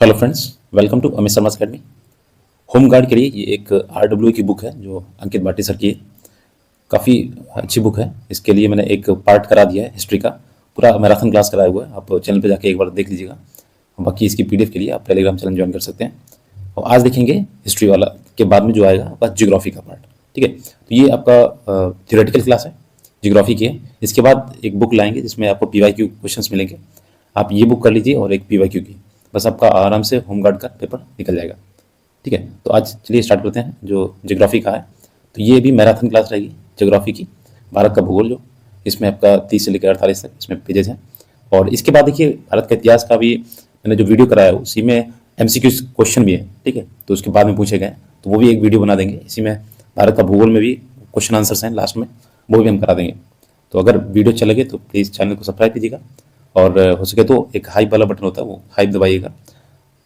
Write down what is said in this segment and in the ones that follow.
Hello friends, welcome to Amit Sharma academy. Home guard के लिए ये एक RW की बुक है जो अंकित भाटी सर की है। काफ़ी अच्छी बुक है। इसके लिए मैंने एक पार्ट करा दिया है हिस्ट्री का। पूरा मैराथन क्लास कराया हुआ है। आप चैनल पे जाके एक बार देख लीजिएगा। बाकी इसकी PDF के लिए आप टेलीग्राम चैनल ज्वाइन कर सकते हैं। और आज देखेंगे हिस्ट्री वाला के बाद में जो आएगा आपका जियोग्राफी का पार्ट। ठीक है, तो ये आपका थियोरेटिकल क्लास है, जियोग्राफी की है। इसके बाद एक बुक लाएंगे जिसमें आपको PYQ क्वेश्चंस मिलेंगे। आप ये बुक कर लीजिए और एक PYQ की, बस आपका आराम से होम गार्ड का पेपर निकल जाएगा। ठीक है, तो आज चलिए स्टार्ट करते हैं जो ज्योग्राफी का है। तो ये भी मैराथन क्लास रहेगी ज्योग्राफी की, भारत का भूगोल जो इसमें आपका 30 से लेकर 48 तक इसमें पेजेस हैं। और इसके बाद देखिए भारत का इतिहास का भी मैंने जो वीडियो कराया है उसी में MCQ क्वेश्चन भी है। ठीक है, तो उसके बाद में पूछे गए तो वो भी एक वीडियो बना देंगे। इसी में भारत का भूगोल में भी क्वेश्चन आंसर्स हैं लास्ट में, वो भी हम करा देंगे। तो अगर वीडियो अच्छा लगे तो प्लीज़ चैनल को सब्सक्राइब कीजिएगा और हो सके तो एक हाइप वाला बटन होता है वो हाइप दबाइएगा।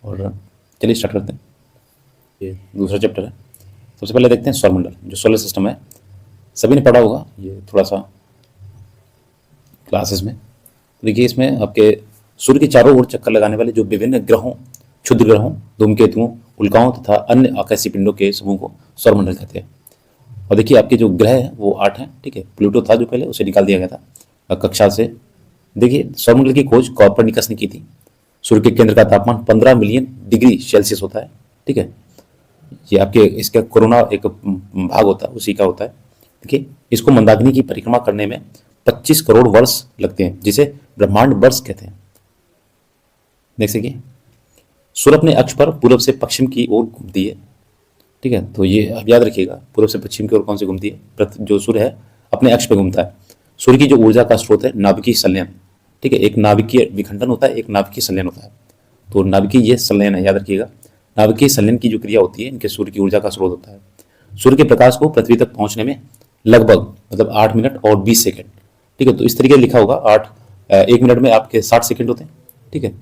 और चलिए स्टार्ट करते हैं। ये दूसरा चैप्टर है। सबसे पहले देखते हैं सौरमंडल जो सोलर सिस्टम है। सभी ने पढ़ा होगा ये थोड़ा सा क्लासेस में। देखिए इसमें आपके सूर्य के चारों ओर चक्कर लगाने वाले जो विभिन्न ग्रहों, क्षुद्र ग्रहों, धूमकेतुओं, उल्काओं तथा अन्य आकाशीय पिंडों के समूह को सौरमंडल कहते हैं। और देखिए आपके जो ग्रह हैं वो 8 हैं। ठीक है, प्लूटो था जो पहले, उसे निकाल दिया गया था कक्षा से। देखिए सौरमंडल की खोज कॉपरनिकस ने की थी। सूर्य के केंद्र का तापमान 15 मिलियन डिग्री सेल्सियस होता है। ठीक है, ये आपके इसका कोरोना एक भाग होता है, उसी का होता है। देखिए इसको मंदाकिनी की परिक्रमा करने में 25 करोड़ वर्ष लगते हैं, जिसे ब्रह्मांड वर्ष कहते हैं। देख सकिए सूर्य अपने अक्ष पर पूर्व से पश्चिम की ओर घूमती है। ठीक है, तो ये आप याद रखिएगा, पूर्व से पश्चिम की ओर कौन सी घूमती है? जो सूर्य है अपने अक्ष पर घूमता है। सूर्य की जो ऊर्जा का स्रोत है नाभिकीय संलयन। ठीक है, एक नाभिकीय विखंडन होता है, एक नाभिकीय संलयन होता है। तो नाभिकीय ये संलयन है, याद रखिएगा। नाभिकीय संलयन की जो क्रिया होती है इनके सूर्य की ऊर्जा का स्रोत होता है। सूर्य के प्रकाश को पृथ्वी तक पहुंचने में लगभग मतलब 8 मिनट और 20 सेकंड। ठीक है, तो इस तरीके से लिखा होगा 1 मिनट में आपके 60 सेकंड होते हैं। ठीक है,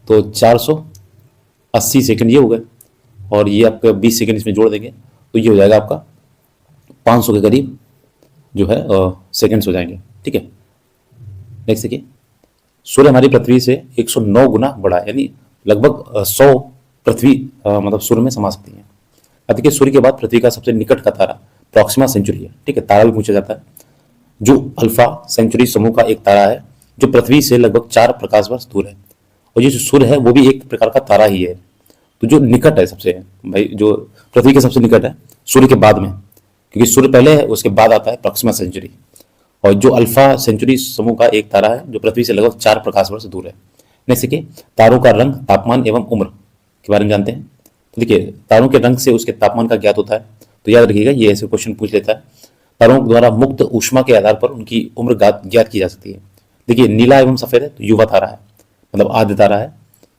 तो 480 सेकंड ये हो गए और ये आपका 20 सेकंड इसमें जोड़ देंगे तो ये हो जाएगा आपका 500 के करीब जो है सेकंड्स हो जाएंगे। ठीक है, देख सकिए सूर्य हमारी पृथ्वी से 109 गुना बड़ा है, यानी लगभग 100 पृथ्वी मतलब सूर्य में समा सकती है। अब देखिए सूर्य के बाद पृथ्वी का सबसे निकट का तारा प्रॉक्सिमा सेंचुरी है। ठीक है, तारा भी पूछा जाता है, जो अल्फा सेंचुरी समूह का एक तारा है जो पृथ्वी से लगभग 4 प्रकाश वर्ष दूर है। और ये जो सूर्य है वो भी एक प्रकार का तारा ही है। तो जो निकट है सबसे भाई, जो पृथ्वी के सबसे निकट है सूर्य के बाद में, क्योंकि सूर्य पहले है उसके बाद आता है प्रॉक्सिमा सेंचुरी। और जो अल्फा सेंचुरी समूह का एक तारा है जो पृथ्वी से लगभग 4 प्रकाश वर्ष दूर है। जैसे कि तारों का रंग, तापमान एवं उम्र के बारे में जानते हैं। तो देखिए तारों के रंग से उसके तापमान का ज्ञात होता है। तो याद रखिएगा ये ऐसे क्वेश्चन पूछ लेता है। तारों द्वारा मुक्त ऊष्मा के आधार पर उनकी उम्र ज्ञात की जा सकती है। देखिए नीला एवं सफेद है तो युवा तारा है, मतलब आद्य तारा है,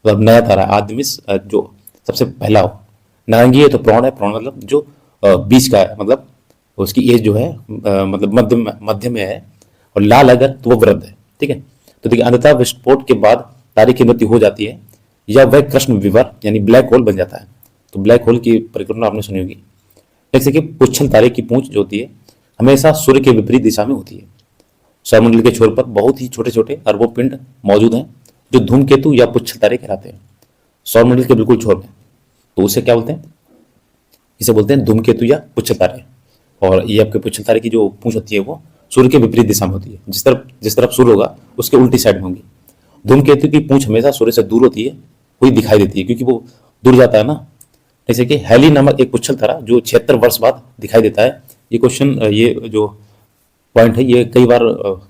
मतलब नया तारा है। आद्य मीन्स जो सबसे पहला हो। नारंगी है तो प्रौढ़ है, प्रौढ़ मतलब जो बीच का है, मतलब उसकी एज जो है मतलब मध्य में है। और लाल अगर तो वो वृद्ध है। ठीक है, तो देखिए अंततः विस्फोट के बाद तारे की मृत्यु हो जाती है या वह कृष्ण विवर यानी ब्लैक होल बन जाता है। तो ब्लैक होल की परिकल्पना आपने सुनी होगी। जैसे कि पुच्छल तारे की पूंछ जो होती है हमेशा सूर्य के विपरीत दिशा में होती है। सौरमंडल के छोर पर बहुत ही छोटे छोटे अरबों पिंड मौजूद हैं जो धूमकेतु या पुच्छल तारे कहलाते हैं। सौरमंडल के बिल्कुल छोर में, तो उसे क्या बोलते हैं? इसे बोलते हैं धूमकेतु या पुच्छल तारे। और ये आपके पुच्छल तारे की जो पूंछ होती है वो सूर्य के विपरीत दिशा में होती है। जिस तरफ सूर्य होगा उसके उल्टी साइड में होगी। धूमकेतु की पूंछ हमेशा सूर्य से दूर होती है, हुई दिखाई देती है क्योंकि वो दूर जाता है ना। जैसे कि हैली नामक एक पुच्छल तारा जो 76 वर्ष बाद दिखाई देता है। ये क्वेश्चन, ये जो पॉइंट है ये कई बार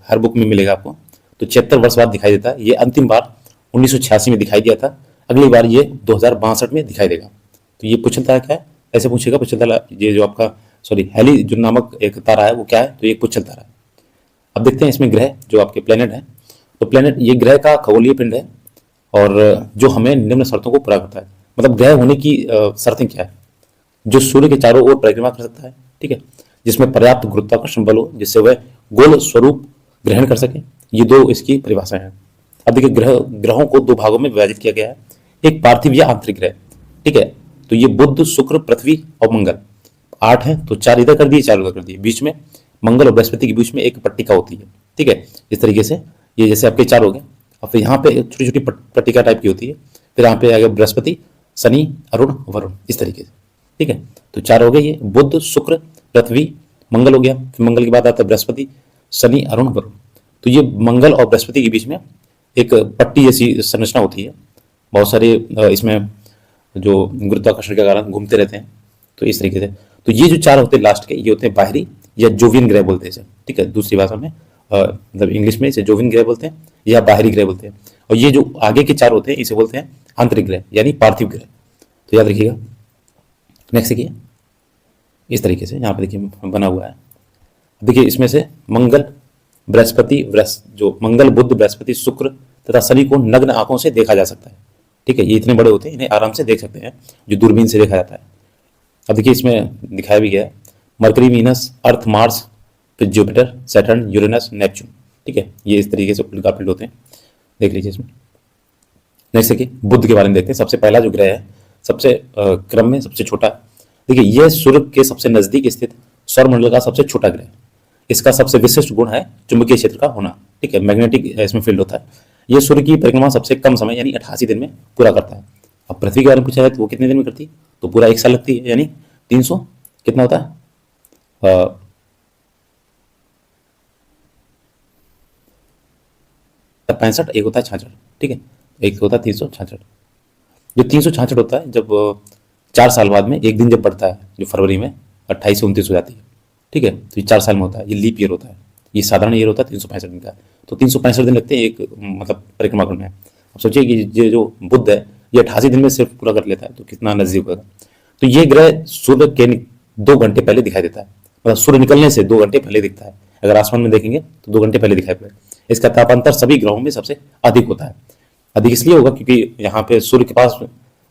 हर बुक में मिलेगा आपको। तो 76 वर्ष बाद दिखाई देता है। ये अंतिम बार 1986 में दिखाई दिया था, अगली बार ये 2062 में दिखाई देगा। तो ये पुच्छल तारा क्या है, ऐसे पूछेगा पुच्छल तारा। ये जो आपका हैली जो नामक एक तारा है वो क्या है, तो ये पुच्छल तारा है। अब देखते हैं इसमें ग्रह जो आपके प्लेनेट है। तो प्लेनेट ये ग्रह का खगोलीय पिंड है और जो हमें निम्न शर्तों को पूरा करता है। मतलब ग्रह होने की शर्तें क्या है? जो सूर्य के चारों ओर परिक्रमा कर सकता है। ठीक है, जिसमें पर्याप्त गुरुत्वाकर्षण बल हो जिससे वह गोल स्वरूप ग्रहण कर सके। ये दो इसकी परिभाषाएं हैं। अब देखिए ग्रहों को 2 भागों में विभाजित किया गया है, एक पार्थिव या आंतरिक ग्रह। ठीक है, तो ये बुध, शुक्र, पृथ्वी और मंगल 8 है। तो 4 इधर कर दिए, 4 उधर कर दिए। बीच में मंगल और बृहस्पति के बीच में एक पट्टिका होती है। ठीक है, इस तरीके से ये जैसे आपके 4 हो गए। और फिर यहाँ पे छोटी छोटी पट्टिका टाइप की होती है। फिर यहाँ पे आ गया बृहस्पति, शनि, अरुण, वरुण, इस तरीके से। ठीक है, तो 4 हो गए ये, बुध, शुक्र, पृथ्वी, मंगल हो गया। फिर मंगल के बाद आता है बृहस्पति, शनि, अरुण, वरुण। तो ये मंगल और बृहस्पति के बीच में एक पट्टी जैसी संरचना होती है। बहुत सारे इसमें जो गुरुत्वाकर्षण के कारण घूमते रहते हैं, तो इस तरीके से। तो ये जो 4 होते हैं लास्ट के, ये होते हैं बाहरी या जोवियन ग्रह बोलते हैं इसे। ठीक है, दूसरी भाषा में मतलब इंग्लिश में इसे जोवियन ग्रह बोलते हैं या बाहरी ग्रह बोलते हैं। और ये जो आगे के 4 होते हैं इसे बोलते हैं आंतरिक ग्रह यानी पार्थिव ग्रह। तो याद रखिएगा। नेक्स्ट देखिए, इस तरीके से यहाँ पे देखिए बना हुआ है। देखिए इसमें से मंगल, बृहस्पति, जो मंगल, बुध, बृहस्पति, शुक्र तथा शनि को नग्न आंखों से देखा जा सकता है। ठीक है, ये इतने बड़े होते हैं, इन्हें आराम से देख सकते हैं, जो दूरबीन से देखा जाता है। अब देखिए इसमें दिखाया भी गया है मरकरी, वीनस, अर्थ, मार्स, फिर जुपिटर, सैटर्न, यूरेनस, नेपच्यून। ठीक है, ये इस तरीके से उल्का पिंड होते हैं, देख लीजिए इसमें। नेक्स्ट देखिए बुध के बारे में देखते हैं। सबसे पहला जो ग्रह है, सबसे क्रम में सबसे छोटा। देखिए यह सूर्य के सबसे नजदीक स्थित सौरमंडल का सबसे छोटा ग्रह। इसका सबसे विशिष्ट गुण है चुंबकीय क्षेत्र का होना। ठीक है, मैग्नेटिक इसमें फील्ड होता है। यह सूर्य की परिक्रमा सबसे कम समय यानी 88 दिन में पूरा करता है। अब पृथ्वी के बारे में पूछा जाए तो वो कितने दिन में करती है, तो पूरा 1 साल लगती है, यानी 300 कितना होता है 65, एक होता है 66। ठीक है, एक होता है 366। जो 366 होता है जब 4 साल बाद में एक दिन जब बढ़ता है, जो फरवरी में 28 से 29 हो जाती है। ठीक है, तो ये 4 साल में होता है, ये लीप ईयर होता है। ये साधारण ईयर होता है 365 दिन का। तो 365 दिन लगते हैं एक मतलब परिक्रमा करने में। अब सोचिए कि ये जो बुध है ये 88 दिन में सिर्फ पूरा कर लेता है, तो कितना नजदीक होगा। तो ये ग्रह सूर्य के 2 घंटे पहले दिखाई देता है, मतलब सूर्य निकलने से 2 घंटे पहले दिखता है। अगर आसमान में देखेंगे तो 2 घंटे पहले दिखाई पड़ेगा। इसका तापांतर सभी ग्रहों में सबसे अधिक होता है। अधिक इसलिए होगा क्योंकि यहाँ पे सूर्य के पास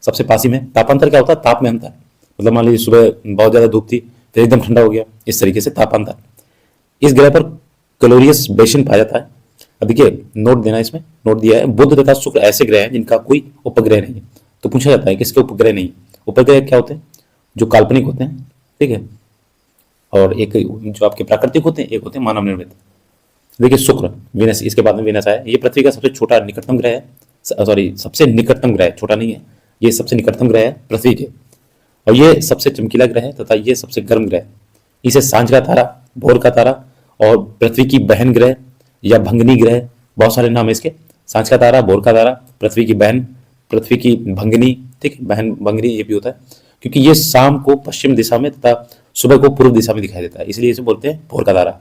सबसे पास ही में तापांतर क्या होता है, ताप में अंतर। मतलब मान लीजिए सुबह बहुत ज्यादा धूप थी फिर एकदम ठंडा हो गया, इस तरीके से तापांतर। इस ग्रह पर क्लोरियस बेसिन पाया जाता है। अब देखिए नोट देना, इसमें नोट दिया है बुध तथा शुक्र ऐसे ग्रह हैं जिनका कोई उपग्रह नहीं है। तो पूछा जाता है किसके उपग्रह नहीं। उपग्रह क्या होते हैं, जो काल्पनिक होते हैं। ठीक है, और एक जो आपके प्राकृतिक होते हैं, एक होते हैं मानव निर्मित। देखिए शुक्र, वीनस, इसके बाद में वीनस आया। ये पृथ्वी का सबसे छोटा निकटतम ग्रह है, सॉरी सबसे निकटतम ग्रह, छोटा नहीं है, ये सबसे निकटतम ग्रह है पृथ्वी के। और ये सबसे चमकीला ग्रह है तथा ये सबसे गर्म ग्रह है। इसे सांझ का तारा, भोर का तारा और पृथ्वी की बहन ग्रह या भंगनी ग्रह, बहुत सारे नाम है इसके। सांझ का तारा, भोर का तारा, पृथ्वी की बहन, पृथ्वी की भंगनी। ठीक, बहन भंगनी ये भी होता है क्योंकि ये शाम को पश्चिम दिशा में तथा सुबह को पूर्व दिशा में दिखाई देता है, इसलिए इसे बोलते हैं भोर का तारा।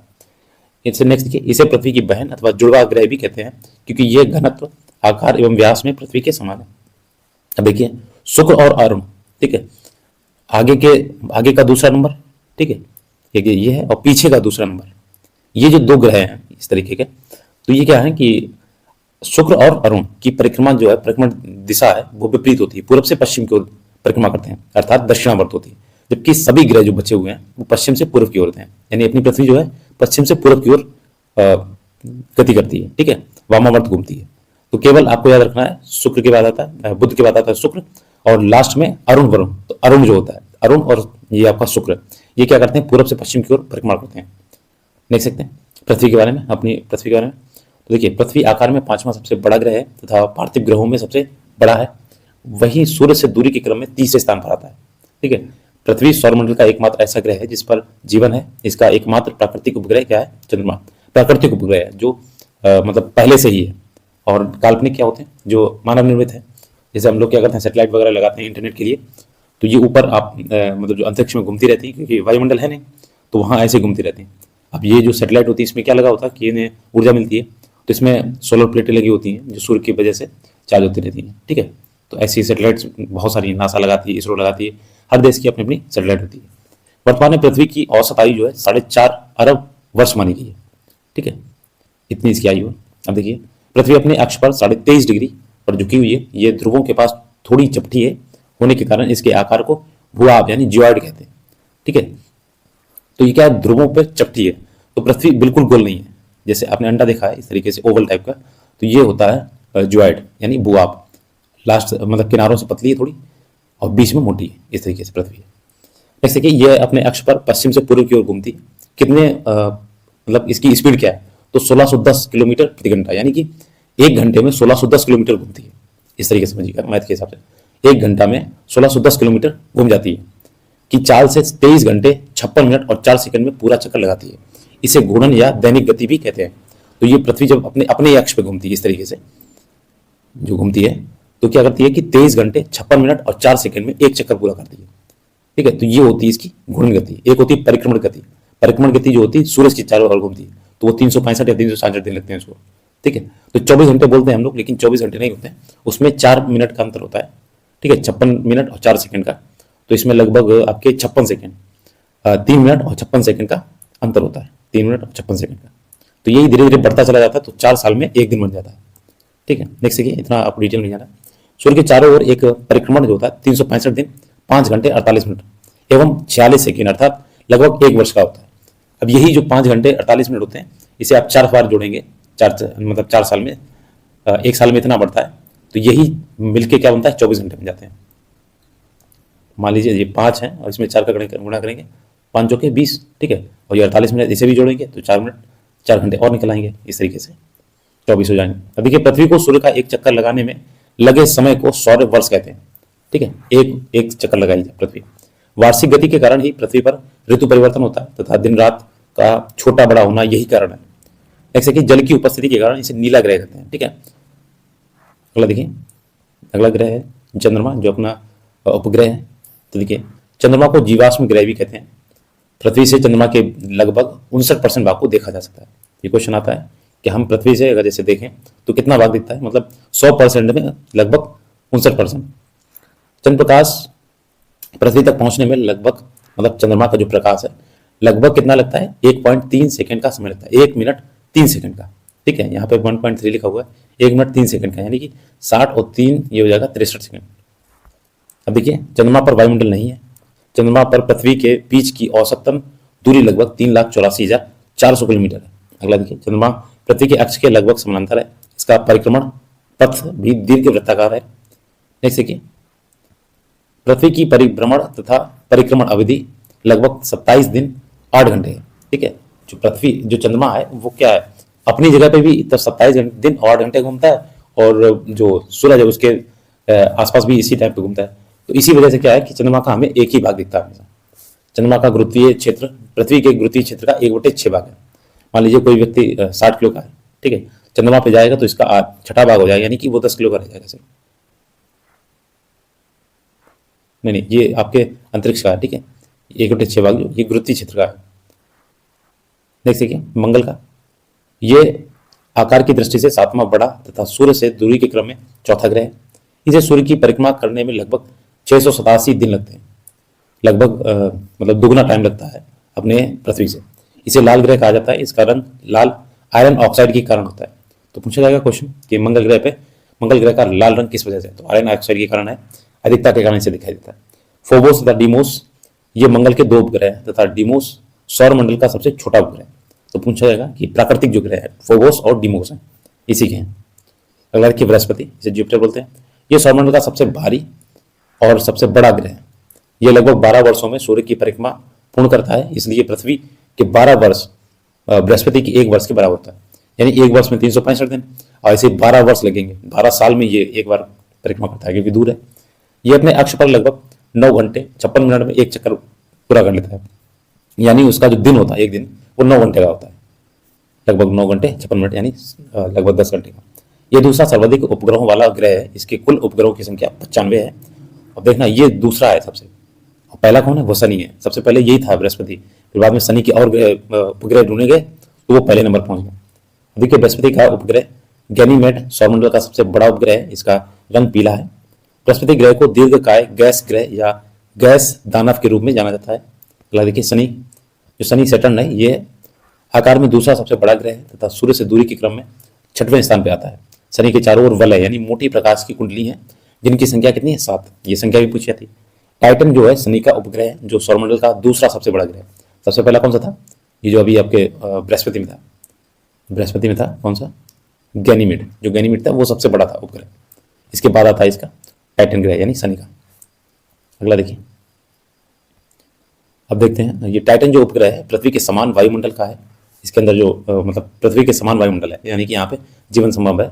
इससे नेक्स्ट देखिए, इसे पृथ्वी की बहन अथवा जुड़वा ग्रह भी कहते हैं क्योंकि ये घनत्व, आकार एवं व्यास में पृथ्वी के समान है। अब देखिए शुक्र और अरुण। ठीक है, आगे का दूसरा नंबर। ठीक है, ये है और पीछे का दूसरा नंबर। ये जो 2 ग्रह हैं इस तरीके के, तो ये क्या है कि शुक्र और अरुण की परिक्रमा जो है, परिक्रमा दिशा है वो विपरीत होती है, पूर्व से पश्चिम की ओर परिक्रमा करते हैं, अर्थात दक्षिणावर्त होती है। जबकि सभी ग्रह जो बचे हुए हैं वो पश्चिम से पूर्व की ओर होते हैं, यानी अपनी पृथ्वी जो है पश्चिम से पूर्व की ओर गति करती है। ठीक है, वामावर्त घूमती है। तो केवल आपको याद रखना है शुक्र के बाद आता है, बुध के बाद आता है शुक्र, और लास्ट में अरुण, वरुण। तो अरुण जो होता है, अरुण और ये आपका शुक्र, ये क्या करते हैं, पूर्व से पश्चिम की ओर परिक्रमा करते हैं। देख सकते हैं पृथ्वी के बारे में, अपनी पृथ्वी के बारे में। तो देखिए पृथ्वी आकार में 5वां सबसे बड़ा ग्रह है तथा पार्थिव ग्रहों में सबसे बड़ा है। वहीं सूर्य से दूरी के क्रम में 30 स्थान पर आता है। ठीक है, पृथ्वी सौरमंडल का एकमात्र ऐसा ग्रह है जिस पर जीवन है। इसका एकमात्र प्राकृतिक उपग्रह क्या है, चंद्रमा। प्राकृतिक उपग्रह है जो मतलब पहले से ही है। और काल्पनिक क्या होते हैं, जो मानव निर्मित है। जैसे हम लोग क्या करते हैं, सैटेलाइट वगैरह लगाते हैं इंटरनेट के लिए, तो ये ऊपर आप मतलब जो अंतरिक्ष में घूमती रहती है क्योंकि वायुमंडल है नहीं, तो वहाँ ऐसे घूमती रहती हैं। अब ये जो सैटेलाइट होती है इसमें क्या लगा होता है कि इन्हें ऊर्जा मिलती है, तो इसमें सोलर प्लेटें लगी होती हैं जो सूर्य की वजह से चार्ज होती रहती हैं। ठीक है, तो ऐसी सैटेलाइट्स बहुत सारी नासा लगाती है, इसरो लगाती है, हर देश की अपनी अपनी सैटेलाइट होती है। वर्तमान में पृथ्वी की औसत आयु जो है 4.5 अरब वर्ष मानी गई है। ठीक है, इतनी इसकी आयु है। अब देखिए पृथ्वी अपने अक्ष पर 23.5 डिग्री पर झुकी हुई है। ये ध्रुवों के पास थोड़ी चपटी है होने के कारण इसके आकार को भूआब यानी जियोइड कहते हैं। ठीक है, तो ये क्या है, ध्रुवों पर चपटी है। तो पृथ्वी बिल्कुल गोल नहीं है, जैसे आपने अंडा देखा है इस तरीके से ओवल टाइप का, तो ये होता है जियोइड यानी भूआब। लास्ट मतलब किनारों से पतली है थोड़ी और बीच में मोटी है, इस तरीके से पृथ्वी है। जैसे कि ये अपने अक्ष पर पश्चिम से पूर्व की ओर घूमती है। कितने मतलब इसकी स्पीड क्या है, तो 1610 किलोमीटर प्रति घंटा, यानी कि 1 घंटे में 1610 किलोमीटर घूमती है। इस तरीके से समझिएगा मैथ के हिसाब से। 1 घंटा में 1610 किलोमीटर घूम जाती है, कि चाल से 23 घंटे 56 मिनट और 4 सेकंड में पूरा चक्कर लगाती है। इसे घूर्णन या दैनिक गति भी कहते हैं। तो ये पृथ्वी जब अपने अपने अक्ष पे घूमती है इस तरीके से जो घूमती है, तो क्या करती है कि 23 घंटे 56 मिनट और 4 सेकंड में एक चक्कर पूरा करती है। ठीक है, तो ये होती है इसकी घूर्णन गति। एक होती है परिक्रमण गति। परिक्रमण गति जो होती है सूरज की चारों ओर घूमती है, तो वो 365 या 366 दिन लगते हैं उसको। ठीक है, तो 24 घंटे बोलते हैं हम लोग, लेकिन 24 घंटे नहीं होते हैं, उसमें 4 मिनट का अंतर होता है। ठीक है, 56 मिनट और 4 सेकंड का, तो इसमें लगभग आपके 56 सेकंड, 3 मिनट और 56 सेकंड का अंतर होता है। 3 मिनट और 56 सेकंड का, तो यही धीरे धीरे बढ़ता चला जाता है, तो 4 साल में एक दिन बन जाता है। ठीक है, नेक्स्ट देखिए, इतना आप डिटेल नहीं जाना। सूर्य के चारों ओर एक परिक्रमण जो होता है 365 दिन 5 घंटे 48 मिनट एवं 46 सेकेंड अर्थात लगभग 1 वर्ष का होता है। अब यही जो 5 घंटे 48 मिनट होते हैं, इसे आप 4 बार जोड़ेंगे, 4 साल में, 1 साल में इतना बढ़ता है, तो यही मिलके क्या बनता है 24 घंटे बन जाते हैं। मान लीजिए ये 5 है और इसमें 4 का गुणा करेंगे, 5 जो के 20। ठीक है, और ये 48 मिनट इसे भी जोड़ेंगे तो 4 घंटे और निकल आएंगे, इस तरीके से 24 हो जाएंगे। अब देखिए, पृथ्वी को सूर्य का एक चक्कर लगाने में लगे समय को सौर वर्ष कहते हैं। ठीक है, एक चक्कर लगाई जाए पृथ्वी। वार्षिक गति के कारण ही पृथ्वी पर ऋतु परिवर्तन होता है तथा दिन रात का छोटा बड़ा होना यही कारण है। जैसे कि जल की उपस्थिति के कारण इसे नीला ग्रह कहते हैं। ठीक है, अगला देखिए, अगला ग्रह है चंद्रमा, जो अपना उपग्रह है। तो देखिए, चंद्रमा को जीवाश्म ग्रह भी कहते हैं। पृथ्वी से चंद्रमा के लगभग 59% भाग को देखा जा सकता है। ये क्वेश्चन आता है कि हम पृथ्वी से अगर जैसे देखें तो कितना भाग दिखता है, मतलब 100% में लगभग 59%। चंद्र प्रकाश पृथ्वी तक पहुंचने में लगभग, मतलब चंद्रमा का जो प्रकाश है लगभग कितना लगता है, 1.3 सेकंड का समय लगता है। 1 मिनट 3 सेकंड का। ठीक है, यहाँ पे 1.3 लिखा हुआ है, 1 मिनट 3 सेकंड का, यानी कि 60 और 3 ये हो जाएगा 63 सेकंड। अब देखिए, चंद्रमा पर वायुमंडल नहीं है। चंद्रमा पर पृथ्वी के बीच की औसतन दूरी लगभग 3,84,400 किलोमीटर है। अगला देखिए, चंद्रमा पृथ्वी के अक्ष के लगभग समानांतर है। इसका परिक्रमण पथ भी दीर्घ वृत्ताकार है। नेक्स्ट देखिए, पृथ्वी की परिभ्रमण तथा परिक्रमण अवधि लगभग 27 दिन 8 घंटे है। ठीक है, जो पृथ्वी जो चंद्रमा है वो क्या है, अपनी जगह पे भी तो 27 दिन 8 घंटे घूमता है, और जो सूरज है उसके आसपास भी इसी टाइम पे घूमता है। तो इसी वजह से क्या है कि चंद्रमा का हमें एक ही भाग दिखता है हमेशा। चंद्रमा का गुरुत्वीय क्षेत्र पृथ्वी के गुरुत्वीय क्षेत्र का 1/6 भाग है। मान लीजिए कोई व्यक्ति 60 किलो का है, ठीक है, चंद्रमा पे जाएगा तो इसका 6ठा भाग हो जाएगा, यानी कि वो 10 किलो का रह जाएगा सिर्फ। नहीं, ये आपके अंतरिक्ष का है। ठीक है, 1/6 भाग जो ये गुरुत्वीय क्षेत्र का है। देख देखिए, मंगल का ये आकार की दृष्टि से 7वां बड़ा तथा सूर्य से दूरी के क्रम में चौथा ग्रह है। इसे सूर्य की परिक्रमा करने में लगभग 687 दिन लगते हैं। लगभग मतलब दुगना टाइम लगता है अपने पृथ्वी से। इसे लाल ग्रह कहा जाता है। इसका रंग लाल आयरन ऑक्साइड के कारण होता है। तो पूछा जाएगा क्वेश्चन कि मंगल ग्रह का लाल रंग किस वजह से, तो आयरन ऑक्साइड के कारण है, अधिकता के कारण इसे दिखाई देता है। फोबोस तथा डीमोस ये मंगल के 2 उपग्रह हैं तथा डीमोस सौर मंडल का सबसे छोटा उपग्रह है। तो पूछा जाएगा कि प्राकृतिक जो ग्रह है फोबोस और डीमोस हैं, इसी के हैं। अगला देखिए, बृहस्पति, इसे जुपिटर बोलते हैं। ये सौरमंडल का सबसे भारी और सबसे बड़ा ग्रह है। यह लगभग 12 वर्षों में सूर्य की परिक्रमा पूर्ण करता है, इसलिए पृथ्वी के 12 वर्ष बृहस्पति की 1 वर्ष के बराबर होता है। यानी 1 वर्ष में 365 दिन, और ऐसे 12 वर्ष लगेंगे, 12 साल में ये एक बार परिक्रमा करता है, क्योंकि दूर है। ये अपने अक्ष पर लगभग 9 घंटे 56 मिनट में एक चक्कर पूरा कर लेता है। यानी उसका जो दिन होता है, एक दिन, वो 9 घंटे का होता है, लगभग 9 घंटे 56 मिनट, यानी लगभग 10 घंटे का। यह दूसरा सर्वाधिक उपग्रहों वाला ग्रह है। इसके कुल उपग्रहों की संख्या 95 है। और देखना, ये दूसरा है सबसे, और पहला कौन है, वो शनि है। सबसे पहले यही था बृहस्पति, फिर बाद में शनि के और उपग्रह ढूंढे गए तो वो पहले नंबर पहुंच गए। देखिए, बृहस्पति का उपग्रह गैनीमेड सौरमंडल का सबसे बड़ा उपग्रह है। इसका रंग पीला है। बृहस्पति ग्रह को दीर्घकाय गैस ग्रह या गैस दानव के रूप में जाना जाता है। अगला देखिए, शनि, जो शनि सैटर्न है, ये आकार में दूसरा सबसे बड़ा ग्रह है तथा सूर्य से दूरी के क्रम में 6वें स्थान पर आता है। शनि के चारों ओर वलय यानी मोटी प्रकाश की कुंडली है, जिनकी संख्या कितनी है, 7। ये संख्या भी पूछी जाती। टाइटन जो है शनि का उपग्रह है, जो सौरमंडल का दूसरा सबसे बड़ा ग्रह है। सबसे पहला कौन सा था, ये जो अभी आपके बृहस्पति में था, बृहस्पति में था कौन सा, गैनीमेड। जो गैनीमेड था वो सबसे बड़ा था उपग्रह। इसके बाद आता है इसका टाइटन ग्रह यानी शनि का। अगला देखिए, अब देखते हैं, ये टाइटन जो उपग्रह है पृथ्वी के समान वायुमंडल का है। इसके अंदर जो मतलब पृथ्वी के समान वायुमंडल है, यानी कि यहाँ पे जीवन संभव है।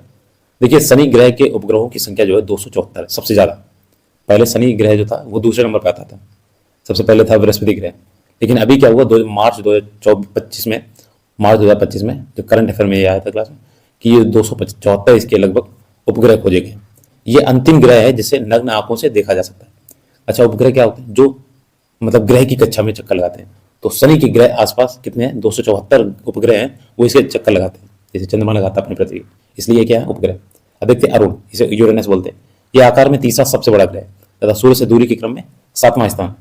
देखिए शनि ग्रह के उपग्रहों की संख्या जो है 274 है, सबसे ज़्यादा। पहले शनि ग्रह जो था वो दूसरे नंबर पर आता था, सबसे पहले था बृहस्पति ग्रह। लेकिन अभी क्या हुआ, मार्च 2025 में, मार्च 2025 में जो करंट अफेयर में ये आया था क्लास में कि ये 274 इसके लगभग उपग्रह खोजे गए। ये अंतिम ग्रह है जिसे नग्न आंखों से देखा जा सकता है। अच्छा, उपग्रह क्या होते हैं? जो मतलब ग्रह की कक्षा में चक्कर लगाते हैं। तो शनि के ग्रह आसपास कितने हैं? 274 उपग्रह हैं, वो इसके चक्कर लगाते हैं जैसे चंद्रमा लगाता है अपनी पृथ्वी, इसलिए क्या है? उपग्रह। अब देखते हैं अरुण, इसे यूरेनस बोलते हैं। ये आकार में तीसरा सबसे बड़ा ग्रह है तथा सूर्य से दूरी के क्रम में 7वां स्थान,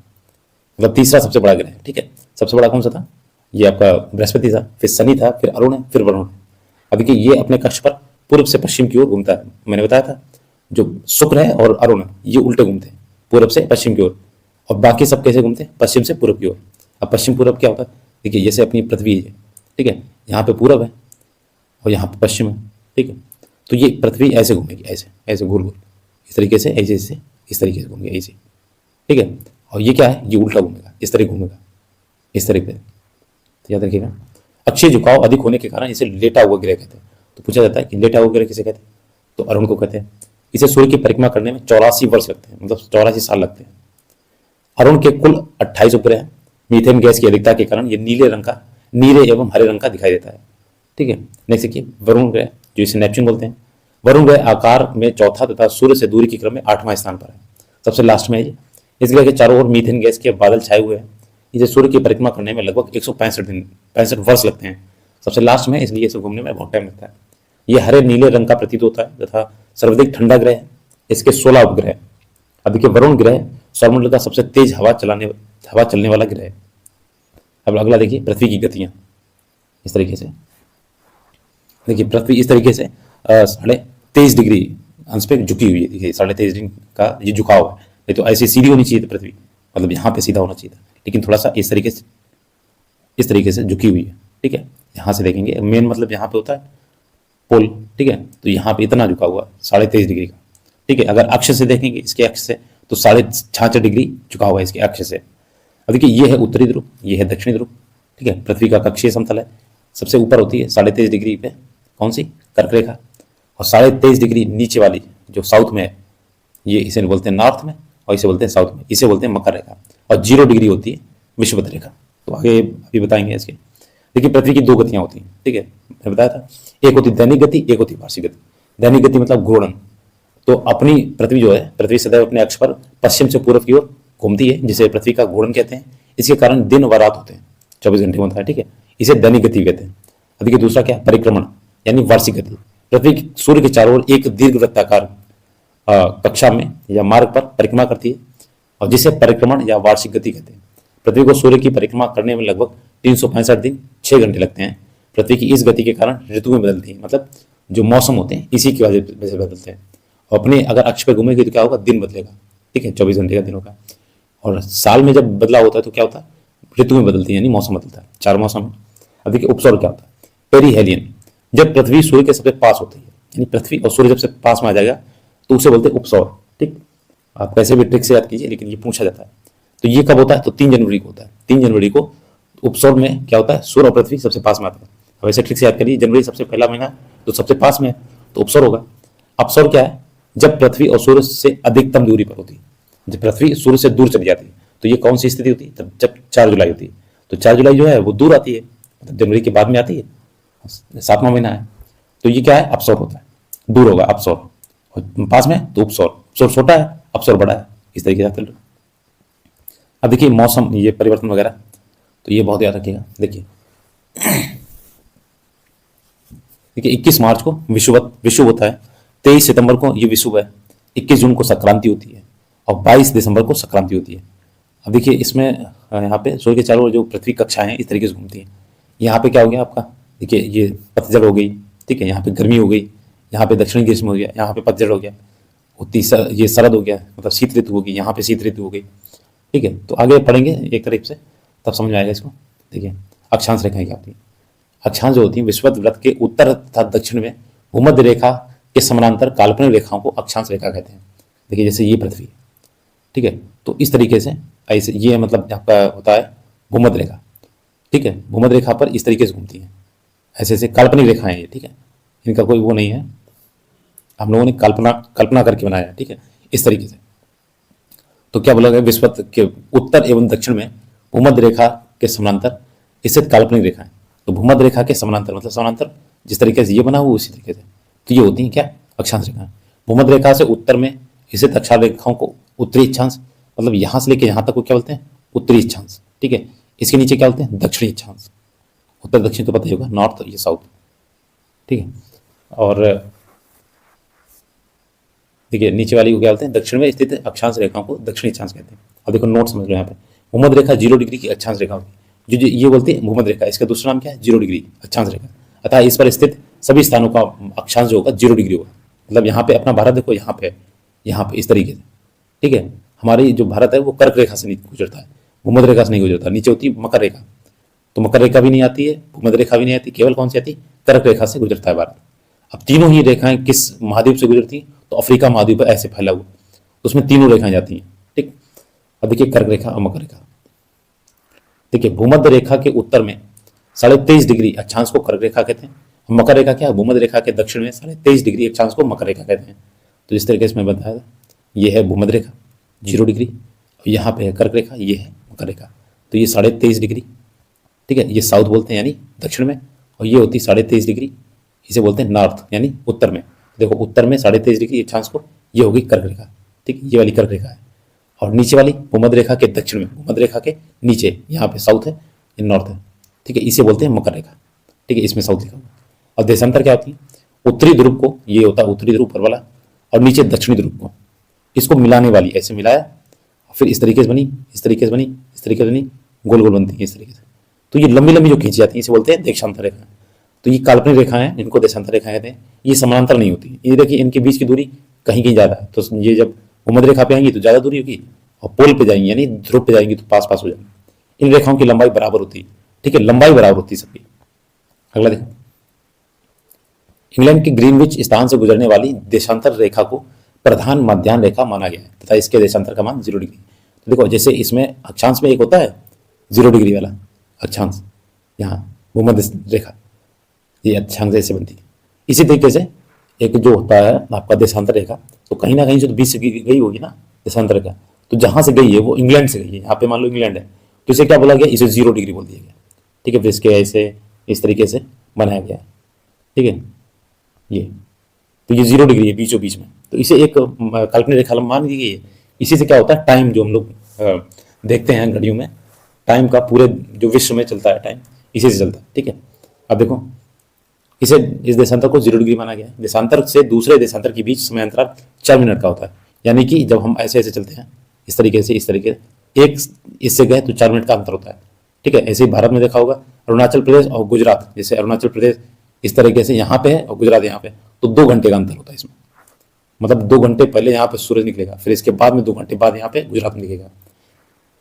मतलब तीसरा सबसे बड़ा ग्रह है। ठीक है, सबसे बड़ा कौन सा था? ये आपका बृहस्पति था, फिर शनि था, फिर अरुण है, फिर वरुण है। अब देखिए ये अपने कक्ष पर पूर्व से पश्चिम की ओर घूमता है। मैंने बताया था जो शुक्र है और अरुण है ये उल्टे घूमते हैं, पूर्व से पश्चिम की ओर, और बाकी सब कैसे घूमते हैं? पश्चिम से पूर्व की ओर। अब पश्चिम पूर्व क्या होता है? देखिए जैसे अपनी पृथ्वी है, ठीक है, यहाँ पे पूर्व है और यहाँ पे पश्चिम है। ठीक है, तो ये पृथ्वी ऐसे घूमेगी, ऐसे ऐसे गोल गोल, इस तरीके से, ऐसे ऐसे, इस तरीके से घूमेगी ऐसे। ठीक है, और ये क्या है? ये उल्टा घूमेगा, इस तरह घूमेगा, इस तरीके से। तो याद रखिएगा, अक्षीय झुकाव अधिक होने के कारण इसे लेटा हुआ ग्रह कहते हैं। तो पूछा जाता है कि लेटा हुआ ग्रह किसे कहते हैं? तो अरुण को कहते हैं। इसे सूर्य की परिक्रमा करने में 84 वर्ष लगते हैं, मतलब 84 साल लगते हैं। अरुण के कुल 28 उपग्रह हैं। मीथेन गैस की अधिकता के कारण ये नीले एवं हरे रंग का दिखाई देता है। ठीक है, नेक्स्ट देखिए वरुण ग्रह, जो इसे नेपच्यून बोलते हैं। वरुण ग्रह आकार में चौथा तथा सूर्य से दूरी के क्रम में 8वां स्थान पर है, सबसे लास्ट में है ये। इस ग्रह के चारों ओर मीथेन गैस के बादल छाए हुए हैं। इसे सूर्य की परिक्रमा करने में लगभग 165 वर्ष लगते हैं, सबसे लास्ट में, इसलिए इसे घूमने में बहुत टाइम लगता है। ये हरे नीले रंग का प्रतीत होता है तथा सर्वाधिक ठंडा ग्रह है। इसके 16 उपग्रह हैं। अब देखिए वरुण ग्रह सौरमंडल का सबसे तेज हवा चलने वाला ग्रह है। अब अगला देखिए पृथ्वी की गतियां, इस तरीके से देखिए पृथ्वी इस तरीके से 23.5 डिग्री अंश पे झुकी हुई है। देखिए 23.5 डिग्री का ये झुकाव है। नहीं तो ऐसी सीधी होनी चाहिए थी पृथ्वी, मतलब यहाँ पे सीधा होना चाहिए था, लेकिन थोड़ा सा इस तरीके से झुकी हुई है। ठीक है, यहाँ से देखेंगे मेन मतलब यहाँ पे होता है पोल। ठीक है, तो यहाँ पे इतना झुका हुआ 23.5 डिग्री का। ठीक है, अगर अक्ष से देखेंगे इसके अक्ष से तो 66.5 डिग्री झुका हुआ है इसके अक्ष से। अब देखिए ये है उत्तरी ध्रुव, ये है दक्षिणी ध्रुव। ठीक है, पृथ्वी का कक्षीय समतल है, सबसे ऊपर होती है 23.5 डिग्री पे कौन सी? कर्क रेखा। और 23.5 डिग्री नीचे वाली जो साउथ में है, ये इसे बोलते हैं नॉर्थ में, और इसे बोलते हैं साउथ में, इसे बोलते हैं मकर रेखा। और 0 डिग्री होती है विषुवत रेखा। तो आगे अभी बताएंगे इसके। देखिए पृथ्वी की 2 गतियां होती हैं। ठीक है, मैंने बताया था, एक होती दैनिक गति, एक होती वार्षिक गति। दैनिक गति मतलब घूर्णन। तो अपनी पृथ्वी जो है, पृथ्वी सदैव अपने अक्ष पर पश्चिम से पूर्व की ओर घूमती है, जिसे पृथ्वी का घूर्णन कहते हैं। इसके कारण दिन व रात होते हैं, 24 घंटे होता है। ठीक है, इसे दैनिक गति कहते हैं। अब देखिए दूसरा क्या? परिक्रमण यानी वार्षिक गति। पृथ्वी सूर्य के चारों ओर एक दीर्घ वृत्ताकार कक्षा में या मार्ग पर परिक्रमा करती है, और जिसे परिक्रमण या वार्षिक गति कहते हैं। पृथ्वी को सूर्य की परिक्रमा करने में लगभग 365 दिन 6 घंटे लगते हैं। पृथ्वी की इस गति के कारण ऋतुएं बदलती हैं, मतलब जो मौसम होते हैं इसी की वजह से बदलते हैं। और अपने अगर अक्ष पर घूमेगी तो क्या होगा? दिन बदलेगा। ठीक है, 24 घंटे का दिन होगा। और साल में जब बदलाव होता है तो क्या होता है? ऋतुएं बदलती हैं, यानी मौसम बदलता है, 4 मौसम है। अब देखिए उपसौर क्या होता है? पेरीहेलियन, जब पृथ्वी सूर्य के सबसे पास होती है, यानी पृथ्वी और सूर्य जब से पास में आ जाएगा तो उसे बोलते हैं उपसौर। ठीक, आप कैसे भी ट्रिक से याद कीजिए, लेकिन ये पूछा जाता है। तो ये कब होता है? तो 3 जनवरी को होता है। 3 जनवरी को उपसौर में क्या होता है? सूर्य और पृथ्वी सबसे पास में आता है। अब ऐसे ट्रिक से याद करिए, जनवरी सबसे पहला महीना तो सबसे पास में है, तो उपसौर होगा। अपसौर क्या है? जब पृथ्वी और सूर्य से अधिकतम दूरी पर होती है, जब पृथ्वी सूर्य से दूर चली जाती है, तो ये कौन सी स्थिति होती है? तब जब 4 जुलाई होती है। तो 4 जुलाई जो है वो दूर आती है, मतलब जनवरी के बाद में आती है, 7वां महीना है। तो ये क्या है? अपसौर होता है, दूर होगा अपसौर, और पास में तो उपसौर। उपसौर छोटा है, अपसौर बड़ा है, इस तरीके से। अब देखिए मौसम, ये परिवर्तन वगैरह, तो ये बहुत याद रखिएगा। देखिए 21 मार्च को विषुव होता है, 23 सितंबर को ये विषुव है, 21 जून को संक्रांति होती है, और 22 दिसंबर को संक्रांति होती है। अब देखिए इसमें यहाँ पे सूर्य के चारों ओर जो पृथ्वी कक्षाएं हैं इस तरीके से घूमती हैं। यहाँ पे क्या हो गया आपका? देखिए ये पतझड़ हो गई। ठीक है, यहाँ पे गर्मी हो गई, यहाँ पे दक्षिणी ग्रीष्म हो गया, यहाँ पे पतझड़ हो गया, ये शरद हो गया, मतलब शीत ऋतु होगी, यहाँ पे शीत ऋतु हो गई। ठीक है, तो आगे पढ़ेंगे एक तरफ से, तब समझ में आएगा इसको। देखिए अक्षांश रेखाएं क्या होती है? अक्षांश जो होती है विषुवत वृत्त के उत्तर तथा दक्षिण में भूमध्य रेखा के समानांतर काल्पनिक रेखाओं को अक्षांश रेखा कहते हैं। देखिए जैसे ये पृथ्वी, ठीक है, तो इस तरीके से ऐसे ये मतलब आपका होता है भूमध्य रेखा। ठीक है, भूमध्य रेखा पर इस तरीके से घूमती है, ऐसे ऐसे काल्पनिक रेखाएं ये। ठीक है, इनका कोई वो नहीं है, हम लोगों ने कल्पना कल्पना करके बनाया है, ठीक है, इस तरीके से। तो क्या बोला गया, विश्ववत के उत्तर एवं दक्षिण में भूमध्य रेखा के समानांतर स्थित काल्पनिक रेखा है। तो भूमध्य रेखा के समानांतर मतलब समानांतर जिस तरीके से ये बना हुआ उसी तरीके से, तो ये होती है क्या, अक्षांश रेखा। भूमध्य रेखा से उत्तर में स्थित अक्षांश रेखाओं को उत्तरी अक्षांश, मतलब यहां से लेके यहां तक को क्या बोलते हैं, उत्तरी अक्षांश, ठीक है। इसके नीचे क्या बोलते हैं, दक्षिणी अक्षांश। उत्तर दक्षिण तो पता ही होगा, नॉर्थ ये साउथ, ठीक है। और देखिए नीचे वाली को क्या बोलते हैं, दक्षिण में स्थित अक्षांश रेखाओं को दक्षिणी अक्षांश कहते हैं। अब देखो नोट समझ लो यहाँ पे, भूमध्य रेखा 0 डिग्री की अक्षांश रेखा होगी, जो ये बोलते हैं भूमध्य रेखा, इसका दूसरा नाम क्या है, 0 डिग्री अक्षांश रेखा। अतः इस पर स्थित सभी स्थानों का अक्षांश जो होगा 0 डिग्री होगा। मतलब यहाँ पे अपना भारत देखो, यहाँ पे इस तरीके से, ठीक है। हमारी जो भारत है वो कर्क रेखा से नहीं गुजरता है, भूमध्य रेखा से नहीं गुजरता, नीचे होती है मकर रेखा। तो मकर रेखा भी नहीं आती है, भूमध्य रेखा भी नहीं आती, केवल कौन सी आती, कर्क रेखा से गुजरता है भारत। अब तीनों ही रेखाएं किस महाद्वीप से गुजरती हैं, तो अफ्रीका महाद्वीप पर ऐसे फैला हुआ, तो उसमें तीनों रेखाएं जाती हैं, ठीक। अब देखिए कर्क रेखा और मकर रेखा। देखिए भूमध्य रेखा के उत्तर में 23.5 डिग्री अक्षांश को कर्क रेखा कहते हैं। मकर रेखा क्या है, भूमध्य रेखा के दक्षिण में 23.5 डिग्री अक्षांश को मकर रेखा कहते हैं। तो जिस तरीके से मैं बताया था, ये है भूमध्य रेखा 0 डिग्री, यहाँ पे है कर्क रेखा, ये है मकर रेखा। तो ये 23.5 डिग्री, ठीक है, ये साउथ बोलते हैं यानी दक्षिण में, और ये होती 23.5 डिग्री, इसे बोलते हैं नॉर्थ यानी उत्तर में। देखो उत्तर में 23.5 डिग्री अक्षांश को, ये होगी कर्क रेखा, ठीक, ये वाली कर्क रेखा है। और नीचे वाली भूमध्य रेखा के दक्षिण में, भूमध्य रेखा के नीचे यहाँ पे साउथ है, ये नॉर्थ है, ठीक है, इसे बोलते हैं मकर रेखा, ठीक है, इसमें साउथ लिखा हुआ। और देशांतर क्या होती है, उत्तरी ध्रुव को, ये होता है उत्तरी ध्रुव ऊपर वाला, और नीचे दक्षिणी ध्रुव को, इसको मिलाने वाली, ऐसे मिलाया फिर इस तरीके से बनी, इस तरीके से बनी, इस तरीके से बनी, गोल गोल बनती है इस तरीके से। तो ये लंबी लंबी जो खींची जाती है इसे बोलते हैं देशांतर रेखा। तो ये काल्पनिक रेखाएं हैं, इनको देशांतर रेखाएं कहते हैं। ये समानांतर नहीं होती, ये देखिए इनके बीच की दूरी कहीं कहीं ज़्यादा है, तो ये जब भूमध्य रेखा पे आएंगी तो ज़्यादा दूरी होगी, और पोल पे जाएंगी यानी ध्रुव पे जाएंगी तो पास पास हो जाएंगी। इन रेखाओं की लंबाई बराबर होती है, ठीक है, लंबाई बराबर होती है सबकी। अगला देखो, इंग्लैंड के ग्रीनविच स्थान से गुजरने वाली देशांतर रेखा को प्रधान मध्याह्न रेखा माना गया है तथा इसके देशांतर का मान 0 डिग्री। तो देखो जैसे इसमें अक्षांश में एक होता है 0 डिग्री वाला अक्षांश, यहाँ भूमध्य रेखा, ये अक्षांश ऐसे बनती है। इसी तरीके से एक जो होता है आपका देशांतर रेखा, तो कहीं ना कहीं से तो बीच से गई होगी ना देशांतर रेखा, तो जहां से गई है वो इंग्लैंड से गई है। यहाँ पे मान लो इंग्लैंड है, तो इसे क्या बोला गया, इसे 0 डिग्री बोल दिया गया, ठीक है। फिर इसके ऐसे इस तरीके से बनाया गया है, ठीक है। ये तो ये 0 डिग्री है बीचों बीच में, तो इसे एक काल्पनिक रेखा मान दी गई है। इसी से क्या होता है, टाइम जो हम लोग देखते हैं घड़ियों में, टाइम का पूरे जो विश्व में चलता है टाइम, इसी से चलता है, ठीक है। अब देखो इसे, इस देशांतर को 0 डिग्री माना गया है। देशांतर से दूसरे देशांतर के बीच समय अंतराल 4 मिनट का होता है, यानी कि जब हम ऐसे ऐसे चलते हैं इस तरीके से, इस तरीके से एक इससे गए तो 4 मिनट का अंतर होता है, ठीक है। ऐसे ही भारत में देखा होगा, अरुणाचल प्रदेश और गुजरात, जैसे अरुणाचल प्रदेश इस तरीके से यहाँ पे है और गुजरात यहाँ पे, तो 2 घंटे का अंतर होता है इसमें। मतलब 2 घंटे पहले यहाँ पे सूरज निकलेगा, फिर इसके बाद में 2 घंटे बाद यहाँ पे गुजरात में दिखेगा।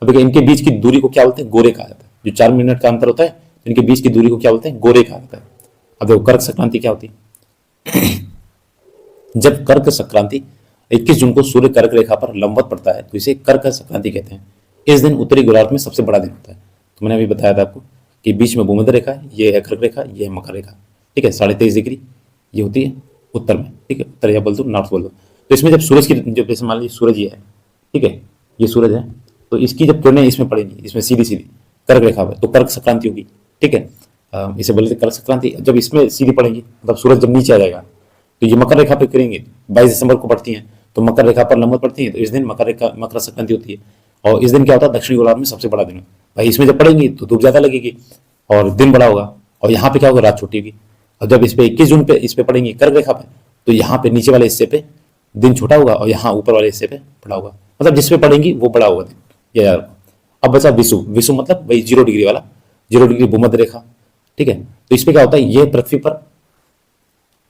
अब देखिए इनके बीच की दूरी को क्या बोलते हैं, गोरे कहा जाता है। जो 4 मिनट का अंतर होता है, इनके बीच की दूरी को क्या बोलते हैं, गोरे कहा जाता है। अब देखो कर्क संक्रांति क्या होती है जब कर्क संक्रांति 21 जून को सूर्य कर्क रेखा पर लंबवत पड़ता है तो इसे कर्क संक्रांति कहते हैं। इस दिन उत्तरी गोलार्ध में सबसे बड़ा दिन होता है। तो मैंने अभी बताया था आपको कि बीच में भूमध्य रेखा है, ये है कर्क रेखा, ये है मकर रेखा, ठीक है। 23.5 डिग्री ये होती है उत्तर में, ठीक है, उत्तर या बोल दो नॉर्थ बोल दो। तो इसमें जब सूरज की, जब जैसे मान लीजिए सूरज ये है, ठीक है, ये सूरज है, तो इसकी जब किरणें इसमें पड़ेंगी, इसमें सीधी सीधी कर्क रेखा पर, तो कर्क संक्रांति होगी, ठीक है। इसे बोलते कर्क संक्रांति। जब इसमें सीधी पड़ेंगी मतलब सूरज जब नीचे आ जाएगा, तो ये मकर रेखा पे करेंगे, 22 दिसंबर को पड़ती हैं, तो मकर रेखा पर लंबवत पड़ती है, तो इस दिन मकर संक्रांति होती है। और इस दिन क्या होता है, दक्षिणी गोलार्ध में सबसे बड़ा दिन है भाई। इसमें जब पड़ेंगी तो धूप ज्यादा लगेगी और दिन बड़ा होगा, और यहाँ पे क्या होगा, रात छोटी होगी। और जब इस पे 21 जून पे इस पे पड़ेंगी कर्क रेखा पे, तो यहाँ पे नीचे वाले हिस्से पे दिन छोटा होगा और यहाँ ऊपर वाले हिस्से पे बड़ा होगा, मतलब जिस पे पड़ेंगी वो बड़ा होगा दिन, ये यार। अब बचा विषुव। विषुव मतलब भाई 0 डिग्री वाला, 0 डिग्री भूमध्य रेखा, ठीक है। तो इस पे क्या होता है, ये पृथ्वी पर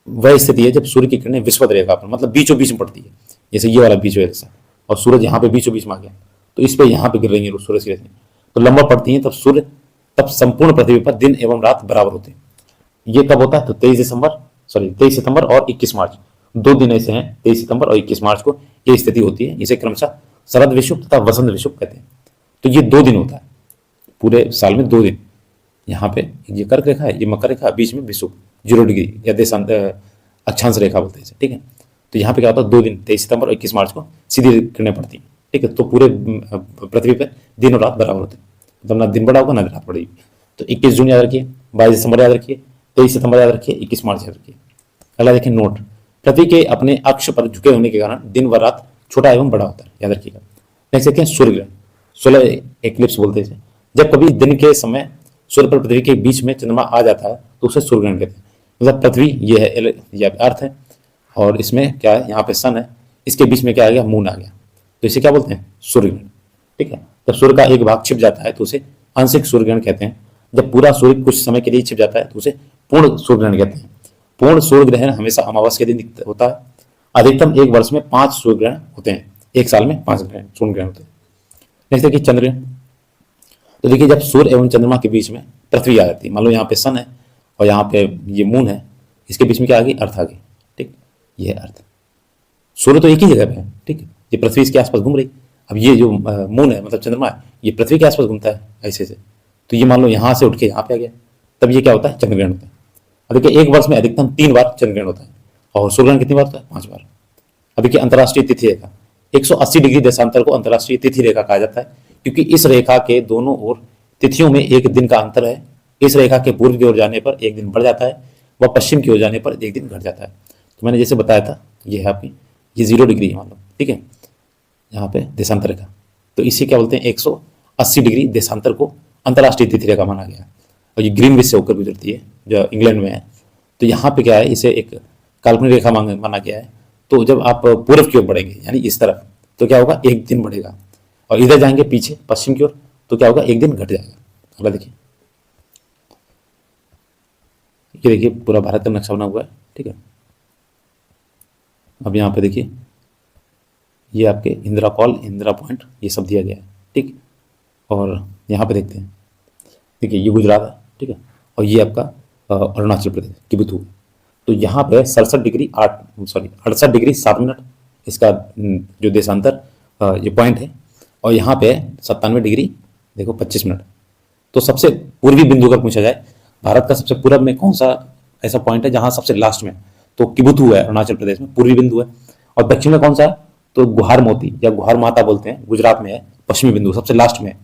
वह स्थिति है जब सूर्य की किरणें विषुवत रेखा पर मतलब बीचों बीच में पड़ती है, जैसे ये वाला बीच जैसा, और सूरज यहाँ पे बीचों बीच में आ गया, तो इस पे यहाँ पे गिर रही है सूरज की रोशनी, तो लंबा पड़ती है, तब संपूर्ण पृथ्वी पर दिन एवं रात बराबर होते हैं। ये कब होता है, तो 23 सितंबर और 21 मार्च, 2 दिन ऐसे हैं, 23 सितंबर और 21 मार्च को ये स्थिति होती है। इसे क्रमशः शरद विषुव तथा वसंत विषुव कहते हैं। तो ये 2 दिन होता है पूरे साल में, 2 दिन। यहाँ पे ये कर्क रेखा है, ये मकर रेखा, बीच में विषुव 0 डिग्री या देशांतर अक्षांश रेखा बोलते हैं, ठीक है। तो यहाँ पे क्या होता है, 2 दिन 23 सितंबर और 21 मार्च को सीधी किरणें पड़ती हैं। ठीक है, तो पूरे पृथ्वी पर दिन और रात बराबर होते हैं, मतलब ना दिन बड़ा होगा ना रात बड़ी। तो 21 जून याद रखिए, 22 दिसंबर याद रखिए, 23 सितंबर याद रखिए, 21 मार्च याद रखिए। अगला देखिए नोट, पृथ्वी के अपने अक्ष पर झुके होने के कारण दिन व रात छोटा एवं बड़ा होता है, याद रखिएगा। नेक्स्ट देखते हैं सूर्य ग्रहण, सोलर एक्लिप्स बोलते हैं इसे। जब कभी दिन के समय सूर्य पर पृथ्वी के बीच में चंद्रमा आ जाता है तो उसे सूर्य ग्रहण कहते हैं। मतलब पृथ्वी ये है, ये अर्थ है, और इसमें क्या है, यहाँ पे सन है, इसके बीच में क्या आ गया, मून आ गया, तो इसे क्या बोलते हैं, सूर्य ग्रहण। ठीक है, जब सूर्य का एक भाग छिप जाता है तो उसे आंशिक सूर्य ग्रहण कहते हैं। जब पूरा सूर्य कुछ समय के लिए छिप जाता है तो उसे पूर्ण सूर्य ग्रहण कहते हैं। पूर्ण सूर्य ग्रहण हमेशा अमावस्या के दिन होता है। अधिकतम एक वर्ष में 5 सूर्य ग्रहण होते हैं, एक साल में 5 सूर्य ग्रहण होते हैं। नेक्स्ट देखिए चंद्र ग्रहण। तो देखिए जब सूर्य एवं चंद्रमा के बीच में पृथ्वी आ जाती है, मान लो यहाँ पे सन है और यहाँ पे ये मून है, इसके बीच में क्या आ गई, अर्थ आ गई। ठीक, ये है अर्थ। सूर्य तो एक ही जगह पे है, ठीक है, ये पृथ्वी इसके आसपास घूम रही। अब ये जो मून है मतलब चंद्रमा है, ये पृथ्वी के आसपास घूमता है ऐसे से, तो ये मान लो यहाँ से उठ के यहाँ पे आ गया, तब ये क्या होता है, चंद्र ग्रहण होता है। अब देखिए एक वर्ष में अधिकतम 3 बार चंद्र ग्रहण होता है, और सूर्य ग्रहण कितनी बार होता है, 5 बार। अब देखिए अंतर्राष्ट्रीय तिथि रेखा, 180 डिग्री देशांतर को अंतर्राष्ट्रीय तिथि रेखा कहा जाता है, क्योंकि इस रेखा के दोनों ओर तिथियों में एक दिन का अंतर है। इस रेखा के पूर्व की ओर जाने पर एक दिन बढ़ जाता है, व पश्चिम की ओर जाने पर एक दिन घट जाता है। तो मैंने जैसे बताया था, ये है आपकी, ये 0 डिग्री है मान लो, ठीक है, यहाँ पे देशांतर रेखा, तो इसे क्या बोलते हैं, 180 डिग्री देशांतर को अंतर्राष्ट्रीय तिथि रेखा माना गया है। और ये ग्रीनविच से होकर गुजरती है, जो इंग्लैंड में है। तो यहाँ पे क्या है, इसे एक काल्पनिक रेखा माना गया है। तो जब आप पूर्व की ओर बढ़ेंगे यानी इस तरफ, तो क्या होगा, एक दिन बढ़ेगा, और इधर जाएंगे पीछे पश्चिम की ओर, तो क्या होगा, एक दिन घट जाएगा। अगला देखिए, ये देखिए पूरा भारत का नक्शा बना हुआ है, ठीक है। अब यहाँ पे देखिए, ये आपके इंदिरा कॉल, इंदिरा पॉइंट, ये सब दिया गया है, ठीक। और यहाँ पे देखते हैं, देखिए ये गुजरात है, ठीक है, और ये आपका अरुणाचल प्रदेश किबुथु। तो यहाँ पे 68 डिग्री 7 मिनट इसका जो देशांतर ये पॉइंट है, और यहाँ पे 97 डिग्री देखो 25 मिनट। तो सबसे पूर्वी बिंदु अगर पूछा जाए, भारत का सबसे पूर्व में कौन सा ऐसा पॉइंट है जहाँ सबसे लास्ट में, तो किबुथु है, अरुणाचल प्रदेश में पूर्वी बिंदु है। और दक्षिण में कौन सा है, तो गुहार मोती या गुहार माता बोलते हैं, गुजरात में है, पश्चिमी बिंदु सबसे लास्ट में।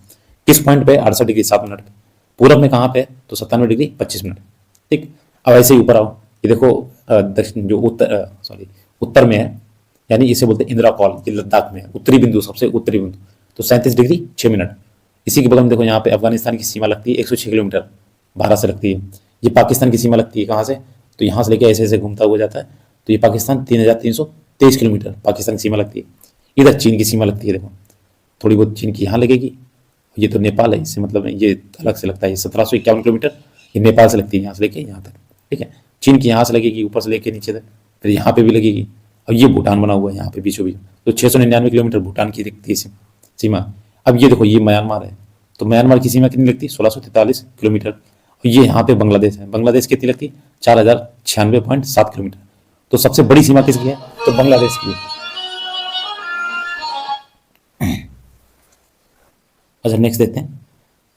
किस पॉइंट पे, 68 डिग्री 7 मिनट पे। पूरब में कहाँ पे, तो 97 डिग्री 25 मिनट, ठीक। अब ऐसे ही ऊपर आओ, ये देखो दक्षिण जो उत्तर में है, यानी इसे बोलते हैं इंदिरा कॉल, ये लद्दाख में है, उत्तरी बिंदु, सबसे उत्तरी बिंदु, तो 37 डिग्री 6 मिनट। इसी के बगल में देखो, यहाँ पे अफगानिस्तान की सीमा लगती है 106 किलोमीटर भारत से लगती है। ये पाकिस्तान की सीमा लगती है कहाँ से, तो यहाँ से लेके ऐसे ऐसे घूमता हुआ जाता है, तो ये पाकिस्तान 3323 किलोमीटर पाकिस्तान की सीमा लगती है। इधर चीन की सीमा लगती है, देखो थोड़ी बहुत चीन की यहाँ लगेगी। ये तो नेपाल है, इससे मतलब ये अलग से लगता है, ये 1751 किलोमीटर ये नेपाल से लगती है, यहाँ से लेके यहाँ तक, ठीक है। चीन की यहाँ से लगेगी ऊपर से लेके नीचे तक, फिर यहाँ पे भी लगेगी। और ये भूटान बना हुआ है यहाँ पे बीचों बीच, तो 699 किलोमीटर भूटान की दिखती है सीमा। अब ये देखो, ये म्यांमार है, तो म्यांमार की सीमा कितनी लगती है, 1643 किलोमीटर। और ये यहाँ पे बांग्लादेश है, बांग्लादेश कितनी लगती है, 4096.7 किलोमीटर। तो सबसे बड़ी सीमा किसकी है, तो बांग्लादेश की है। अच्छा नेक्स्ट देखते हैं,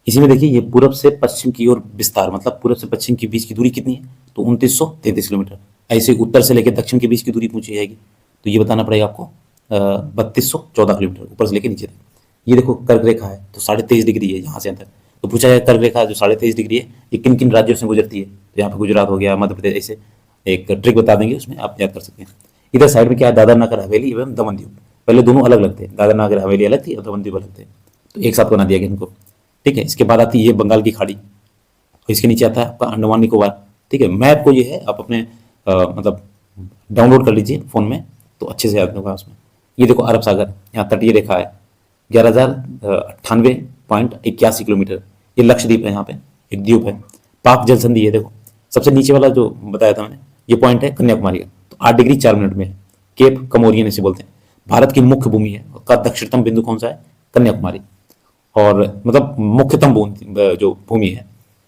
इसी में देखिए, ये पूरब से पश्चिम की ओर विस्तार, मतलब पूरब से पश्चिम के बीच की दूरी कितनी है, तो 2933 किलोमीटर। ऐसे उत्तर से लेकर दक्षिण के बीच की दूरी पूछी जाएगी, तो ये बताना पड़ेगा आपको 3214 किलोमीटर ऊपर से लेकर नीचे तक। ये देखो कर्क रेखा है, तो 23.5 डिग्री है यहाँ से अंदर, तो पूछा जाए कर्क रेखा जो 23.5 डिग्री है, ये किन किन राज्यों से गुजरती है, तो यहाँ पे गुजरात हो गया, मध्य प्रदेश, ऐसे एक ट्रिक बता देंगे, उसमें आप याद कर सकते हैं। इधर साइड में क्या है, दादर नगर हवेली एवं दमन दीव। पहले दोनों अलग लगते हैं, दादर नगर हवेली अलग थी और दमन दीव अलग थे, तो एक साथ बना दिया गया इनको, ठीक है। इसके बाद आती है ये बंगाल की खाड़ी, और इसके नीचे आता है आपका अंडमान निकोबार, ठीक है। मैप को ये है आप अपने मतलब डाउनलोड कर लीजिए फ़ोन में, तो अच्छे से याद होगा उसमें। ये देखो अरब सागर, यहाँ तटीय रेखा है 11,098.81 किलोमीटर। ये लक्षद्वीप है, यहाँ पे एक द्वीप है। पाक जल संधि है, देखो सबसे नीचे वाला जो बताया था मैंने, ये पॉइंट है कन्याकुमारी का, तो 8 डिग्री 4 मिनट में है। केप कमोरियन इसे बोलते हैं, भारत की मुख्य भूमि है, का दक्षिणतम बिंदु कौन सा है, कन्याकुमारी। और मतलब मुख्यतम जो भूमि है,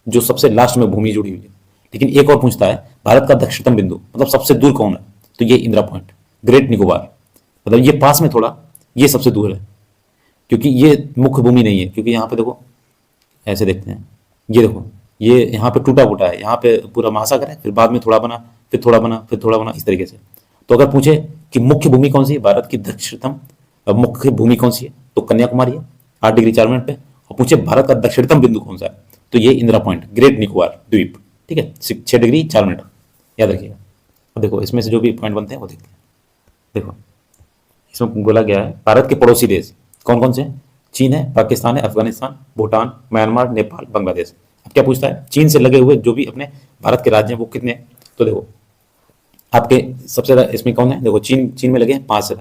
जो सबसे लास्ट में भूमि जुड़ी हुई है। लेकिन एक और पूछता है, भारत का दक्षिणतम बिंदु मतलब सबसे दूर कौन है, तो ये इंदिरा पॉइंट, ग्रेट निकोबार, मतलब ये पास में थोड़ा, ये सबसे दूर है, क्योंकि ये मुख्य भूमि नहीं है। क्योंकि यहाँ पे देखो, ऐसे देखते हैं, ये देखो ये यहाँ पे टूटा फूटा है, यहाँ पे पूरा महासागर है, फिर बाद में थोड़ा बना, फिर थोड़ा बना, फिर थोड़ा बना, इस तरीके से। तो अगर पूछे कि मुख्य भूमि कौन सी है, भारत की दक्षिणतम मुख्य भूमि कौन सी है, तो कन्याकुमारी है 8 डिग्री 4 मिनट पे। और पूछे भारत का दक्षिणतम बिंदु कौन सा है, तो ये इंदिरा पॉइंट, ग्रेट निकोबार द्वीप, ठीक है, 6 डिग्री 4 मिनट, याद रखिएगा। अब देखो इसमें से जो भी पॉइंट बनते हैं वो देखते हैं। देखो इसमें बोला गया है भारत के पड़ोसी देश कौन कौन से हैं? चीन है, पाकिस्तान है, अफगानिस्तान, भूटान, म्यांमार, नेपाल, बांग्लादेश। अब क्या पूछता है, चीन से लगे हुए जो भी अपने भारत के राज्य हैं वो कितने हैं? तो देखो आपके सबसे ज्यादा इसमें कौन है, देखो चीन, चीन में लगे हैं 5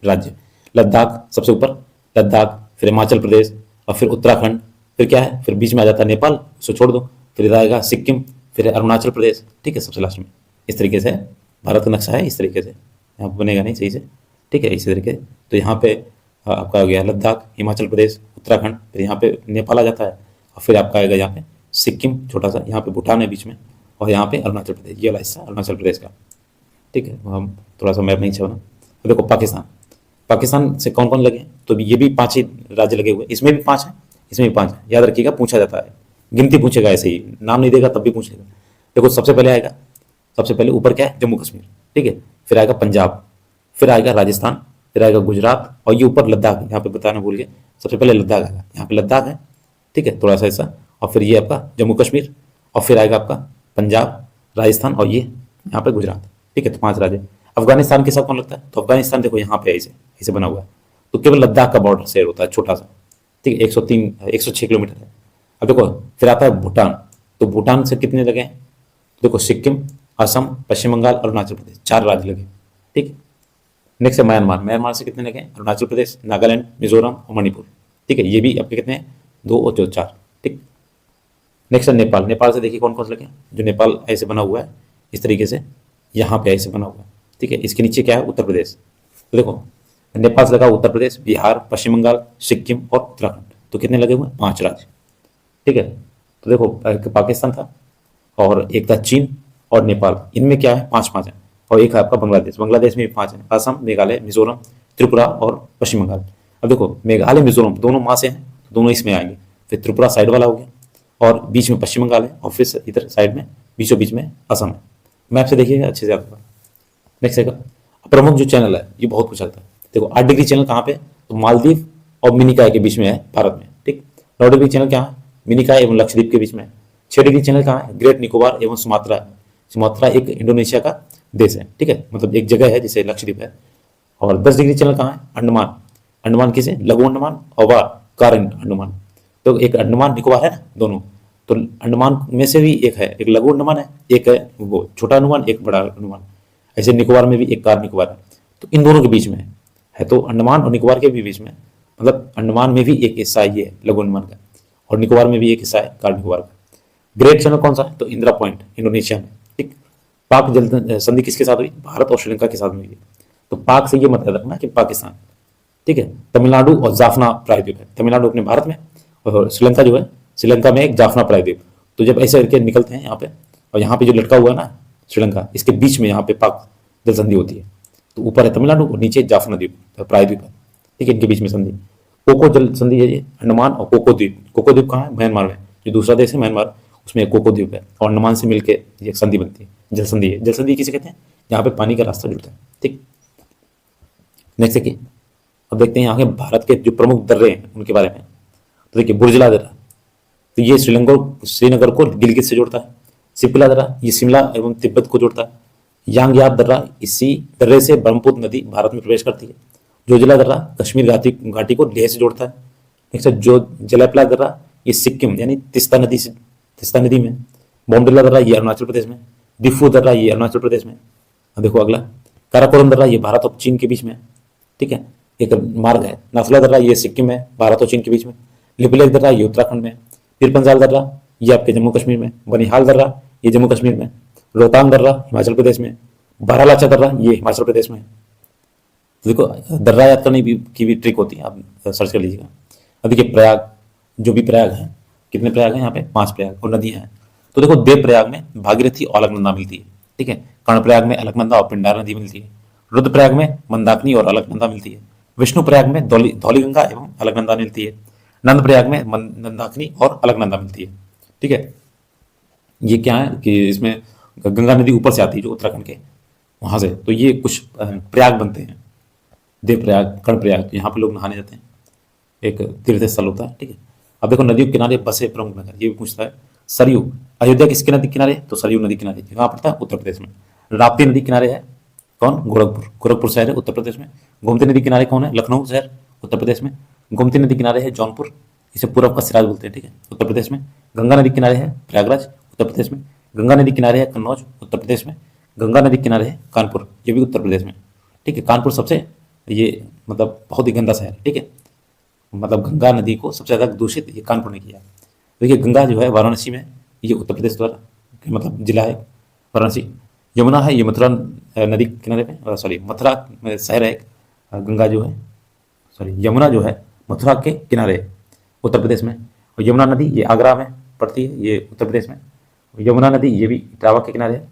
राज्य। लद्दाख सबसे ऊपर, लद्दाख, फिर हिमाचल प्रदेश, और फिर उत्तराखंड, फिर क्या है, फिर बीच में आ जाता है नेपाल, उसको छोड़ दो, फिर इधर आएगा सिक्किम, फिर अरुणाचल प्रदेश, ठीक है, सबसे लास्ट में। इस तरीके से भारत का नक्शा है, इस तरीके से यहाँ पे बनेगा नहीं सही से, ठीक है, इसी तरीके। तो यहाँ पे आपका आ गया लद्दाख, हिमाचल प्रदेश, उत्तराखंड, फिर यहाँ पे नेपाल आ जाता है, और फिर आपका आएगा यहाँ पे सिक्किम छोटा सा, यहाँ पे भूटान है बीच में, और यहाँ पे अरुणाचल प्रदेश, ये वाला हिस्सा अरुणाचल प्रदेश का, ठीक है। हम थोड़ा सा मैप नहीं छाना। तो देखो पाकिस्तान, पाकिस्तान से कौन कौन लगे हैं, तो ये भी 5 ही राज्य लगे हुए, इसमें भी 5 है, इसमें भी 5 है, याद रखिएगा, पूछा जाता है, गिनती पूछेगा, ऐसे ही नाम नहीं देगा तब भी पूछ लेगा। देखो सबसे पहले आएगा, सबसे पहले ऊपर क्या है, जम्मू कश्मीर, ठीक है, फिर आएगा पंजाब, फिर आएगा राजस्थान, फिर आएगा गुजरात, और ये ऊपर लद्दाख, यहाँ पे बताना भूल गए, सबसे पहले लद्दाख आएगा, यहाँ पे लद्दाख है, ठीक है, थोड़ा सा ऐसा, और फिर ये आपका जम्मू कश्मीर, और फिर आएगा आपका पंजाब, राजस्थान, और ये यहाँ पे गुजरात, ठीक है। तो 5 राज्य। अफगानिस्तान के साथ कौन लगता है, तो अफगानिस्तान देखो यहाँ पे ऐसे ऐसे बना हुआ है, तो केवल लद्दाख का बॉर्डर शेयर होता है छोटा सा, ठीक है, 106 किलोमीटर है। अब देखो फिर आता है भूटान, तो भूटान से कितने लगे हैं, देखो सिक्किम, असम, पश्चिम बंगाल, अरुणाचल प्रदेश, 4 राज्य लगे, ठीक है। नेक्स्ट है म्यांमार, म्यांमार से कितने लगे हैं, अरुणाचल प्रदेश, नागालैंड, मिजोरम और मणिपुर, ठीक है, ये भी आपके कितने हैं, 2 और 2 4, ठीक। नेक्स्ट है नेपाल, नेपाल से देखिए कौन कौन से लगे हैं, जो नेपाल ऐसे बना हुआ है इस तरीके से, यहाँ पे ऐसे बना हुआ है, ठीक है, इसके नीचे क्या है, उत्तर प्रदेश। तो देखो नेपाल से लगा उत्तर प्रदेश, बिहार, पश्चिम बंगाल, सिक्किम और उत्तराखंड, तो कितने लगे हुए हैं, 5 राज्य, ठीक है। तो देखो पाकिस्तान था, और एक था चीन और नेपाल, इनमें क्या है, 5 है, और एक है आपका बांग्लादेश, बांग्लादेश में भी 5 है, असम, मेघालय, मिजोरम, त्रिपुरा और पश्चिम बंगाल। अब देखो मेघालय मिजोरम दोनों माँ से हैं, तो दोनों इसमें आएंगे, फिर त्रिपुरा साइड वाला हो गया, और बीच में पश्चिम बंगाल है, और फिर इधर साइड में बीचों बीच में असम है। मैप से देखिएगा अच्छे से आपको। नेक्स्ट है प्रमुख जो चैनल है, ये बहुत पूछा जाता है, देखो 8 डिग्री चैनल कहाँ पे, तो मालदीव और मिनिकॉय के बीच में है भारत में, ठीक। 9 डिग्री चैनल क्या है, मिनिकॉय एवं लक्षद्वीप के बीच में है। 6 डिग्री चैनल कहाँ है, ग्रेट निकोबार एवं सुमात्रा है, सुमात्रा एक इंडोनेशिया का देश है, ठीक है, मतलब एक जगह है जिसे लक्षद्वीप है। और 10 डिग्री चैनल कहाँ है, अंडमान, अंडमान किसे, लघु अंडमान और कार अंडमान, तो एक अंडमान निकोबार है ना दोनों, तो अंडमान में से भी एक है, एक लघु अंडमान है, एक है वो छोटा अंडमान, एक बड़ा अंडमान, ऐसे निकोबार में भी एक कार निकोबार है, तो इन दोनों के बीच में है, तो अंडमान और निकोबार के भी बीच में, मतलब अंडमान में भी एक हिस्सा ये है लघु अंडमान का, और निकोबार में भी एक हिस्सा है कार निकोबार का। ग्रेट चैनल कौन सा है, तो इंदिरा पॉइंट इंडोनेशिया में, ठीक। पाक जल संधि किसके साथ हुई, भारत और श्रीलंका के साथ हुई है, तो पाक से ये मत याद रखना कि पाकिस्तान, ठीक है। तमिलनाडु और जाफना प्रायद्वीप है, तमिलनाडु अपने भारत में, और श्रीलंका जो है, श्रीलंका में एक जाफना प्रायद्वीप, तो जब ऐसे करके निकलते हैं यहाँ पे, और यहाँ पे जो लटका हुआ है ना श्रीलंका, इसके बीच में यहाँ पे पाक जल संधि होती है, तो ऊपर है तमिलनाडु और नीचे जाफना द्वीप प्रायद्वीप है, ठीक है, इनके बीच में संधि। कोको जल संधि है ये, अंडमान और कोको द्वीप, कोको द्वीप कहाँ है, म्यांमार में, जो दूसरा देश है म्यांमार, उसमें कोको द्वीप है, और अंडमान से मिलकर ये एक संधि बनती है, जल संधि है। जल संधि किसे कहते हैं, जहाँ पे पानी का रास्ता जुड़ता है, ठीक। नेक्स्ट देखिए, अब देखते हैं यहाँ के भारत के जो प्रमुख दर्रे हैं उनके बारे में। तो देखिए बुर्जला दर्रा, तो ये श्रीनगर को गिलगित से जोड़ता है। सिपिला दर्रा ये शिमला एवं तिब्बत को जोड़ता है। यांगयाप दर्रा, इसी दर्रे से ब्रह्मपुत्र नदी भारत में प्रवेश करती है। जोजिला दर्रा कश्मीर घाटी को लेह से जोड़ता है। नेक्स्ट है जो जलैपला दर्रा, ये सिक्किम यानी तिस्ता नदी में। बोमडिला दर्रा ये अरुणाचल प्रदेश में। दिफू दर्रा ये अरुणाचल प्रदेश में। अब देखो अगला काराकोरम दर्रा ये भारत और चीन के बीच में है, ठीक है, एक मार्ग है। नाथुला दर्रा ये सिक्किम में, भारत और चीन के बीच में। लिपुलेख दर्रा ये उत्तराखंड में। पीरपंजाल दर्रा ये आपके जम्मू कश्मीर में। बनिहाल दर्रा ये जम्मू कश्मीर में। रोहतांग दर्रा हिमाचल प्रदेश में। बारालाचा दर्रा ये हिमाचल प्रदेश में। तो देखो दर्रा याद करने की भी ट्रिक होती है, आप सर्च कर लीजिएगा। अब देखिए प्रयाग, जो भी प्रयाग है, कितने प्रयाग हैं यहाँ पे, 5 प्रयाग और नदियां हैं। तो देखो देव प्रयाग में भागीरथी और अलकनंदा मिलती है, ठीक है। कर्णप्रयाग में अलकनंदा और पिंडार नदी मिलती है। रुद्रप्रयाग में मंदाकिनी और अलकनंदा मिलती है। विष्णु प्रयाग में धौलीगंगा एवं अलकनंदा मिलती है। नंद प्रयाग में मंदाकिनी और अलकनंदा मिलती है, ठीक है। ये क्या है कि इसमें गंगा नदी ऊपर से आती है जो उत्तराखंड के, वहाँ से। तो ये कुछ प्रयाग बनते हैं, देव प्रयाग, कर्ण प्रयाग, यहाँ पे लोग नहाने जाते हैं, एक तीर्थ स्थल होता है। ठीक है, अब देखो नदियों के किनारे बसे प्रमुख नगर, ये भी पूछता है। सरयू, अयोध्या किसके नदी किनारे है? तो सरयू नदी किनारे, कहाँ पड़ता है? उत्तर प्रदेश में। राप्ती नदी किनारे है कौन? गोरखपुर, गोरखपुर शहर है उत्तर प्रदेश में। गोमती नदी किनारे कौन है? लखनऊ शहर उत्तर प्रदेश में। गोमती नदी किनारे है जौनपुर, इसे पूरब का सिराज बोलते हैं, ठीक है, उत्तर प्रदेश में। गंगा नदी किनारे है प्रयागराज उत्तर प्रदेश में। गंगा नदी किनारे है कन्नौज उत्तर प्रदेश में। गंगा नदी किनारे है कानपुर, ये भी उत्तर प्रदेश में। ठीक है, कानपुर सबसे ये मतलब बहुत ही गंदा शहर है। ठीक है, मतलब गंगा नदी को सबसे ज़्यादा दूषित ये कानपुर ने किया। देखिए गंगा जो है वाराणसी में, ये उत्तर प्रदेश द्वारा मतलब जिला है वाराणसी। यमुना है ये मथुरा नदी के किनारे पे, सॉरी मथुरा शहर है एक, गंगा जो है, सॉरी यमुना जो है मथुरा के किनारे है, उत्तर प्रदेश में। और यमुना नदी ये आगरा में पड़ती है, ये उत्तर प्रदेश में। यमुना नदी ये भी इटावा के किनारे है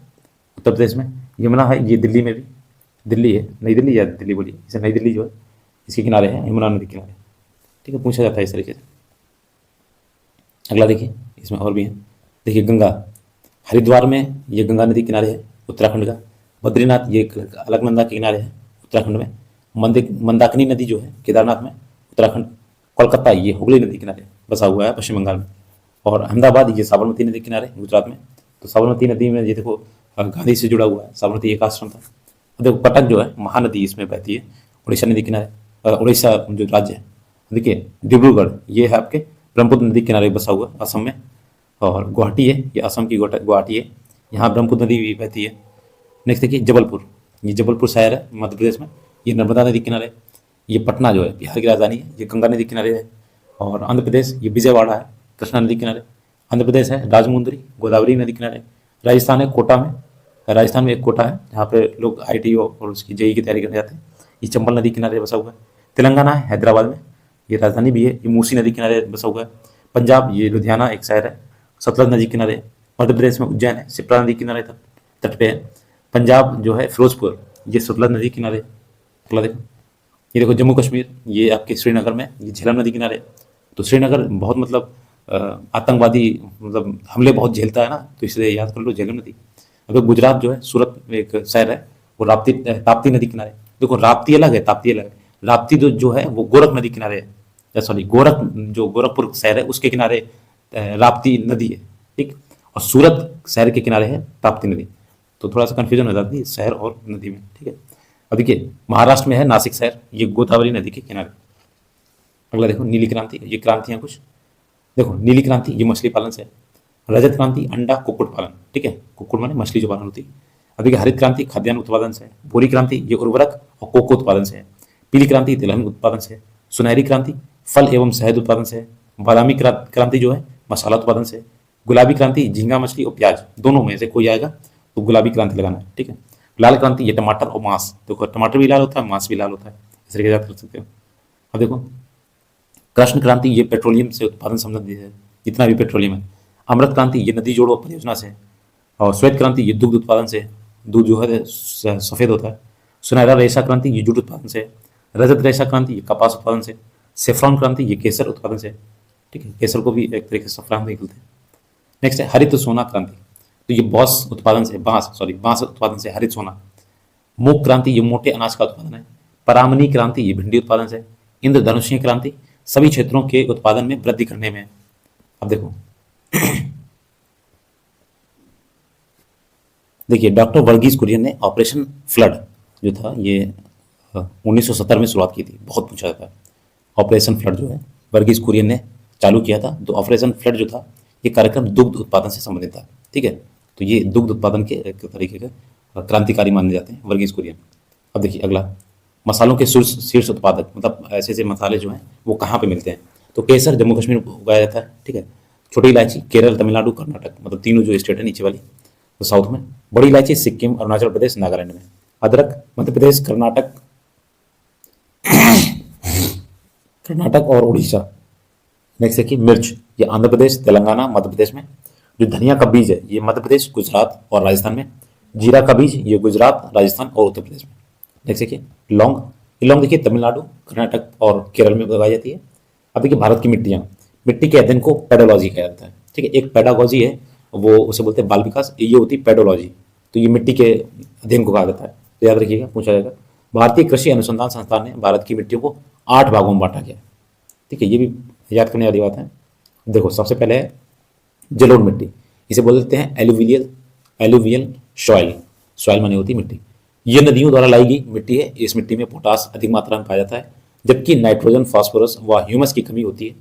उत्तर प्रदेश में। यमुना है ये दिल्ली में भी, दिल्ली है, नई दिल्ली या दिल्ली बोलिए इसे, नई दिल्ली जो है इसके किनारे है, यमुना नदी के किनारे। ठीक है, पूछा जाता है इस तरीके से। अगला देखिए, इसमें और भी है। देखिए गंगा, हरिद्वार में ये गंगा नदी किनारे है उत्तराखंड का। बद्रीनाथ ये अलकनंदा के किनारे है उत्तराखंड में। मंदाकिनी नदी जो है केदारनाथ में उत्तराखंड। कोलकाता ये हुगली नदी किनारे बसा हुआ है पश्चिम बंगाल में। और अहमदाबाद ये साबरमती नदी किनारे गुजरात में। तो साबरमती नदी में ये देखो गांधी से जुड़ा हुआ है, साबरमती एक आश्रम था। और देखो कटक जो है महानदी इसमें बहती है उड़ीसा नदी किनारे, उड़ीसा जो राज्य है। देखिए डिब्रूगढ़ ये है आपके ब्रह्मपुत्र नदी किनारे बसा हुआ असम में। और गुवाहाटी है ये असम की गुवाहाटी है, यहाँ ब्रह्मपुत्र नदी भी बहती है। नेक्स्ट देखिए जबलपुर, ये जबलपुर शहर है मध्य प्रदेश में, ये नर्मदा नदी किनारे। ये पटना जो है बिहार की राजधानी है, ये गंगा नदी किनारे है। और आंध्र प्रदेश ये विजयवाड़ा है कृष्णा नदी किनारे। आंध्र प्रदेश है राजमुंदरी गोदावरी नदी किनारे। राजस्थान है कोटा में, राजस्थान में एक कोटा है जहाँ पे लोग IIT और उसकी JEE की तैयारी करने जाते हैं, ये चंबल नदी किनारे बसा हुआ है। तेलंगाना है हैदराबाद में, ये राजधानी भी है, ये मूसी नदी किनारे बसा हुआ है। पंजाब ये लुधियाना एक शहर है सतलज नदी किनारे। मध्य प्रदेश में उज्जैन है शिप्रा नदी किनारे तट पे है। पंजाब जो है फिरोजपुर ये सतलज नदी किनारे। अगला देखो, ये देखो जम्मू कश्मीर ये आपके श्रीनगर में, ये झेलम नदी किनारे। तो श्रीनगर बहुत मतलब आतंकवादी मतलब हमले बहुत झेलता है ना, तो इसलिए याद कर लो झेलम नदी। अगर गुजरात जो है सूरत में एक शहर है, वो ताप्ती नदी किनारे। देखो राप्ती अलग है ताप्ती अलग है। राप्ती जो है वो गोरख नदी किनारे है, सॉरी गोरख जो गोरखपुर शहर है उसके किनारे राप्ती नदी है, ठीक। और सूरत शहर के किनारे है ताप्ती नदी। तो थोड़ा सा कन्फ्यूजन हो जाती है शहर और नदी में, ठीक है। अब देखिए महाराष्ट्र में है नासिक शहर, ये गोदावरी नदी के किनारे। अगला देखो नीली क्रांति, ये क्रांतियाँ कुछ देखो। नीली क्रांति ये मछली पालन से है। रजत क्रांति अंडा कुक्कुट पालन, ठीक है, कुक्कुट माने मछली जो पालन होती है। अब देखिए हरित क्रांति खाद्यान्न उत्पादन से है। भूरी क्रांति ये उर्वरक और कोको उत्पादन से है। पीली क्रांति तिलहन उत्पादन से है। सुनहरी क्रांति फल एवं शहद उत्पादन से है। बादामी क्रांति जो है मसाला उत्पादन से है। गुलाबी क्रांति झींगा मछली और प्याज, दोनों में से कोई आएगा तो गुलाबी क्रांति लगाना है, ठीक है। लाल क्रांति ये टमाटर और मांस, देखो टमाटर भी लाल होता है मांस भी लाल होता है, इस तरीके से याद कर सकते हो। अब देखो कृष्ण क्रांति ये पेट्रोलियम से उत्पादन संबंधित है, जितना भी पेट्रोलियम है। अमृत क्रांति ये नदी जोड़ो परियोजना से है। और श्वेत क्रांति ये दुग्ध उत्पादन से है, दूध जो है सफेद होता है। सुनहरा रेशा क्रांति ये जूट उत्पादन से है। रजत रेशा क्रांति ये कपास उत्पादन से। सेफ्रॉन क्रांति ये केसर उत्पादन से, ठीक है, केसर को भी एक तरीके से सफ्रान निकलते हैं। नेक्स्ट है हरित सोना क्रांति, तो ये बांस उत्पादन से, बांस उत्पादन से हरित सोना। मूक क्रांति ये मोटे अनाज का उत्पादन है। परामनी क्रांति ये भिंडी उत्पादन से। इंद्रधनुषीय क्रांति सभी क्षेत्रों के उत्पादन में वृद्धि करने में। अब देखो देखिए डॉक्टर वर्गीज कुरियन ने ऑपरेशन फ्लड जो था ये 1970 में शुरुआत की थी, बहुत पूछा जाता है। ऑपरेशन फ्लड जो है वर्गीज कुरियन ने चालू किया था। तो ऑपरेशन फ्लड जो था ये कार्यक्रम दुग्ध उत्पादन से संबंधित था, ठीक है। तो ये दुग्ध उत्पादन के एक तरीके के क्रांतिकारी माने जाते हैं वर्गीज कुरियन। अब देखिए अगला मसालों के शीर्ष उत्पादक, मतलब ऐसे ऐसे मसाले जो हैं वो कहाँ पे मिलते हैं। तो केसर जम्मू कश्मीर में उगाया जाता है, ठीक है। छोटी इलायची केरल तमिलनाडु कर्नाटक, मतलब तीनों जो स्टेट है नीचे वाली तो साउथ में। बड़ी इलायची सिक्किम अरुणाचल प्रदेश नागालैंड में। अदरक मध्य प्रदेश कर्नाटक और उड़ीसा। नेक्स्ट है कि मिर्च ये आंध्र प्रदेश तेलंगाना मध्य प्रदेश में। जो धनिया का बीज है ये मध्य प्रदेश गुजरात और राजस्थान में। जीरा का बीज ये गुजरात राजस्थान और उत्तर प्रदेश में। नेक्स्ट देखिए लौंग, ये लौंग देखिए तमिलनाडु कर्नाटक और केरल में उगाई जाती है। अब देखिए भारत की मिट्टियाँ, मिट्टी के अध्ययन को पेडोलॉजी कहा जाता है, ठीक है। एक पेडागोजी है वो उसे बोलते हैं बाल विकास, ये होती है पेडोलॉजी। तो ये मिट्टी के अध्ययन को कहा जाता है। तो याद रखिएगा, पूछा जाएगा। भारतीय कृषि अनुसंधान संस्थान ने भारत की मिट्टियों को 8 भागों में बांटा गया। ठीक है, ये भी याद करने वाली बात है। देखो, सबसे पहले है जलोढ़ मिट्टी, इसे बोल देते हैं एलुवियल एलुवियल सॉइल। सॉइल मानी होती है मिट्टी। ये नदियों द्वारा लाई गई मिट्टी है। इस मिट्टी में पोटास अधिक मात्रा में पाया जाता है, जबकि नाइट्रोजन, फास्फोरस व ह्यूमस की कमी होती है।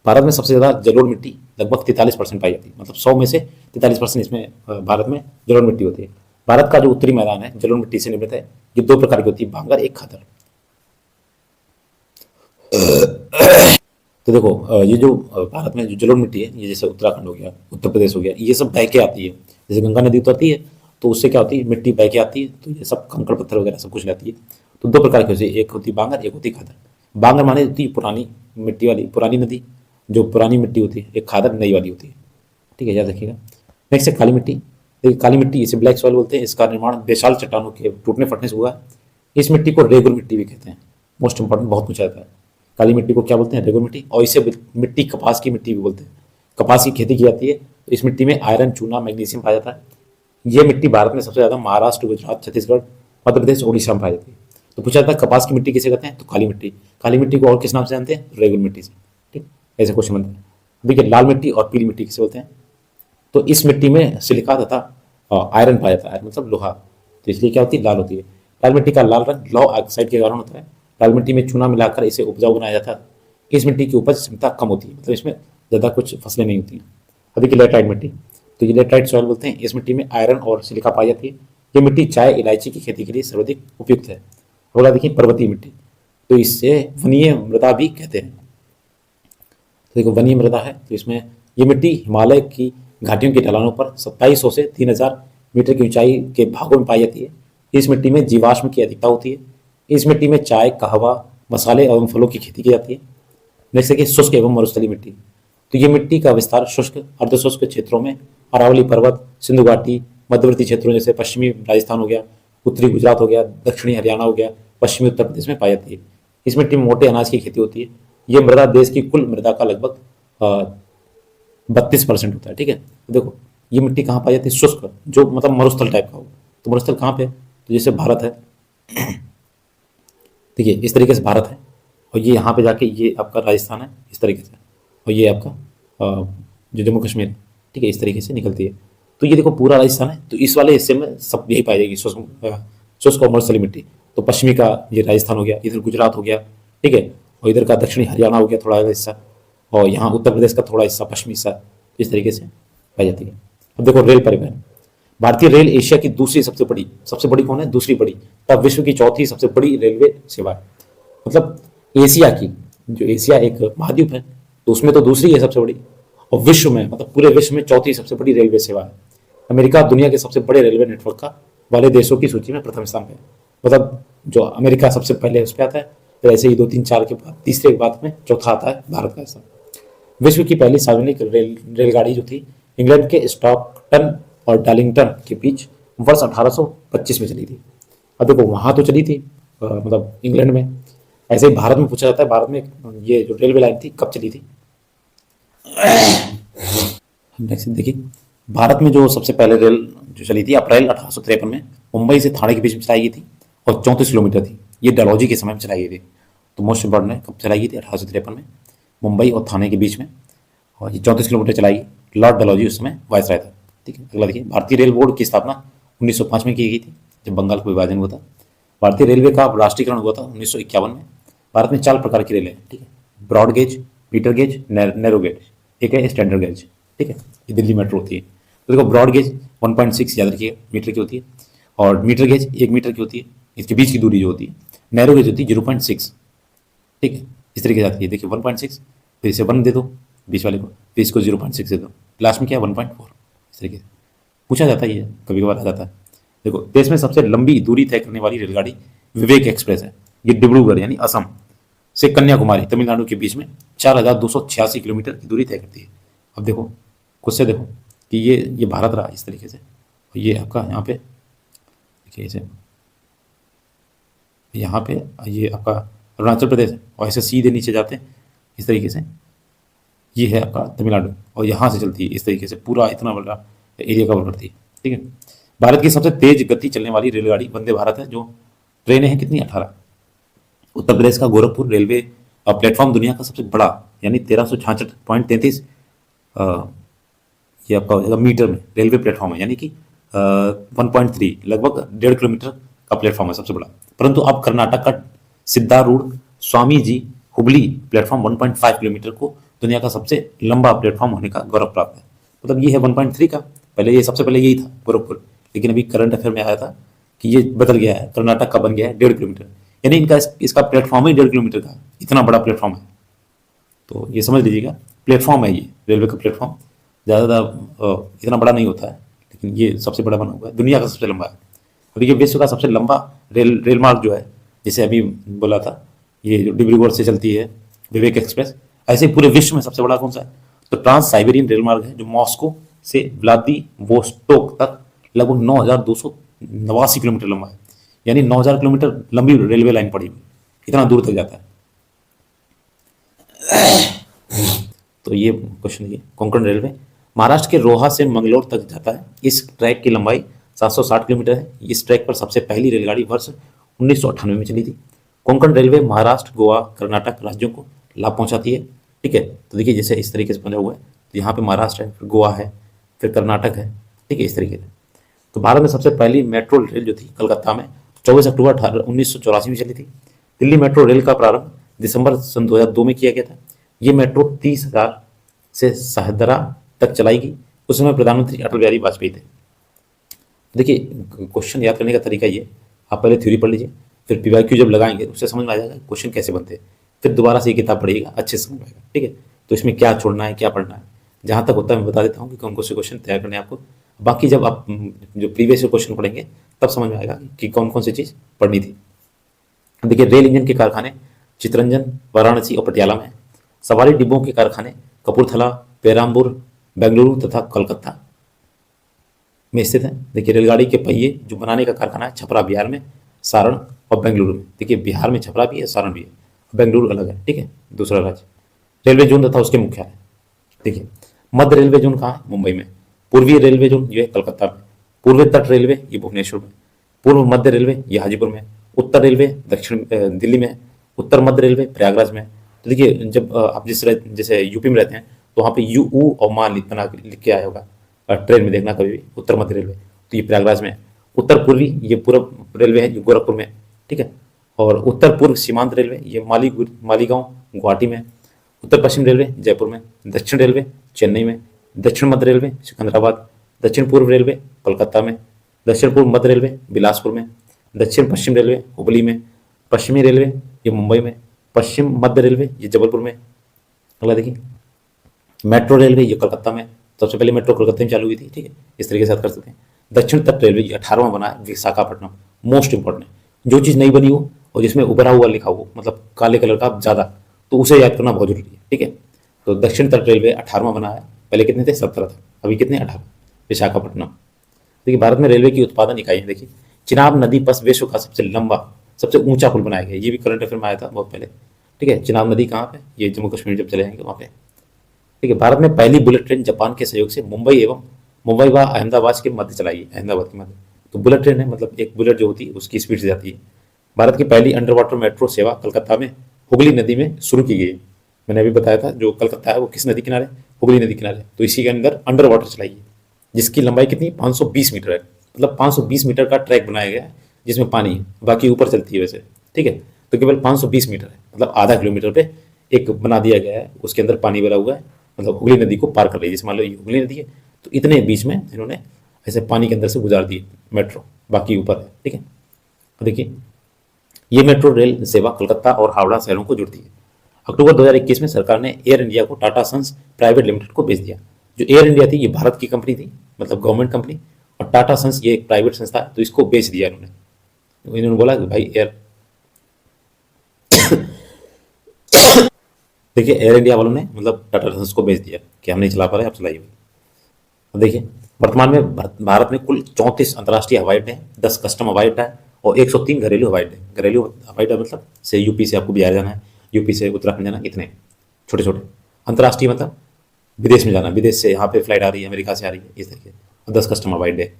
भारत में सबसे ज़्यादा जलोढ़ मिट्टी लगभग 43% पाई जाती है, मतलब 100 में से 43% इसमें भारत में जलोढ़ मिट्टी होती है। भारत का जो उत्तरी मैदान है जलोढ़ मिट्टी से निर्मित है। ये 2 प्रकार की होती है, बांगर, एक खादर। तो देखो, ये जो भारत में जो जलोढ़ मिट्टी है, ये जैसे उत्तराखंड हो गया, उत्तर प्रदेश हो गया, ये सब बह के आती है। जैसे गंगा नदी उतरती है तो उससे क्या होती है, मिट्टी बह के आती है, तो ये सब कंकड़ पत्थर वगैरह सब कुछ लाती है। तो 2 प्रकार की होती है, एक होती है बांगर, एक होती है खादर। बांगर माने होती है पुरानी मिट्टी वाली, पुरानी नदी, जो पुरानी मिट्टी होती है। एक खादर नई वाली होती है। ठीक है, याद रखिएगा। नेक्स्ट है काली मिट्टी। देखिए, काली मिट्टी, इसे ब्लैक सॉइल बोलते हैं। इसका निर्माण विशाल चट्टानों के टूटने फटने से हुआ है। इस मिट्टी को रेगुर मिट्टी भी कहते हैं। मोस्ट इंपॉर्टेंट, बहुत पूछा जाता है। काली मिट्टी को क्या बोलते हैं, रेगुर मिट्टी। और इसे मिट्टी कपास की मिट्टी भी बोलते हैं। कपास की खेती की जाती है, तो इस मिट्टी में आयरन, चूना, मैग्नीशियम पाया जाता है। ये मिट्टी भारत में सबसे ज़्यादा महाराष्ट्र, गुजरात, छत्तीसगढ़, मध्य प्रदेश, उड़ीसा में पाई जाती है। तो पूछा जाता है कपास की मिट्टी किसे कहते हैं, तो काली मिट्टी। काली मिट्टी को और किस नाम से जानते हैं, रेगुर मिट्टी से। ठीक, ऐसे क्वेश्चन बनते हैं। देखिए, लाल मिट्टी और पीली मिट्टी किसे बोलते हैं, तो इस मिट्टी में सिलिका तथा आयरन पाया जाता है। आयरन मतलब लोहा, तो इसलिए क्या होती है, लाल होती है। लाल मिट्टी का लाल रंग लौह ऑक्साइड के कारण होता है। लाल मिट्टी में चूना मिलाकर इसे उपजाऊ बनाया जाता है। इस मिट्टी की उपज क्षमता कम होती है, मतलब इसमें ज़्यादा कुछ फसलें नहीं होती हैं। अभी की लेटराइट मिट्टी, तो ये लेटराइट सॉइल बोलते हैं। इस मिट्टी में आयरन और सिलिका पाई जाती है। ये मिट्टी चाय, इलायची की खेती के लिए सर्वाधिक उपयुक्त है। अगला देखिए, पर्वतीय मिट्टी, तो इससे वनीय मृदा भी कहते हैं। तो देखो, वनीय मृदा है, तो इसमें ये मिट्टी हिमालय की घाटियों की ढलानों पर 2700 से 3000 मीटर की ऊंचाई के भागों में पाई जाती है। इस मिट्टी में जीवाश्म की अधिकता होती है। इस मिट्टी में चाय, कहवा, मसाले एवं फलों की खेती की जाती है। नेक्स्ट देखिए, शुष्क एवं मरुस्थलीय मिट्टी, तो ये मिट्टी का विस्तार शुष्क, अर्धशुष्क क्षेत्रों में अरावली पर्वत, सिंधु घाटी, मध्यवर्ती क्षेत्रों जैसे पश्चिमी राजस्थान हो गया, उत्तरी गुजरात हो गया, दक्षिणी हरियाणा हो गया, पश्चिमी उत्तर प्रदेश में पाई जाती है। इस मिट्टी में मोटे अनाज की खेती होती है। ये मृदा देश की कुल मृदा का लगभग 32% होता है। ठीक है, तो देखो, ये मिट्टी कहाँ पाई जाती है, शुष्क, जो मतलब मरुस्थल टाइप का हो। तो मरुस्थल कहाँ पे, तो जैसे भारत है, देखिए इस तरीके से भारत है, और ये यहाँ पे जाके ये आपका राजस्थान है इस तरीके से, और ये आपका जो जम्मू कश्मीर है। ठीक है, इस तरीके से निकलती है। तो ये देखो, पूरा राजस्थान है, तो इस वाले हिस्से में सब यही पाई जाएगी, शुष्क और मरुस्थलीय मिट्टी। तो पश्चिमी का ये राजस्थान हो गया, इधर गुजरात हो गया, ठीक है, और इधर का दक्षिणी हरियाणा हो गया थोड़ा हिस्सा, और यहाँ उत्तर प्रदेश का थोड़ा हिस्सा, पश्चिमी हिस्सा, इस तरीके से पाई जाती है। अब देखो, रेल परिवहन। भारतीय रेल एशिया की दूसरी सबसे बड़ी कौन है, दूसरी बड़ी, तब विश्व की चौथी सबसे बड़ी रेलवे सेवा है। मतलब एशिया की, जो एशिया एक महाद्वीप है, तो उसमें तो दूसरी है सबसे बड़ी, और विश्व में, मतलब पूरे विश्व में चौथी सबसे बड़ी रेलवे सेवा है। अमेरिका दुनिया के सबसे बड़े रेलवे नेटवर्क का वाले देशों की सूची में प्रथम स्थान पे है। मतलब जो अमेरिका सबसे पहले उस पर आता है, फिर ऐसे ही 2, 3, 4 के बाद तीसरे के बाद में चौथा आता है भारत का हिस्सा। विश्व की पहली सार्वजनिक रेलगाड़ी जो थी, इंग्लैंड के स्टॉकटन और डार्लिंगटन के बीच वर्ष 1825 में चली थी। अब देखो, वहाँ तो चली थी मतलब इंग्लैंड में। ऐसे ही भारत में पूछा जाता है, भारत में ये जो रेलवे लाइन थी कब चली थी। नेक्स्ट देखिए, भारत में जो सबसे पहले रेल जो चली थी अप्रैल 1853 में मुंबई से थाने के बीच में चलाई गई थी, और 34 किलोमीटर थी। ये डलहौजी के समय में चलाई गई थी। तो मोस्ट इंपॉर्टेंट है, कब चलाई गई थी, 1853 में, मुंबई और थाने के बीच में, और ये 34 किलोमीटर चलाई गई। लॉर्ड डलहौजी उस समय वायसराय था। ठीक है, अगला देखिए, भारतीय रेल बोर्ड की स्थापना 1905 में की गई थी, जब बंगाल का विभाजन हुआ था। भारतीय रेलवे का राष्ट्रीयकरण हुआ था 1951 में। भारत में 4 प्रकार की रेल है। ठीक है, broad gauge, metre gauge, narrow gauge, एक है स्टैंडर्ड गेज। ठीक है, ये दिल्ली मेट्रो होती है। तो देखो, ब्रॉड गेज 1.6 याद रखिए मीटर की होती है, और मीटर गेज 1 मीटर की होती है, इसके बीच की दूरी जो होती है। नैरो गेज होती है 0.6। ठीक है, इस तरीके से आती है। देखिए 1.6, फिर इसे 1 दे दो बीच वाले को, फिर इसको 0.6 दे दो, लास्ट में क्या है 1.4। इस तरीके से पूछा जाता है, ये कभी कभार आ जाता है। देखो, देश में सबसे लंबी दूरी तय करने वाली रेलगाड़ी विवेक एक्सप्रेस है। ये डिब्रूगढ़ यानी असम से कन्याकुमारी तमिलनाडु के बीच में 4286 किलोमीटर की दूरी तय करती है। अब देखो, खुद से देखो कि ये भारत रहा इस तरीके से, और ये आपका यहाँ पे देखिए, इसे यहाँ पे ये आपका अरुणाचल प्रदेश है, और ऐसे सीधे नीचे जाते हैं इस तरीके से, ये है आपका तमिलनाडु, और यहाँ से चलती है इस तरीके से, पूरा इतना बड़ा एरिया कवर करती है। ठीक है, भारत की सबसे तेज गति चलने वाली रेलगाड़ी वंदे भारत है, जो ट्रेनें हैं कितनी, 18। उत्तर प्रदेश का गोरखपुर रेलवे प्लेटफॉर्म दुनिया का सबसे बड़ा, यानी 1366.33 ये आपका हो जाएगा मीटर में रेलवे प्लेटफॉर्म है, यानी कि 1.3 लगभग 1.5 किलोमीटर का प्लेटफॉर्म है, सबसे बड़ा। परंतु अब कर्नाटक का सिद्धारूढ़ स्वामी जी हुबली प्लेटफॉर्म 1.5 किलोमीटर को दुनिया का सबसे लंबा प्लेटफॉर्म होने का गौरव प्राप्त है। मतलब ये है 1.3 का, पहले ये सबसे पहले यही था गोरखपुर, लेकिन अभी करंट अफेयर में आया था कि ये बदल गया है, कर्नाटक का बन गया है 1.5 किलोमीटर, यानी इनका इसका प्लेटफॉर्म ही 1.5 किलोमीटर का, इतना बड़ा प्लेटफॉर्म है। तो ये समझ लीजिएगा, प्लेटफॉर्म है ये रेलवे का प्लेटफॉर्म, ज़्यादा इतना बड़ा नहीं होता है, लेकिन ये सबसे बड़ा बना हुआ है, दुनिया का सबसे लंबा है। और ये विश्व का सबसे लंबा रेल मार्ग जो है, जैसे अभी बोला था, ये जो डिब्रूगढ़ से चलती है विवेक एक्सप्रेस, ऐसे ही पूरे विश्व में सबसे बड़ा कौन सा है, तो ट्रांस साइबेरियन रेल मार्ग है, जो मॉस्को से व्लादिवोस्टोक तक लगभग 9,289 किलोमीटर लंबा है, यानी 9,000 किलोमीटर लंबी रेलवे लाइन पड़ी हुई, इतना दूर तक जाता है। तो ये क्वेश्चन देखिए, कोंकण रेलवे महाराष्ट्र के रोहा से मंगलोर तक जाता है। इस ट्रैक की लंबाई 760 किलोमीटर है। इस ट्रैक पर सबसे पहली रेलगाड़ी वर्ष 1998 में चली थी। कोंकण रेलवे महाराष्ट्र, गोवा, कर्नाटक राज्यों को लाभ पहुंचाती है। ठीक है, तो देखिए जैसे इस तरीके से बना हुआ है, तो यहाँ पे महाराष्ट्र है, फिर गोवा है, फिर कर्नाटक है। ठीक है, इस तरीके से। तो भारत में सबसे पहली मेट्रो रेल जो थी कलकत्ता में 24 अक्टूबर 1984 में चली थी। दिल्ली मेट्रो रेल का प्रारंभ दिसंबर सन 2002 में किया गया था। ये मेट्रो 30,000 से शाहदरा तक चलाई गई। उस समय प्रधानमंत्री अटल बिहारी वाजपेयी थे। देखिए क्वेश्चन याद करने का तरीका ये, आप पहले थ्योरी पढ़ लीजिए, फिर पीवाईक्यू जब लगाएंगे उससे समझ में आ जाएगा क्वेश्चन कैसे बनते हैं, फिर दोबारा से ये किताब पढ़िएगा, अच्छे से समझ में आएगा। ठीक है, तो इसमें क्या छोड़ना है, क्या पढ़ना है, जहाँ तक होता है मैं बता देता हूँ कि कौन कौन से क्वेश्चन तैयार करने हैं आपको। बाकी जब आप जो प्रीवियस क्वेश्चन पढ़ेंगे तब समझ में आएगा कि कौन कौन सी चीज़ पढ़नी थी। देखिए, रेल इंजन के कारखाने चितरंजन, वाराणसी और पटियाला में। सवारी डिब्बों के कारखाने कपूरथला, पेराम्बूर, बेंगलुरु तथा कोलकाता में स्थित है। देखिए, रेलगाड़ी के पहिए जो बनाने का कारखाना है छपरा बिहार में, सारण और बेंगलुरु में। देखिए, बिहार में छपरा भी है, सारण भी है, बेंगलुरु अलग है। ठीक है, दूसरा राज्य। रेलवे जोन तथा उसके मुख्यालय। देखिए, मध्य रेलवे जोन कहाँ है, मुंबई में। पूर्वीय रेलवे जोन ये है कलकत्ता में। पूर्वी तट रेलवे ये भुवनेश्वर में। पूर्व मध्य रेलवे ये हाजीपुर में। उत्तर रेलवे दक्षिण दिल्ली में। उत्तर मध्य रेलवे प्रयागराज में। तो देखिए, जब आप जैसे यूपी में रहते हैं तो वहाँ पे यू ऊ और मा लिख के आया होगा, ट्रेन में देखना कभी भी, उत्तर मध्य रेलवे, तो ये प्रयागराज में है। उत्तर पूर्वी ये पूर्व रेलवे है, ये गोरखपुर में। ठीक है, और उत्तर पूर्व सीमांत रेलवे ये मालीगांव गुवाहाटी में। उत्तर पश्चिम रेलवे जयपुर में। दक्षिण रेलवे चेन्नई में। दक्षिण मध्य रेलवे सिकंदराबाद। दक्षिण पूर्व रेलवे कोलकाता में। दक्षिण पूर्व मध्य रेलवे बिलासपुर में। दक्षिण पश्चिम रेलवे हुबली में। पश्चिमी रेलवे ये मुंबई में। पश्चिम मध्य रेलवे ये जबलपुर में। अगला देखिए, मेट्रो रेलवे ये कलकत्ता में। सबसे पहले मेट्रो कलकत्ता में चालू हुई थी। ठीक है, इस तरीके से याद कर सकते हैं। दक्षिण तट रेलवे ये 18वां बना है, विशाखापट्टनम। मोस्ट इंपॉर्टेंट है, जो चीज़ नहीं बनी हो और जिसमें उभरा हुआ लिखा हो, मतलब काले कलर का ज़्यादा, तो उसे याद करना बहुत जरूरी है। ठीक है, तो दक्षिण तट रेलवे 18वां बना है, पहले कितने थे, 17 थे, अभी कितने, 18। विशाखापट्टनम। देखिए, भारत में रेलवे की उत्पादन इकाई है। देखिए, चिनाब नदी पर विश्व का सबसे लंबा, सबसे ऊंचा पुल बनाया गया, ये भी करंट अफेयर में आया था बहुत पहले। ठीक है, चिनाब नदी कहाँ पे, ये जम्मू कश्मीर जब चले जाएंगे वहाँ पे। ठीक है, भारत में पहली बुलेट ट्रेन जापान के सहयोग से मुंबई व अहमदाबाद के मध्य चलाई है, अहमदाबाद के मध्य। तो बुलेट ट्रेन है, मतलब एक बुलेट जो होती है उसकी स्पीड से जाती है। भारत की पहली अंडर वाटर मेट्रो सेवा कलकत्ता में हुगली नदी में शुरू की गई है। मैंने अभी बताया था, जो कलकत्ता है वो किस नदी किनारे, हुगली नदी किनारे, तो इसी के अंदर अंडर वाटर चलाई है, जिसकी लंबाई कितनी, 520 मीटर है। मतलब 520 मीटर का ट्रैक बनाया गया है जिसमें पानी है, बाकी ऊपर चलती है वैसे। ठीक है, तो केवल 520 मीटर है, मतलब आधा किलोमीटर पे एक बना दिया गया है, उसके अंदर पानी भरा हुआ है, मतलब हुगली नदी को पार कर रही है। जैसे मान लो ये हुगली नदी है, तो इतने बीच में इन्होंने ऐसे पानी के अंदर से गुजार दी मेट्रो, बाकी ऊपर है। ठीक है, तो देखिए, ये मेट्रो रेल सेवा कलकत्ता और हावड़ा शहरों को जुड़ती है। अक्टूबर 2021 में सरकार ने एयर इंडिया को टाटा सन्स प्राइवेट लिमिटेड को बेच दिया। जो एयर इंडिया थी ये भारत की कंपनी थी, मतलब गवर्नमेंट कंपनी, और टाटा सन्स ये एक प्राइवेट संस्था है, तो इसको बेच दिया इन्होंने बोला कि भाई एयर देखिए, एयर इंडिया वालों ने मतलब टाटा सन्स को बेच दिया कि हम नहीं चला पा रहे, आप चलाइए। अब देखिए, वर्तमान में भारत में कुल 34 अंतर्राष्ट्रीय हवाई अड्डे हैं, 10 कस्टम हवाई अड्डा है और 103 घरेलू हवाई अड्डे। घरेलू हवाई अड्डा मतलब से यूपी से आपको बिहार जाना है, यूपी से उत्तराखंड जाना, इतने छोटे छोटे। अंतर्राष्ट्रीय मतलब विदेश में जाना, विदेश से यहाँ पे फ्लाइट आ रही है, अमेरिका से आ रही है, इस तरीके। और 10 कस्टम हवाई अड्डे।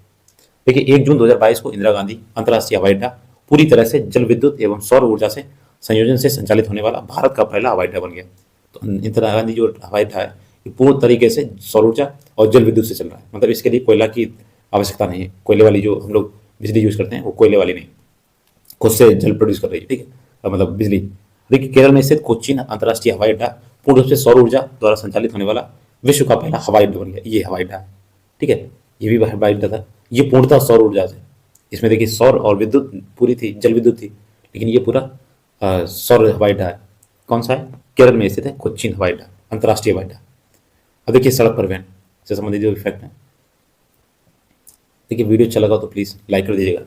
देखिए 1 जून 2022 को इंदिरा गांधी अंतर्राष्ट्रीय हवाई अड्डा पूरी तरह से जल विद्युत एवं सौर ऊर्जा से संयोजन से संचालित होने वाला भारत का पहला हवाई अड्डा बन गया। तो इंदिरा गांधी जो हवाई अड्डा है ये पूर्ण तरीके से सौर ऊर्जा और जल विद्युत से चल रहा है। मतलब इसके लिए कोयला की आवश्यकता नहीं है। कोयले वाली जो हम लोग बिजली यूज करते हैं वो कोयले वाली नहीं, खुद से जल प्रोड्यूस कर रही है। ठीक है, मतलब बिजली। देखिए केरल में स्थित कोच्चिन अंतर्राष्ट्रीय हवाई अड्डा पूर्ण रूप से सौर ऊर्जा द्वारा संचालित होने वाला विश्व का पहला हवाई अड्डा बन गया। ये हवाई अड्डा है। ठीक है, ये भी हवाई अड्डा था। ये पूर्णतः सौर ऊर्जा से, इसमें देखिए सौर और विद्युत पूरी थी, जल विद्युत थी, लेकिन ये पूरा सौर हवाई अड्डा है। कौन सा है? केरल में स्थित है कोच्चिन हवाई अड्डा, अंतर्राष्ट्रीय हवाई अड्डा। अब देखिए सड़क परिवहन से संबंधित जो इफेक्ट है। देखिए वीडियो अच्छा लगा तो प्लीज़ लाइक कर दीजिएगा,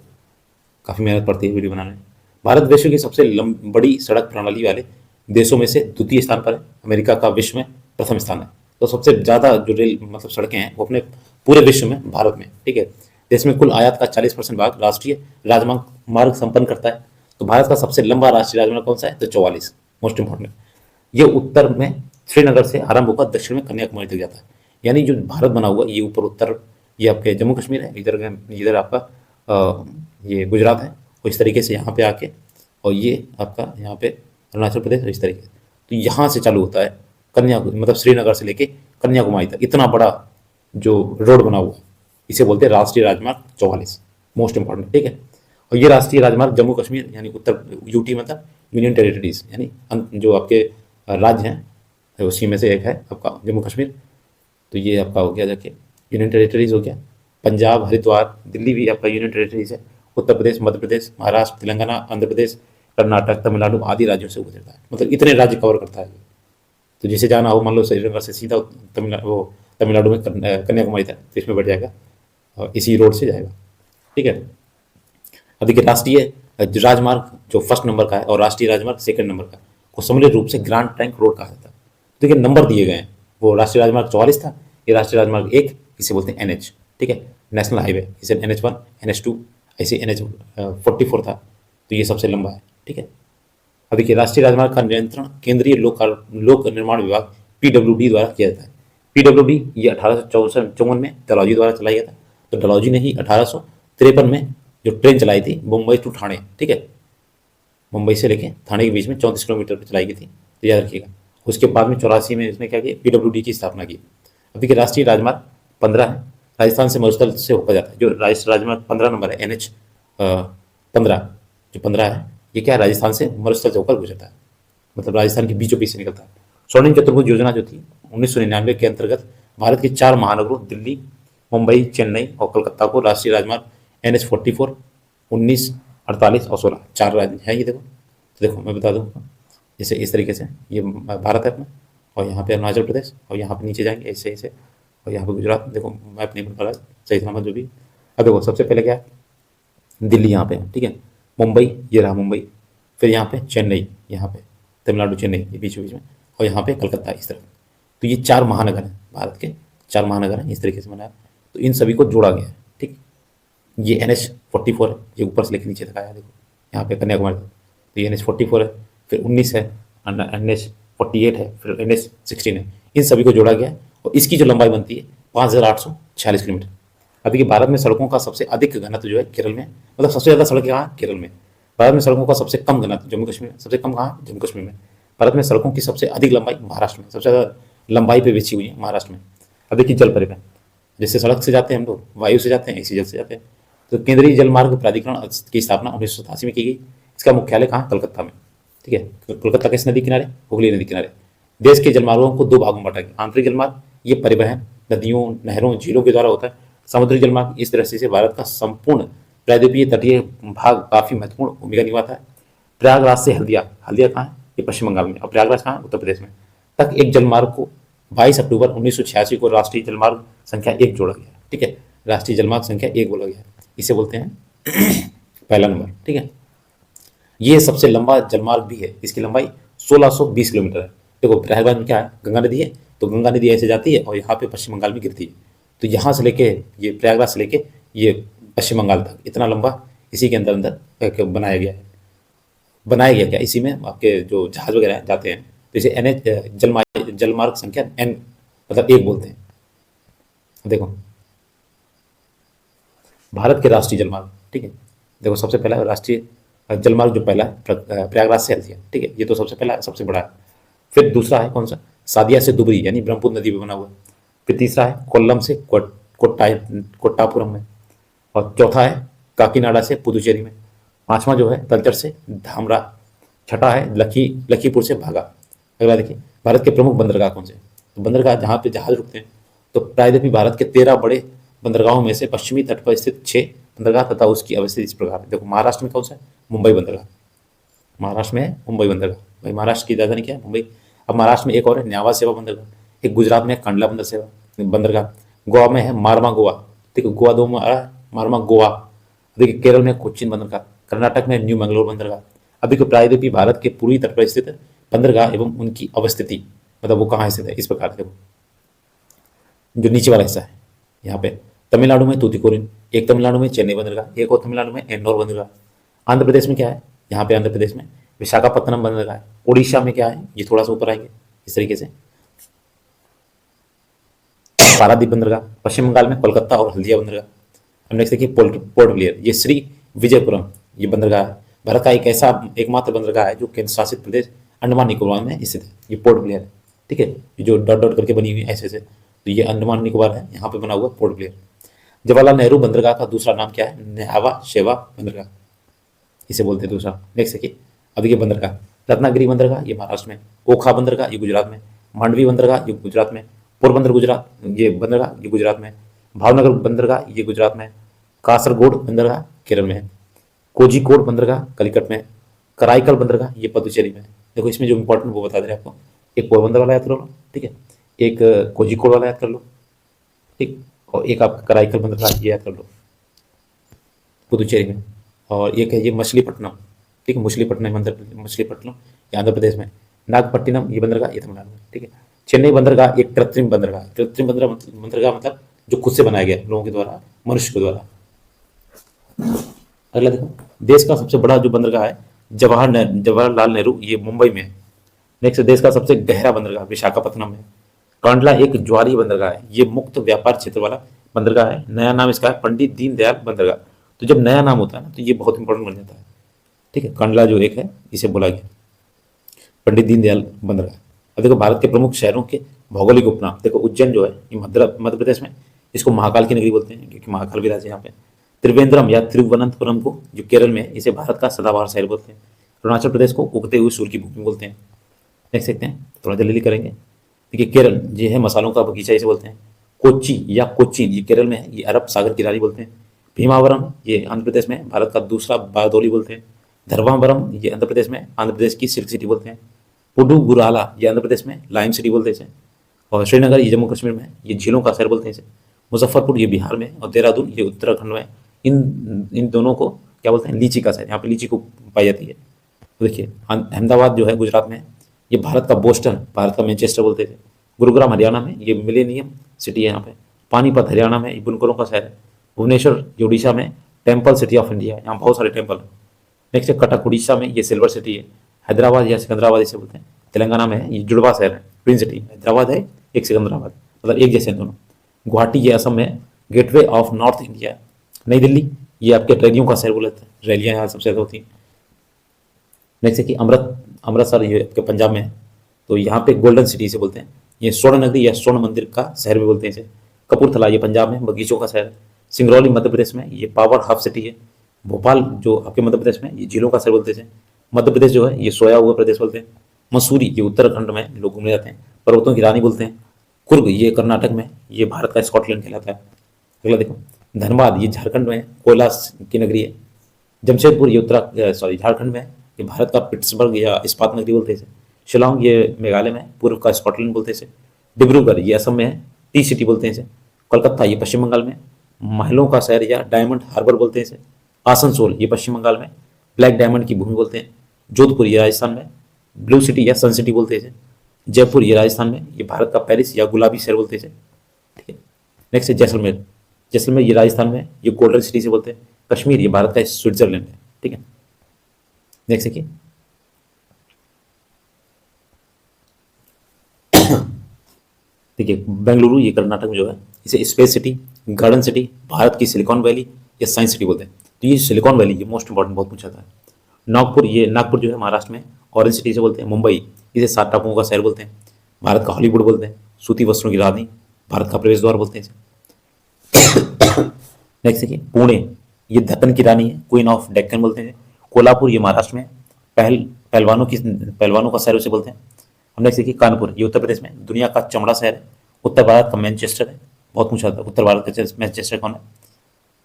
काफ़ी मेहनत पड़ती है वीडियो बनाने में। भारत विश्व की सबसे बड़ी सड़क प्रणाली वाले देशों में से द्वितीय स्थान पर है। अमेरिका का विश्व में प्रथम स्थान है। तो सबसे ज़्यादा जो रेल मतलब सड़कें हैं वो अपने पूरे विश्व में भारत में। ठीक है, देश में कुल आयात का 40% भाग राष्ट्रीय राजमार्ग संपन्न करता है। तो भारत का सबसे लंबा राष्ट्रीय राजमार्ग कौन सा है? तो 44, मोस्ट इंपॉर्टेंट। ये उत्तर में श्रीनगर से आरंभ होकर दक्षिण में कन्याकुमारी तक जाता है। यानी जो भारत बना हुआ ये ऊपर उत्तर, ये आपके जम्मू कश्मीर है, इधर आपका ये गुजरात है, और इस तरीके से यहाँ पे आके, और ये आपका यहाँ पे अरुणाचल प्रदेश, और इस तरीके से। तो यहाँ से चालू होता है कन्याकुमारी, मतलब श्रीनगर से लेके कन्याकुमारी तक इतना बड़ा जो रोड बना हुआ है, इसे बोलते हैं राष्ट्रीय राजमार्ग 44, मोस्ट इंपॉर्टेंट। ठीक है, और ये राष्ट्रीय राजमार्ग जम्मू कश्मीर यानी उत्तर यूटी मतलब यूनियन टेरिटरीज, यानी जो आपके राज्य हैं उसी में से एक है आपका जम्मू कश्मीर। तो ये आपका हो गया जाके यूनियन टेरिटरीज हो गया। पंजाब, हरिद्वार, दिल्ली भी आपका यूनियन टेरिटरीज है। उत्तर प्रदेश, मध्य प्रदेश, महाराष्ट्र, तेलंगाना, आंध्र प्रदेश, कर्नाटक, तमिलनाडु आदि राज्यों से गुजरता है। मतलब इतने राज्य कवर करता है। तो जैसे जाना हो, मान लो श्रीनगर से सीधा तमिलनाडु में कन्याकुमारी तक, तो इसमें बढ़ जाएगा और इसी रोड से जाएगा। ठीक है, अब देखिए राष्ट्रीय राजमार्ग जो फर्स्ट नंबर का है और राष्ट्रीय राजमार्ग सेकंड नंबर का को सम्मिलित रूप से ग्रैंड ट्रंक रोड कहा जाता है। देखिए नंबर दिए गए हैं, वो राष्ट्रीय राजमार्ग 44 था, ये राष्ट्रीय राजमार्ग 1, इसे बोलते हैं NH। ठीक है, नेशनल हाईवे, इसे NH1, NH2, ऐसे NH44 था। तो ये सबसे लंबा है। ठीक है, अब देखिए राष्ट्रीय राजमार्ग का नियंत्रण केंद्रीय लोक निर्माण विभाग PWD द्वारा किया जाता है। PWD ये 1854 में डलहौजी द्वारा चलाया गया था। तो डलहौजी ने ही 1853 में जो ट्रेन चलाई थी मुंबई टू ठाणे, ठीक है, मुंबई से लेके थाने के बीच में 34 किलोमीटर पर चलाई गई थी, तो याद रखिएगा। उसके बाद में 84 में इसने क्या किया? PWD की स्थापना की। अब देखिए राष्ट्रीय राजमार्ग 15 है, राजस्थान से मरुस्थल से होकर जाता है। जो राष्ट्रीय राजमार्ग 15 नंबर है, NH 15, जो 15 है, ये क्या है? राजस्थान से मरुस्थल से होकर गुजरता है, मतलब राजस्थान के बीचों बीच से निकलता है। स्वर्णिम चतुर्भुज योजना जो थी 1999 के अंतर्गत भारत के 4 महानगरों दिल्ली, मुंबई, चेन्नई और कोलकाता को राष्ट्रीय राजमार्ग NH44, 19, 48 और 16 4 राज्य हैं। ये देखो, तो देखो मैं बता दूँ, जैसे इस तरीके से ये भारत है अपना, और यहाँ पे अरुणाचल प्रदेश, और यहाँ पे नीचे जाएंगे ऐसे ऐसे, और यहाँ पे गुजरात। देखो मैप नहीं बन पा रहा सही सलामत जो भी। अब देखो सबसे पहले क्या है? दिल्ली यहाँ पे, ठीक है, मुंबई, ये रहा मुंबई, फिर यहाँ पे चेन्नई, यहाँ पे तमिलनाडु, चेन्नई ये बीच बीच में, और यहाँ पे कलकत्ता इस तरफ। तो ये 4 महानगर हैं, भारत के 4 महानगर हैं, इस तरीके से बनाया। तो इन सभी को जोड़ा गया है। ठीक, ये NH44 है, ये ऊपर से लेकर नीचे तक आया। देखो यहाँ पे कन्याकुमारी, तो ये NH44 है, फिर 19 है, NH48 है, फिर NH16 है। इन सभी को जोड़ा गया है और इसकी जो लंबाई बनती है 5846 किलोमीटर। अब देखिए भारत में सड़कों का सबसे अधिक घनत्व जो है केरल में, मतलब सबसे ज़्यादा सड़कें कहाँ? केरल में। भारत में सड़कों का सबसे कम घनत्व जम्मू कश्मीर में। सबसे कम कहाँ? जम्मू कश्मीर में। भारत में सड़कों की सबसे अधिक लंबाई महाराष्ट्र में, सबसे ज़्यादा लंबाई पे बिछी हुई है महाराष्ट्र में। अब देखिए जल परिवहन, जैसे सड़क से जाते हैं हम लोग, वायु से जाते हैं, इसी जल से जाते हैं। तो केंद्रीय जल मार्ग प्राधिकरण की स्थापना 1987 में की गई। इसका मुख्यालय कहाँ? कलकत्ता में। ठीक है, कोलकाता किस नदी किनारे? हुगली नदी किनारे। देश के जलमार्गों को 2 भागों में बांटा गया। आंतरिक जलमार्ग ये परिवहन नदियों, नहरों, झीलों के द्वारा होता है। समुद्री जलमार्ग इस दृष्टि से भारत का संपूर्ण प्रायद्वीपीय तटीय भाग काफी महत्वपूर्ण भूमिका निभाता है। प्रयागराज से हल्दिया, हल्दिया कहाँ है? ये पश्चिम बंगाल में, और प्रयागराज कहाँ? उत्तर प्रदेश में, तक एक जलमार्ग को 22 अक्टूबर 1986 को राष्ट्रीय जलमार्ग संख्या 1 जोड़ा गया। ठीक है, राष्ट्रीय जलमार्ग संख्या 1 बोला गया, इसे बोलते हैं पहला नंबर। ठीक है, ये सबसे लंबा जलमार्ग भी है, इसकी लंबाई 1620 किलोमीटर है। देखो प्रयागराज में क्या है? गंगा नदी है, तो गंगा नदी ऐसे जाती है और यहाँ पे पश्चिम बंगाल में गिरती है। तो यहाँ से लेके ये प्रयागराज से लेके ये पश्चिम बंगाल तक इतना लंबा इसी के अंदर अंदर बनाया गया है। बनाया गया क्या? इसी में आपके जो जहाज वगैरह जाते हैं, तो इसे NH जलमार्ग संख्या N मतलब 1 बोलते हैं। देखो भारत के राष्ट्रीय जलमार्ग, ठीक है। देखो सबसे पहला राष्ट्रीय जलमार्ग जो पहला है प्रयागराज से हल्दिया, ठीक है, ये तो सबसे पहला सबसे बड़ा है। फिर दूसरा है कौन सा, सादिया से दुबरी यानी ब्रह्मपुत्र नदी पे बना हुआ है। फिर तीसरा है कोल्लम से कोट्टापुरम में। और चौथा है काकीनाडा से पुदुचेरी में। पांचवा जो है तलचर से धामरा। छठा है लखीपुर से भागा। अगला देखिए भारत के प्रमुख बंदरगाह कौन से, तो बंदरगाह जहाँ पे जहाज रुकते हैं, तो प्रायद्वीपीय भारत के 13 बड़े बंदरगाहों में से पश्चिमी तट पर स्थित 6 बंदरगाह तथा उसकी अवस्थिति इस प्रकार है। देखो महाराष्ट्र में कौन सा है, मुंबई बंदरगाह, महाराष्ट्र में है मुंबई बंदरगाह। भाई महाराष्ट्र की राजधानी क्या है, मुंबई। अब महाराष्ट्र में एक और है न्यावा सेवा बंदरगाह, एक गुजरात में है कांडला बंदरगाह, गोवा में है मारवा गोवा, ठीक है, गोवा दो में आ रहा है, मारवा गोवा। देखिए केरल में कोच्चिन बंदरगाह, कर्नाटक में न्यू मंगलोर बंदरगाह। अभी को प्रायद्वीपीय भारत के पूर्वी तट पर स्थित बंदरगाह एवं उनकी अवस्थिति, मतलब वो कहाँ स्थित है, इस प्रकार देखो जो नीचे वाला हिस्सा है यहाँ पे तमिलनाडु में तूतीकोरिन, एक तमिलनाडु में चेन्नई बंदरगाह, एक और तमिलनाडु में एन्नोर बंदरगाह। आंध्र प्रदेश में क्या है, यहाँ पे आंध्र प्रदेश में विशाखापत्तनम बंदरगाह है। उड़ीसा में क्या है, ये थोड़ा सा ऊपर आएंगे इस तरीके से पारादीप बंदरगाह। पश्चिम बंगाल में कोलकाता और हल्दिया बंदरगाह। अब नेक्स्ट देखिए पोर्ट ब्लेयर, ये श्री विजयपुरम ये बंदरगाह है। भारत का एक ऐसा एकमात्र बंदरगाह है जो केंद्र शासित प्रदेश अंडमान निकोबार में स्थित है। ये पोर्ट ब्लेयर है, ठीक है, ये जो डॉट डॉट करके बनी हुई है ऐसे ऐसे, तो ये अंडमान निकोबार है, यहाँ पे बना हुआ पोर्ट ब्लेयर। जवाहरलाल नेहरू बंदरगाह का दूसरा नाम क्या है, न्यावा शेवा बंदरगाह, इसे बोलते हैं दूसरा। नेक्स्ट देखिए अब ये बंदरगाह रत्नागिरी बंदरगाह ये महाराष्ट्र में, ओखा बंदरगाह ये गुजरात में, मांडवी बंदरगाह ये गुजरात में, पोरबंदर गुजरात ये बंदरगाह ये गुजरात में, भावनगर बंदरगाह ये गुजरात में, कासरगोड बंदरगाह केरल में है, कोझिकोड बंदरगाह कलिकट में, कराईकल बंदरगाह ये पुदुचेरी में। देखो इसमें जो इंपॉर्टेंट वो बता दे रहे हैं आपको, एक पोरबंदर वाला याद कर लो, ठीक है, एक कोझिकोड वाला याद कर लो, ठीक, और एक आपका कराईकल बंदरगाह ये याद कर लो पुदुचेरी में, और एक है ये मछलीपट्टनम, ठीक है, मछलीपट्टनम ये आंध्र प्रदेश में, नागपट्टिनम ये बंदरगाह ये तमिलनाडु में, ठीक है। चेन्नई बंदरगाह एक कृत्रिम बंदरगाह, बंदरगाह मतलब जो खुद से बनाया गया लोगों के द्वारा, मनुष्य के द्वारा। अगला देखो देश का सबसे बड़ा जो बंदरगाह है जवाहरलाल नेहरू ये मुंबई में है। नेक्स्ट देश का सबसे गहरा बंदरगाह विशाखापत्तनम है। कांडला एक ज्वारीय बंदरगाह है, ये मुक्त व्यापार क्षेत्र वाला बंदरगाह है। नया नाम इसका है पंडित दीनदयाल बंदरगाह। तो जब नया नाम होता है ना तो ये बहुत इंपॉर्टेंट बन जाता है, ठीक है। कांडला जो एक है इसे बोला गया पंडित दीनदयाल बंदरगाह। अब देखो भारत के प्रमुख शहरों के भौगोलिक उपनाम, देखो उज्जैन जो है ये मध्य प्रदेश में, इसको महाकाल की नगरी बोलते हैं क्योंकि महाकाल विराज है यहाँ पे। त्रिवेंद्रम या तिरुवनंतपुरम को जो केरल में है इसे भारत का सदाबहार शहर बोलते हैं। अरुणाचल प्रदेश को उगते हुए सूर्य की भूमि बोलते हैं। देख सकते हैं थोड़ा जल्दी करेंगे। देखिए केरल ये है मसालों का बगीचा इसे बोलते हैं। कोच्चि या कोच्चिन ये केरल में है, ये अरब सागर की रानी बोलते हैं। भीमावरम ये आंध्र प्रदेश में भारत का दूसरा बारदोली बोलते हैं। धर्मावरम ये आंध्र प्रदेश में आंध्र प्रदेश की सिल्क सिटी बोलते हैं। पुडुगुराला ये आंध्र प्रदेश में लाइम सिटी बोलते हैं इसे। और श्रीनगर ये जम्मू कश्मीर में ये झीलों का शहर बोलते हैं इसे। मुजफ्फरपुर ये बिहार में और देहरादून ये उत्तराखंड में। इन दोनों को क्या बोलते हैं, लीची का शहर, यहाँ पे लीची को पाई जाती है। तो देखिए अहमदाबाद जो है गुजरात में, ये भारत का बोस्टन, भारत का मैनचेस्टर बोलते थे। गुरुग्राम हरियाणा में ये मिलेनियम सिटी है यहाँ पे। पानीपत हरियाणा में ये बुनकरों का शहर है। भुवनेश्वर ये उड़ीसा में टेम्पल सिटी ऑफ इंडिया है, यहाँ बहुत सारे टेम्पल हैं। नेक्स्ट है कटक उड़ीसा में, ये सिल्वर सिटी है। हैदराबाद या सिकंदराबाद इसे बोलते हैं, तेलंगाना में है, ये जुड़वा शहर है, ट्विन सिटी। हैदराबाद है एक सिकंदराबाद, मतलब एक जैसे दोनों। गुवाहाटी ये असम में, गेटवे ऑफ नॉर्थ इंडिया। नई दिल्ली ये आपके रैलियों का शहर बोलते हैं, रैलियाँ यहाँ सबसे ज़्यादा होती हैं। नेक्स्ट है कि अमृतसर ये आपके पंजाब में है, तो यहाँ पे गोल्डन सिटी से बोलते हैं। ये स्वर्ण नगरी या स्वर्ण मंदिर का शहर भी बोलते हैं इसे। कपूरथला ये पंजाब में बगीचों का शहर है। सिंगरौली मध्य प्रदेश में, ये पावर हब सिटी है। भोपाल जो आपके मध्य प्रदेश में, ये झीलों का शहर बोलते हैं। मध्य प्रदेश जो है ये सोया हुआ प्रदेश बोलते हैं। मसूरी ये उत्तराखंड में लोग घूमने जाते हैं, पर्वतों की रानी बोलते हैं। कुर्ग ये कर्नाटक में, ये भारत का स्कॉटलैंड कहलाता है। अगला देखो धनबाद ये झारखंड में कोयला की नगरी है। जमशेदपुर ये झारखंड में है, ये भारत का पिट्सबर्ग या इस्पात नगरी बोलते हैं। शिलोंग ये मेघालय में, पूर्व का स्कॉटलैंड बोलते हैं। डिब्रूगढ़ ये असम में है, टी सिटी बोलते हैं इसे। कोलकाता ये पश्चिम बंगाल में, महलों का शहर या डायमंड हार्बर बोलते हैं इसे। आसनसोल ये पश्चिम बंगाल में, ब्लैक डायमंड की भूमि बोलते हैं। जोधपुर ये राजस्थान में, ब्लू सिटी या सन सिटी बोलते हैं इसे। जयपुर ये राजस्थान में, ये भारत का पेरिस या गुलाबी शहर बोलते हैं इसे, ठीक है। नेक्स्ट है जैसलमेर, जैसलमेर ये राजस्थान में, ये गोल्डन सिटी से बोलते हैं। कश्मीर ये भारत का स्विट्जरलैंड है, ठीक है। नेक्स्ट देखिए देखिए बेंगलुरु ये कर्नाटक में जो है, इसे space city, garden city, Bharat की सिलिकॉन वैली, या साइंस सिटी बोलते हैं। तो ये सिलिकॉन वैली, ये मोस्ट इंपॉर्टेंट बहुत पूछा था। नागपुर, ये नागपुर जो है महाराष्ट्र में ऑरेंज सिटी से बोलते हैं। मुंबई, इसे 7 टापुओं का शहर बोलते हैं। भारत का हॉलीवुड बोलते हैं। सूती वस्त्रों की रानी, भारत का प्रवेश द्वार बोलते हैं इसे। नेक्स्ट देखिए पुणे, ये दक्कन की रानी है, क्वीन ऑफ डेक्कन बोलते हैं। कोल्हापुर, ये महाराष्ट्र में पहलवानों का शहर उसे बोलते हैं। हम नेक्स्ट देखिए कानपुर, ये उत्तर प्रदेश में दुनिया का चमड़ा शहर है। उत्तर भारत का मैनचेस्टर है, बहुत पूछा था उत्तर भारत का मैनचेस्टर कौन है।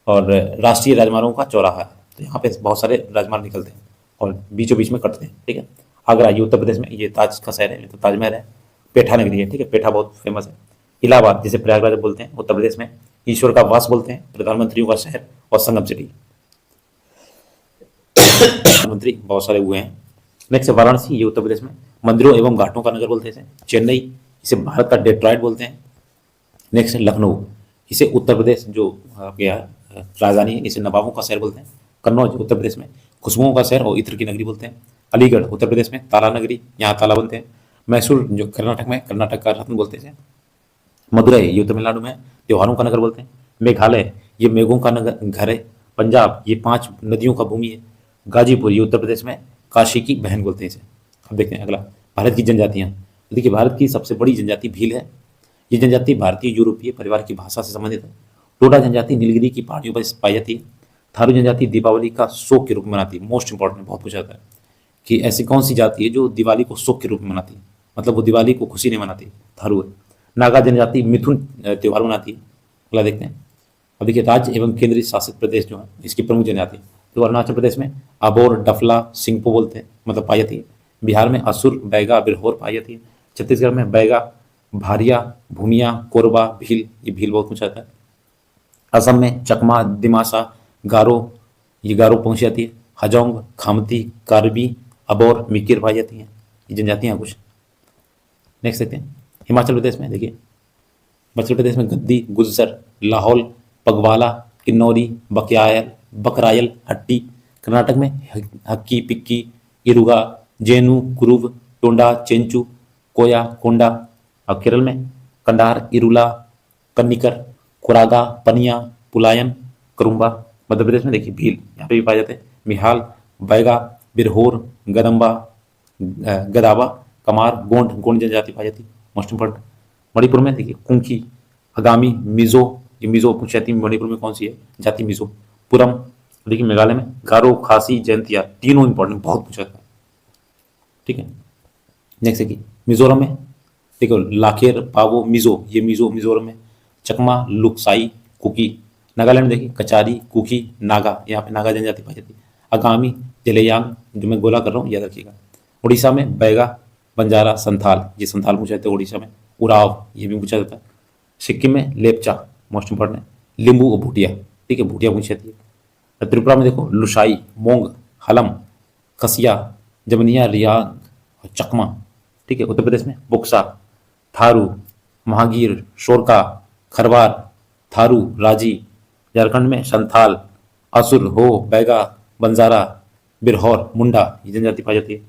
और राष्ट्रीय राजमार्गों का चौराहा है, तो यहाँ पे बहुत सारे राजमार्ग निकलते हैं और बीचों बीच में कटते हैं, ठीक है। आगरा, ये उत्तर प्रदेश में, ये ताज का शहर है, ये तो ताजमहल है। पेठा नगरी है, ठीक है, पेठा बहुत फेमस है। इलाहाबाद, जिसे प्रयागराज बोलते हैं, उत्तर प्रदेश में, ईश्वर का वास बोलते हैं, प्रधानमंत्रियों का शहर और संगम सिटी, प्रधानमंत्री बहुत सारे हुए हैं। नेक्स्ट है वाराणसी, ये उत्तर प्रदेश में, मंदिरों एवं घाटों का नगर बोलते हैं इसे। चेन्नई, इसे भारत का डेट्रॉइट बोलते हैं। नेक्स्ट है लखनऊ, इसे उत्तर प्रदेश जो आपके यहाँ राजधानी है, इसे नवाबों का शहर बोलते हैं। कन्नौज, उत्तर प्रदेश में, खुशबुओं का शहर और इत्र की नगरी बोलते हैं। अलीगढ़, उत्तर प्रदेश में, ताला नगरी, यहाँ ताला बनते हैं। मैसूर, जो कर्नाटक में, कर्नाटक का रत्न बोलते हैं। मदुरई, ये तमिलनाडु में, त्योहारों का नगर बोलते हैं। मेघालय, ये मेघों का नगर घर है। पंजाब, ये 5 नदियों का भूमि है। गाजीपुर, ये उत्तर प्रदेश में, काशी की बहन बोलते हैं इसे। अब देखते हैं अगला, भारत की जनजातियाँ। तो देखिए भारत की सबसे बड़ी जनजाति भील है। ये जनजाति भारतीय यूरोपीय परिवार की भाषा से संबंधित है। टोडा जनजाति नीलगिरी की पहाड़ियों पर पाई जाती है। थारू जनजाति दीपावली का शोक के रूप में मनाती है, मोस्ट इंपॉर्टेंट, बहुत पूछा जाता है कि ऐसी कौन सी जाति है जो दिवाली को शोक के रूप में मनाती है, मतलब वो दिवाली को खुशी नहीं मनाती, थारू है। नागा जनजाति मिथुन त्यौहार मनाती है। अगला देखते हैं। अब देखिए राज्य एवं केंद्रीय शासित प्रदेश जो है इसकी प्रमुख जनजाति, तो अरुणाचल प्रदेश में अबोर, डफला, सिंगपो बोलते हैं, मतलब पाई जाती है। बिहार में असुर, बैगा, बिरहोर पाई जाती है। छत्तीसगढ़ में बैगा, भारिया, भूमिया, कोरबा, भील, ये भील बहुत पूछा जाता है। असम में चकमा, दिमासा, गारो, ये गारो पहुंच जाती है। हजोंग, खामती, कार्बी, अबोर, मिकिर पाई जाती हैं, ये जनजातियाँ कुछ। नेक्स्ट देखते हैं हिमाचल प्रदेश में। देखिए हिमाचल प्रदेश में गद्दी, गुज्जर, लाहौल, पगवाला, किन्नौरी, बकरायल, हट्टी। कर्नाटक में हक्की, पिक्की, इरुगा, जेनु, कुरुव, टोंडा, चेंचू, कोया, कोंडा। और केरल में कंडार, इरुला, कन्निकर, कुरागा, पनिया, पुलायन, करुम्बा। मध्य प्रदेश में देखिए भील, यहाँ पे भी पाए जाते हैं। मिहाल, बैगा, बिरहोर, गदम्बा, गदावा, कमार, गोंड जनजाति पाई जाती है, मोस्ट इंपॉर्टेंट। मणिपुर में देखिए कुंकी, अगामी, मिजो, ये मिजो पूछी जाती है मणिपुर में कौन सी है जाति, मिजो। पुरम। देखिए मेघालय में गारो, खासी, जयंतिया, तीनों इंपॉर्टेंट, बहुत पूछा था, ठीक है। नेक्स्ट देखिए मिजोरम में, देखो लाखेर, पावो, मिजो, ये मिजोरम में। चकमा, लुक्साई, कुकी। नागालैंड में देखिए कचारी, कुकी, नागा, यहाँ पे नागा जनजाति पाई जाती है। अगामी, जलेयांग, जो मैं गोला कर रहा हूँ याद रखिएगा। उड़ीसा में बैगा, बंजारा, संथाल, ये संथाल पूछा जाता है उड़ीसा में। उराव, ये भी पूछा जाता है। सिक्किम में लेपचा, मोस्ट इंपॉर्टेंट है। लिंबू और भूटिया, ठीक है, भूटिया पूछी जाती है। त्रिपुरा में देखो लुसाई, मोंग, हलम, कसिया, जमनिया, रियाग और चकमा, ठीक है। उत्तर प्रदेश में बुक्सा, थारू, महागीर, शोरका, खरवार, थारू, राजी। झारखंड में संथाल, असुर, हो, बैगा, बंजारा, बिरहौर, मुंडा, ये जनजाति पाई जाती है,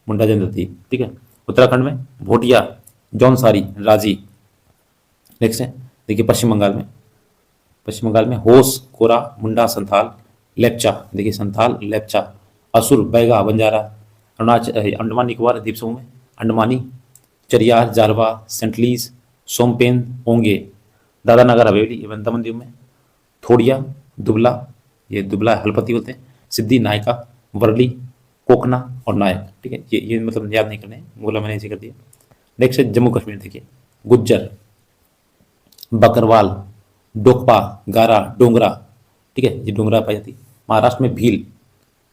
मुंडा जनजाति, ठीक है। उत्तराखंड में भोटिया, जौनसारी, राजी। नेक्स्ट है देखिए पश्चिम बंगाल में होस, कोरा, मुंडा, संथाल, लेप्चा, देखिए संथाल, लेप्चा, असुर, बैगा, बंजारा। अरुणाचल, अंडमान निकोबार द्वीप समूह में अंडमानी, चरियार, जारवा, सेंटलीज, सोमपेन, ओंगे। दादा नगर हवेली एवं दमन दीव में थोड़िया, दुबला, ये दुबला हलपति होते हैं। सिद्धि, नायका, वर्ली, कोकना और नायक, ठीक है। ये मतलब याद नहीं करने हैं, बोला मैंने ऐसे कर दिया। नेक्स्ट है जम्मू कश्मीर, देखिए गुज्जर, बकरवाल, डोकपा, गारा, डोंगरा, ठीक है, ये डोंगरा पाई जाती है। महाराष्ट्र में भील,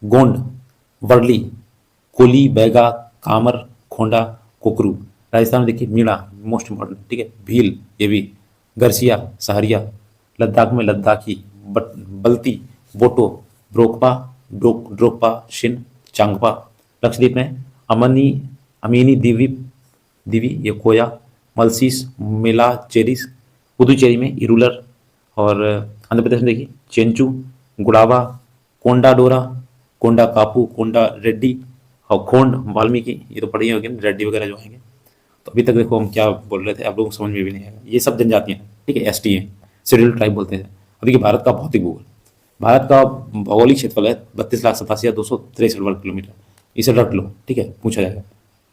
गोंड, वर्ली, कोली, बैगा, कामर, खोंडा, कोकरू। राजस्थान में देखिए मीणा, मोस्ट इंपॉर्टेंट, ठीक है, भील, ये भी, गरसिया, सहरिया। लद्दाख में लद्दाखी, बल्ती, बोटो, ब्रोकपा, ड्रोकपा, शिन, चांगपा। लक्षद्वीप में अमीनी, दिवी, ये कोया, मलसीस, मेला, चेरिस। पुदुचेरी में इरुलर। और आंध्र प्रदेश में देखिए चेंचू, गुड़ावा, कोंडा डोरा, कोंडा कापू, कोंडा रेड्डी और खोंड वाल्मीकि। ये तो पढ़ी होगी रेड्डी वगैरह जो आएंगे। तो अभी तक देखो हम क्या बोल रहे थे, आप लोगों को समझ में भी नहीं आएगा। ये सब जनजातियाँ हैं, ठीक है, एसटी हैं, शेड्यूल्ड ट्राइब बोलते हैं। अब देखिए भारत का भौतिक भूगोल। भारत का भौगोलिक क्षेत्रफल है 32,87,263 वर्ग किलोमीटर। इसे रट लो, ठीक है, पूछा जाएगा।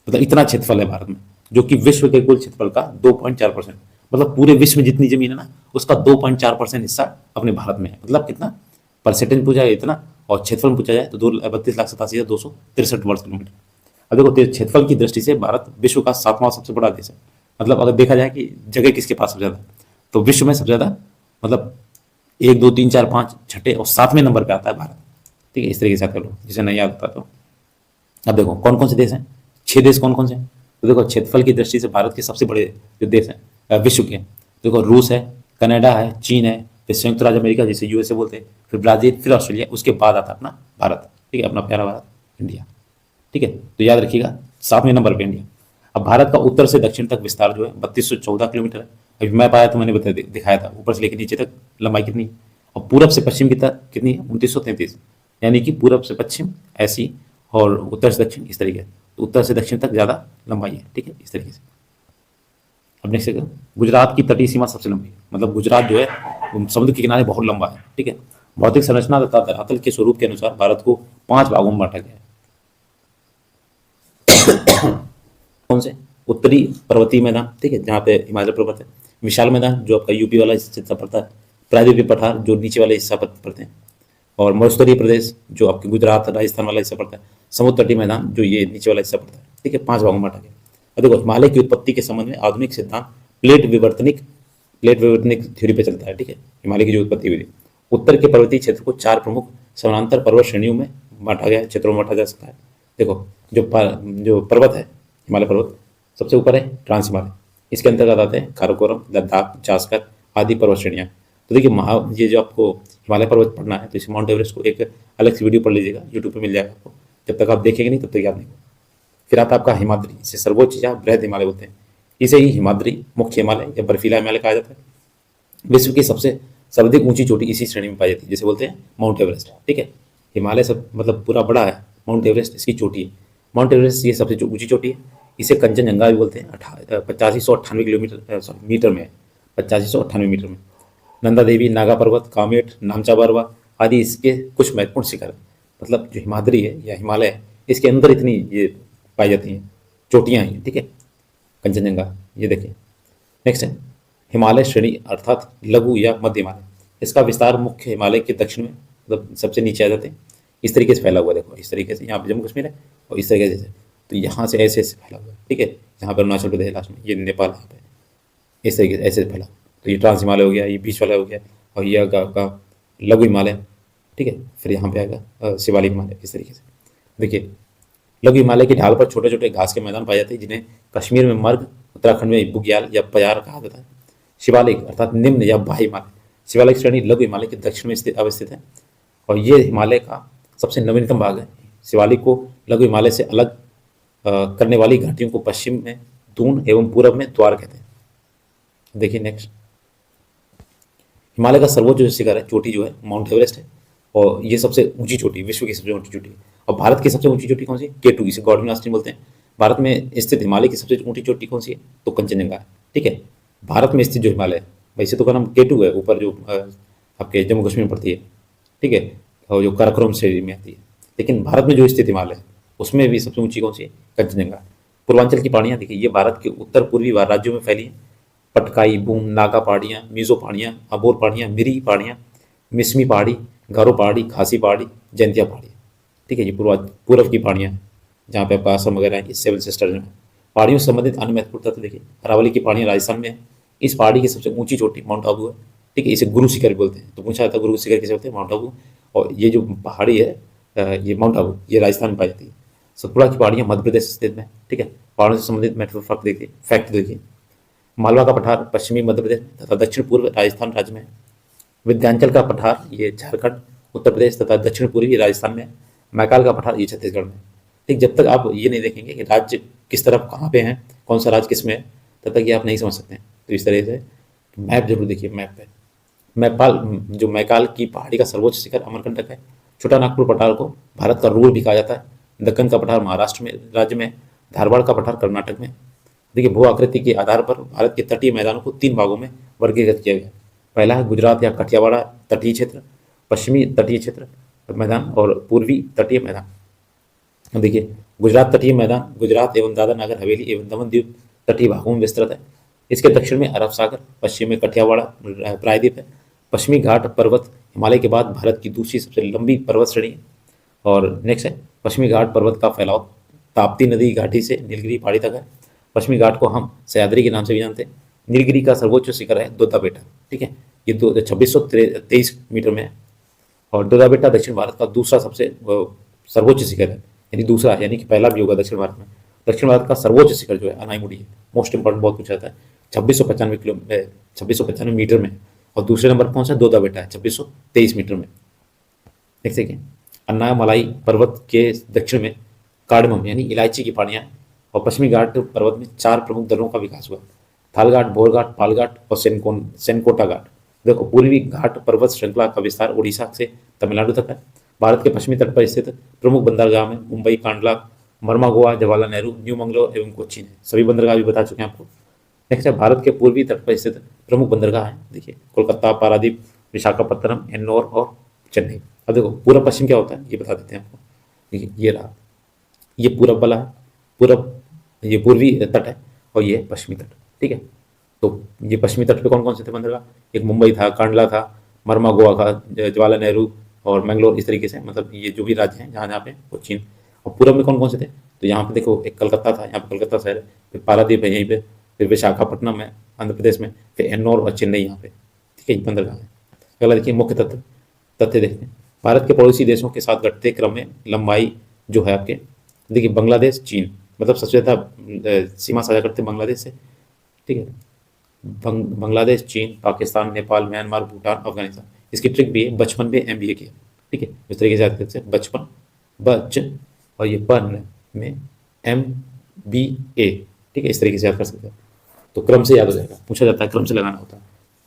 मतलब इतना क्षेत्रफल है भारत में, जो कि विश्व के कुल क्षेत्रफल का 2.4%। मतलब पूरे विश्व में जितनी जमीन है ना, उसका 2.4% हिस्सा अपने भारत में है। मतलब कितना परसेंटेज पूछा जाए इतना, और क्षेत्रफल में पूछा जाए तो 32,87,263 वर्ग किलोमीटर। अब देखो, क्षेत्रफल की दृष्टि से भारत विश्व का 7वां सबसे बड़ा देश है। मतलब अगर देखा जाए कि जगह किसके पास सबसे ज्यादा, तो विश्व में सबसे ज्यादा, मतलब 1 2 3 4 5 छठे और 7वें नंबर पे आता है भारत। ठीक है, इस तरीके से याद कर लो, जिसे नहीं याद होता तो। अब देखो कौन कौन से देश हैं, 6 देश कौन कौन से हैं। तो देखो, क्षेत्रफल की दृष्टि से भारत के सबसे बड़े जो देश हैं विश्व के, देखो रूस है, कनाडा है, चीन है, फिर संयुक्त राज्य अमेरिका जिसे यूएसए बोलते हैं, फिर ब्राजील, फिर ऑस्ट्रेलिया, उसके बाद आता है अपना भारत। ठीक है, अपना प्यारा भारत, इंडिया। ठीक है, तो याद रखिएगा 7वें नंबर पे इंडिया। अब भारत का उत्तर से दक्षिण तक विस्तार जो है 3214 किलोमीटर है। अभी मैप आया तो मैंने दिखाया था, ऊपर से लेकर नीचे तक लंबाई कितनी है। और पूरब से पश्चिम की तक कितनी है, 2933। यानी कि पूरब से पश्चिम ऐसी, और उत्तर से दक्षिण इस तरीके। तो उत्तर से दक्षिण तक ज़्यादा लंबाई है। ठीक है, इस तरीके से। अब नेक्स्ट देखो, गुजरात की तटीय सीमा सबसे लंबी है। मतलब गुजरात जो है वो समुद्र के किनारे बहुत लंबा है। ठीक है, भौतिक संरचना तथा धरातल के स्वरूप के अनुसार भारत को 5 भागों में बांटा गया है। कौन से, उत्तरी पर्वतीय मैदान, ठीक है, जहाँ पे हिमालय पर्वत है। विशाल मैदान जो आपका यूपी वाला हिस्सा पड़ता है। प्रायद्वीपीय पठार जो नीचे वाले हिस्सा पड़ते हैं। और मरुस्तरीय प्रदेश जो आपके गुजरात राजस्थान वाला हिस्सा पड़ता है। समुद्र तटीय मैदान जो ये नीचे वाला हिस्सा पड़ता है। ठीक है, 5 भागों में बांटा गया। अब देखो, हिमालय की उत्पत्ति के संबंध में आधुनिक सिद्धांत प्लेट विवर्तनिक थ्योरी पे चलता है। ठीक है, हिमालय की जो उत्पत्ति हुई थी, उत्तर के पर्वतीय क्षेत्र को 4 प्रमुख समानांतर पर्वत श्रेणियों में बांटा गया है, क्षेत्रों में बांटा जा सकता है। देखो, जो पर्वत है, हिमालय पर्वत सबसे ऊपर है ट्रांस हिमालय, इसके अंतर्गत आते हैं काराकोरम, लद्दाख, जास्कर आदि पर्वत श्रेणियाँ। तो देखिए, ये जो आपको हिमालय पर्वत पढ़ना है तो इस माउंट एवरेस्ट को एक अलग से वीडियो पढ़ लीजिएगा, यूट्यूब पे मिल जाएगा आपको। जब तक आप देखेंगे नहीं तब तक याद नहीं होगा। फिर आता है आपका हिमाद्री, इसे सर्वोच्च या बृहद हिमालय बोलते हैं। इसे ही हिमाद्री, मुख्य हिमालय या बर्फीला हिमालय कहा जाता है। विश्व की सबसे सर्वाधिक ऊंची चोटी इसी श्रेणी में पाई जाती है, जिसे बोलते हैं माउंट एवरेस्ट। ठीक है, हिमालय सब मतलब पूरा बड़ा है, माउंट एवरेस्ट इसकी चोटी है। माउंट एवरेस्ट ये सबसे ऊंची चोटी है। इसे कंचनजंगा भी बोलते हैं। 8598 किलोमीटर मीटर में, 8598 मीटर में। नंदा देवी, नागा पर्वत, कामेट, नामचा बरवा आदि इसके कुछ महत्वपूर्ण शिखर हैं। मतलब जो हिमाद्री है या हिमालय है, इसके अंदर इतनी ये पाई जाती हैं चोटियाँ हैं। ठीक है, कंचनजंगा ये देखिए। नेक्स्ट है हिमालय श्रेणी अर्थात लघु या मध्य हिमालय। इसका विस्तार मुख्य हिमालय के दक्षिण में, मतलब सबसे नीचे आ जाते हैं, इस तरीके से फैला हुआ। देखो इस तरीके से, यहाँ पे जम्मू कश्मीर है और इस तरीके से, तो यहाँ से ऐसे ऐसे फैला हुआ है। ठीक है, यहाँ पर अरुणाचल प्रदेश लास्ट में, ये नेपाल यहाँ पे इस तरीके से ऐसे फैला। तो ये ट्रांस हिमालय हो गया, ये बीच वाला हो गया, और ये आपका लघु हिमालय। ठीक है, फिर यहाँ पे आएगा शिवालिक हिमालय। इस तरीके से देखिए, लघु हिमालय की ढाल पर छोटे छोटे घास के मैदान पाए जाते हैं, जिन्हें कश्मीर में मर्ग, उत्तराखंड में बुग्याल या पयार कहा जाता है। शिवालिक अर्थात निम्न या बाह्य हिमालय, शिवालिक श्रेणी लघु हिमालय के दक्षिण में अवस्थित है, और ये हिमालय का सबसे नवीनतम भाग है। शिवालिक को लघु हिमालय से अलग करने वाली घाटियों को पश्चिम में दून एवं पूर्व में द्वार कहते हैं। देखिए नेक्स्ट, हिमालय का सर्वोच्च जो शिखर है, चोटी जो है, माउंट एवरेस्ट है, और ये सबसे ऊंची चोटी, विश्व की सबसे ऊंची चोटी है। और भारत की सबसे ऊंची चोटी कौन सी, K2, इसे गॉडविन ऑस्टिन बोलते हैं। भारत में स्थित हिमालय की सबसे ऊंची चोटी कौन सी है, तो कंचनजंगा है। ठीक है, भारत में स्थित जो हिमालय है, वैसे तो का नाम K2 है, ऊपर जो आपके जम्मू कश्मीर में पड़ती है। ठीक है, और जो काराकोरम श्रेणी में आती है। लेकिन भारत में जो स्थित हिमालय है, उसमें भी सबसे ऊंची कौन सी है, कंचनजंगा। पूर्वांचल की पहाड़ियाँ देखिए, ये भारत के उत्तर पूर्वी राज्यों में फैली हैं। पटकाई, बूम, नागा पहाड़ियाँ, मीज़ो पहाड़ियाँ, अबोर पहाड़ियाँ, मिरी पहाड़ियाँ, मिसमी पहाड़ी, गारो पहाड़ी, खासी पहाड़ी, जैंतिया पहाड़ी। ठीक है, ये पूर्व की पहाड़ियाँ हैं, जहाँ पे आपका असम वगैरह है, सेवन सिस्टर्स में। पहाड़ियों से संबंधित अन्य महत्वपूर्ण तथ्य देखिए, अरावली की पहाड़ियाँ राजस्थान में है। इस पहाड़ी की सबसे ऊंची चोटी माउंट आबू है। ठीक है, इसे गुरु शिखर बोलते हैं। तो पूछा जाता है गुरु शिखर किसे बोलते हैं, माउंट आबू। और ये जो पहाड़ी है, ये माउंट आबू, ये राजस्थान में पाई जाती है। सतपुड़ा की पहाड़ियाँ मध्य प्रदेश स्थित में। ठीक है, पहाड़ों से संबंधित महत्वपूर्ण फैक्ट देखिए, मालवा का पठार पश्चिमी मध्य प्रदेश तथा दक्षिण पूर्व राजस्थान राज्य में है। विंध्याचल का पठार ये झारखंड, उत्तर प्रदेश तथा दक्षिण पूर्वी राजस्थान में है। मैकाल का पठार ये छत्तीसगढ़ में है। ठीक, जब तक आप ये नहीं देखेंगे कि राज्य किस तरफ कहाँ पे हैं, कौन सा राज्य किस में है, तब तक ये आप नहीं समझ सकते हैं। तो इस तरह से मैप जरूर देखिए, मैप पे जो मैकाल की पहाड़ी का सर्वोच्च शिखर अमरकंटक है। छोटा नागपुर पठार को भारत का रूर भी कहा जाता है। दक्कन का पठार महाराष्ट्र में राज्य में, धारवाड़ का पठार कर्नाटक में। देखिए, भू आकृति के आधार पर भारत के तटीय मैदानों को 3 भागों में वर्गीकृत किया गया। पहला है गुजरात या कठियावाड़ा तटीय क्षेत्र, पश्चिमी तटीय क्षेत्र मैदान और पूर्वी तटीय मैदान। अब देखिए गुजरात तटीय मैदान गुजरात एवं दादरा नगर हवेली एवं दमन द्वीप तटीय भागों में विस्तृत है। इसके दक्षिण में अरब सागर, पश्चिम में कठियावाड़ प्रायद्वीप है। पश्चिमी घाट पर्वत हिमालय के बाद भारत की दूसरी सबसे लंबी पर्वत श्रेणी है। और नेक्स्ट है पश्चिमी घाट पर्वत का फैलाव ताप्ती नदी घाटी से नीलगिरी पहाड़ी तक है। पश्चिमी घाट को हम सह्याद्री के नाम से भी जानते हैं। नीलगिरी का सर्वोच्च शिखर है दोदा बेटा, ठीक है, ये 2623 मीटर में है। और दोदा बेटा दक्षिण भारत का दूसरा सबसे सर्वोच्च शिखर है, यानी दूसरा, यानी कि पहला भी होगा दक्षिण भारत में। दक्षिण भारत का सर्वोच्च शिखर जो है अनाईमुड़ी है, मोस्ट इंपॉर्टेंट बहुत पूछा जाता है, 2695 मीटर में। और दूसरे नंबर कौन सा दोदा बेटा है 2623 मीटर में। देख देखिए अन्नामलाई पर्वत के दक्षिण में कार्डमम यानी इलायची की पहाड़ियाँ हैं। और पश्चिमी घाट पर्वत में 4 प्रमुख दलों का विकास हुआ, थाल घाट, भोर घाट, पाल घाट और सेनकोटा घाट। देखो पूर्वी घाट पर्वत श्रृंखला का विस्तार उड़ीसा से तमिलनाडु तक है। भारत के पश्चिमी तट पर स्थित प्रमुख बंदरगाह में मुंबई, कांडला, मरमागोआ, जवाहरलाल नेहरू, न्यू मंगलोर एवं कोच्चि है। सभी बंदरगाह भी बता चुके हैं आपको। नेक्स्ट है भारत के पूर्वी तट पर स्थित प्रमुख बंदरगाह है, देखिए कोलकाता, पारादीप, विशाखापत्तनम, एन्नौर और चेन्नई। अब देखो पूर्व पश्चिम क्या होता है ये बता देते हैं आपको। देखिए ये रहा, ये पूरब वाला है, पूरब ये पूर्वी तट है और ये पश्चिमी तट, ठीक है। तो ये पश्चिमी तट पे कौन कौन से थे बंदरगाह, एक मुंबई था, कांडला था, मरमागोआ था, जवाहरलाल नेहरू और मैंगलोर, इस तरीके से, मतलब ये जो भी राज्य हैं जहाँ जहाँ पे कोचीन। और पूरब में कौन कौन से थे, तो यहाँ पे देखो एक कलकत्ता था, यहाँ पे कलकत्ता शहर है, फिर पारादीप है यहीं पे, फिर विशाखापट्टनम है आंध्र प्रदेश में, फिर एन्नौर और चेन्नई यहाँ पे, ठीक है, बंदरगाह है। अगला देखिए मुख्य तथ्य देखते हैं। भारत के पड़ोसी देशों के साथ घटते क्रम में लंबाई जो है आपके, देखिए बांग्लादेश, चीन, मतलब सबसे ज़्यादा सीमा साझा करते हैं बांग्लादेश से, ठीक है। बांग्लादेश, चीन, पाकिस्तान, नेपाल, म्यांमार, भूटान, अफगानिस्तान। इसकी ट्रिक भी है, बचपन में MBA किया, ठीक है, इस तरीके से याद करते हैं, बचपन, बच और ये पन में MBA, ठीक है, इस तरीके से याद कर सकते हैं। तो क्रम से याद हो जाएगा, पूछा जाता है क्रम से लगाना होता है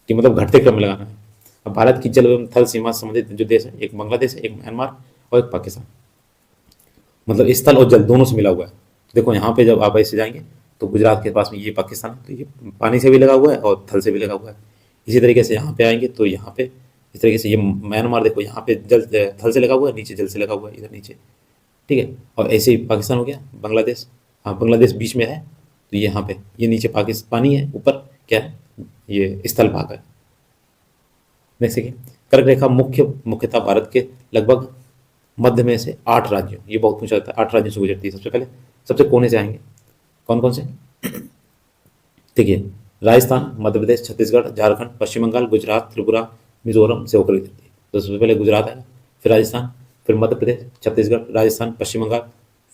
कि मतलब घटते क्रम में लगाना है। अब भारत की जल एवं थल सीमा से संबंधित जो देश है, एक बांग्लादेश है, एक म्यांमार और एक पाकिस्तान, मतलब स्थल और जल दोनों से मिला हुआ है। देखो यहाँ पे जब आप ऐसे जाएंगे तो गुजरात के पास में ये पाकिस्तान है, तो ये पानी से भी लगा हुआ है और थल से भी लगा हुआ है। इसी तरीके से यहाँ पे आएंगे तो यहाँ पे इस तरीके से ये म्यांमार, देखो यहाँ पे जल थल से लगा हुआ है, नीचे जल से लगा हुआ है, इधर नीचे, ठीक है। और ऐसे ही पाकिस्तान हो गया, बांग्लादेश, हाँ बांग्लादेश बीच में है, तो ये यहाँ पे ये नीचे पाकिस्तान पानी है, ऊपर क्या है, ये स्थल भाग है। नेक्स्ट देखिए कर्क रेखा मुख्यतः भारत के लगभग मध्य में से 8 राज्यों, ये बहुत पूछा जाता है, 8 राज्यों से गुजरती है। सबसे पहले सबसे कोने से आएंगे, कौन कौन से, देखिए राजस्थान, मध्य प्रदेश, छत्तीसगढ़, झारखंड, पश्चिम बंगाल, गुजरात, त्रिपुरा, मिजोरम से होकर गुजरती है। तो सबसे पहले गुजरात आएगा, फिर राजस्थान, फिर मध्य प्रदेश, छत्तीसगढ़, राजस्थान, पश्चिम बंगाल,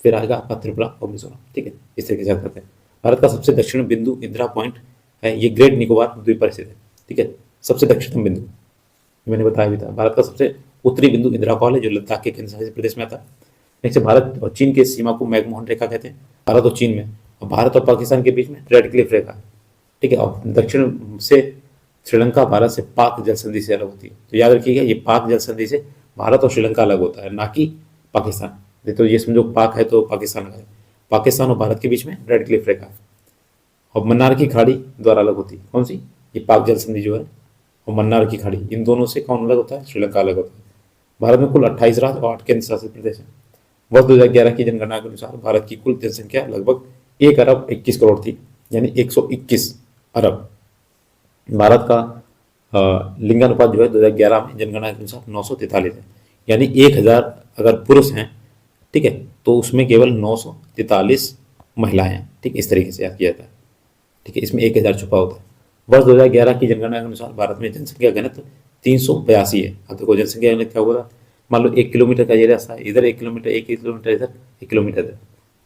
फिर आएगा आपका त्रिपुरा और मिजोरम, ठीक है, इस तरीके से याद करते हैं। भारत का सबसे दक्षिण बिंदु इंदिरा पॉइंट है, ये ग्रेट निकोबार द्वीप पर स्थित है, ठीक है, सबसे दक्षिणतम बिंदु मैंने बताया भी था। भारत का सबसे उत्तरी बिंदु इंदिरा कॉल है जो लद्दाख के केंद्र शासित प्रदेश में आता है। नेक्स्ट भारत और चीन की सीमा को मैकमोहन रेखा कहते हैं, भारत और चीन में, और भारत और पाकिस्तान के बीच में रेड क्लिफ रेखा है, ठीक है। और दक्षिण से श्रीलंका भारत से पाक जल संधि से अलग होती है, तो याद रखिएगा ये पाक जल संधि से भारत और श्रीलंका अलग होता है, ना कि पाकिस्तान। तो ये समझो पाक है तो पाकिस्तान का है, पाकिस्तान और भारत के बीच में रेड क्लिफ रेखा है। और मन्नार की खाड़ी द्वारा अलग होती है, कौन सी, ये पाक जल संधि जो है, और मन्नार की खाड़ी, इन दोनों से कौन अलग होता है, श्रीलंका अलग होता है। भारत में कुल 28 राज्य और 8 केंद्र शासित प्रदेश हैं। वर्ष 2011 की जनगणना के अनुसार भारत की कुल जनसंख्या लगभग 1 अरब 21 करोड़ थी, यानी 121 अरब। भारत का लिंगानुपात जो है 2011 में जनगणना के अनुसार 943 है, यानी 1000 अगर पुरुष हैं, ठीक है, तो उसमें केवल 943 महिलाएं हैं, ठीक, इस तरीके से याद किया जाता है, ठीक है, इसमें 1000 छुपा होता है। वर्ष 2011 की जनगणना के अनुसार भारत में जनसंख्या घनत्व 382 है। अब देखो जनसंख्या घनत्व क्या होगा, मान लो 1 किलोमीटर का ये रास्ता है, इधर 1 किलोमीटर, 1 किलोमीटर इधर, 1 किलोमीटर इधर,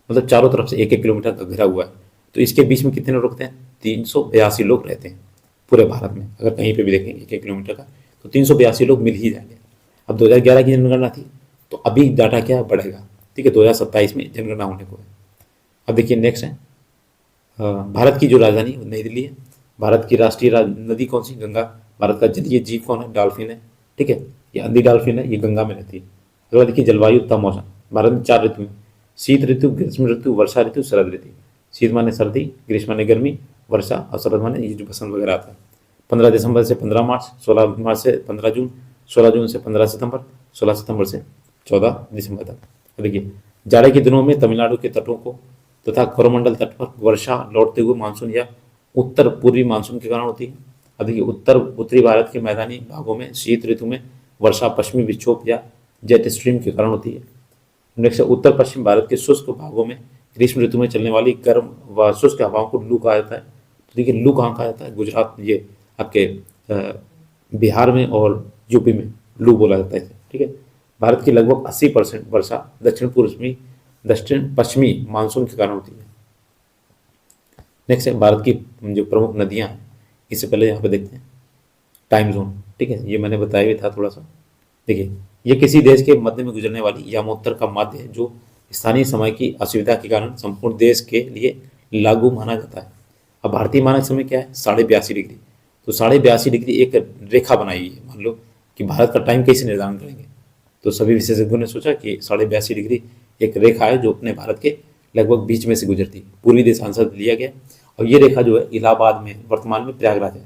मतलब चारों तरफ से 1-1 किलोमीटर का घिरा हुआ है। तो इसके बीच में कितने लोग रुकते हैं, 382 लोग रहते हैं पूरे भारत में। अगर कहीं पे भी देखेंगे 1-1 किलोमीटर का, तो 382 लोग मिल ही जाएंगे। अब 2011 की जनगणना थी, तो अभी डाटा क्या बढ़ेगा, ठीक है, 2027 में जनगणना होने को है। अब देखिए नेक्स्ट है भारत की जो राजधानी नई दिल्ली है। भारत की राष्ट्रीय नदी कौन सी, गंगा। भारत का जलीय जीव कौन है, डॉल्फिन है, ठीक है, ये अंधी डॉल्फिन है, ये गंगा में रहती है। अगला देखिए जलवायु तथा मौसम। भारत में 4 ऋतु हैं, शीत ऋतु, ग्रीष्म ऋतु, वर्षा ऋतु, शरद ऋतु। शीत माने सर्दी, ग्रीष्म माने गर्मी, वर्षा और शरद माने ये जो बसंत वगैरह आता है। 15 दिसंबर से 15 मार्च, 16 मार्च से 15 जून, 16 जून से 15 सितंबर, 16 सितंबर से 14 दिसंबर तक। अब देखिए जाड़े के दिनों में तमिलनाडु के तटों को तथा कोरोमंडल तट पर वर्षा लौटते हुए मानसून या उत्तर पूर्वी मानसून के कारण होती है। अब देखिए उत्तरी भारत के मैदानी भागों में शीत ऋतु में वर्षा पश्चिमी विक्षोभ या जेट स्ट्रीम के कारण होती है। नेक्स्ट उत्तर पश्चिम भारत के शुष्क भागों में ग्रीष्म ऋतु में चलने वाली गर्म व शुष्क हवाओं को लू कहा जाता है। तो देखिए लू कहाँ कहा जाता है? गुजरात, ये आपके बिहार में और यूपी में लू बोला जाता है, ठीक है। भारत की लगभग 80% वर्षा दक्षिण पश्चिमी मानसून के कारण होती है। नेक्स्ट है भारत की जो प्रमुख नदियां हैं, इससे पहले यहाँ पे देखते हैं टाइम जोन, ठीक है। ये मैंने बताया भी था थोड़ा सा। देखिए ये किसी देश के मध्य में गुजरने वाली यामोत्तर का माध्य है जो स्थानीय समय की असुविधा के कारण संपूर्ण देश के लिए लागू माना जाता है। अब भारतीय मानक समय क्या है? 82.5 डिग्री। तो 82.5 डिग्री एक रेखा बनाई है। मान लो कि भारत का टाइम कैसे निर्धारण करेंगे, तो सभी विशेषज्ञों ने सोचा कि 82.5 डिग्री एक रेखा है जो अपने भारत के लगभग बीच में से गुजरती है। पूर्वी देशांतर लिया गया और ये रेखा जो है इलाहाबाद में, वर्तमान में प्रयागराज है,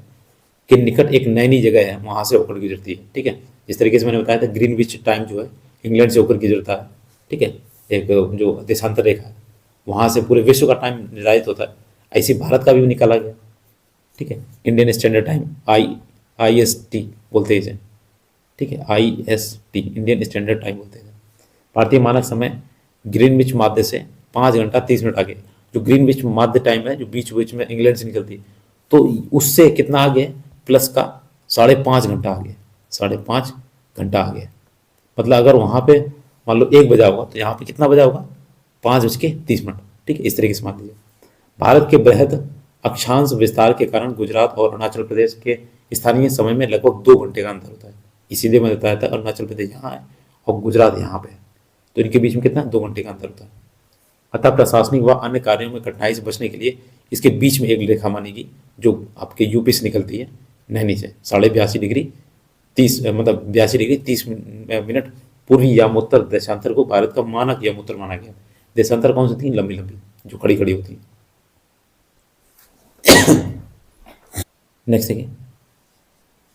के निकट एक नैनी जगह है, वहाँ से होकर गुजरती है, ठीक है। जिस तरीके से मैंने बताया था ग्रीनविच टाइम जो है इंग्लैंड से होकर गुजरता है, ठीक है। एक जो देशांतर रेखा है वहाँ से पूरे विश्व का टाइम निर्धारित होता है। ऐसे भारत का भी निकाला गया, ठीक है। इंडियन स्टैंडर्ड टाइम IST बोलते हैं इसे, ठीक है। IST इंडियन स्टैंडर्ड टाइम बोलते हैं। भारतीय मानक समय ग्रीनविच माध्य से 5 घंटा 30 मिनट आगे। जो ग्रीनविच माध्य टाइम है जो बीच बीच में इंग्लैंड से निकलती है, तो उससे कितना आगे? प्लस का 5.5 घंटा आगे, 5.5 घंटा आगे। मतलब अगर वहाँ पे मान लो 1 बजा होगा तो यहाँ पे कितना बजा होगा? 5:30, ठीक है। इस तरीके से मान लीजिए। भारत के बृहद अक्षांश विस्तार के कारण गुजरात और अरुणाचल प्रदेश के स्थानीय समय में लगभग 2 घंटे का अंतर होता है। इसीलिए मैंने बताया था अरुणाचल प्रदेश यहाँ है और गुजरात यहाँ पे है, तो इनके बीच में कितना? 2 घंटे का अंतर होता है। अतः प्रशासनिक व अन्य कार्यों में कठिनाई से बचने के लिए इसके बीच में एक रेखा मानेगी जो आपके यूपी से निकलती है, नैनी से 82.5 डिग्री 30 मतलब 82 डिग्री 30 मिनट पूर्वी यामोत्तर देशांतर को भारत का मानक यामोत्तर माना गया। देशांतर कौन सी थी? लंबी लंबी जो खड़ी खड़ी होती है। नेक्स्ट देखिए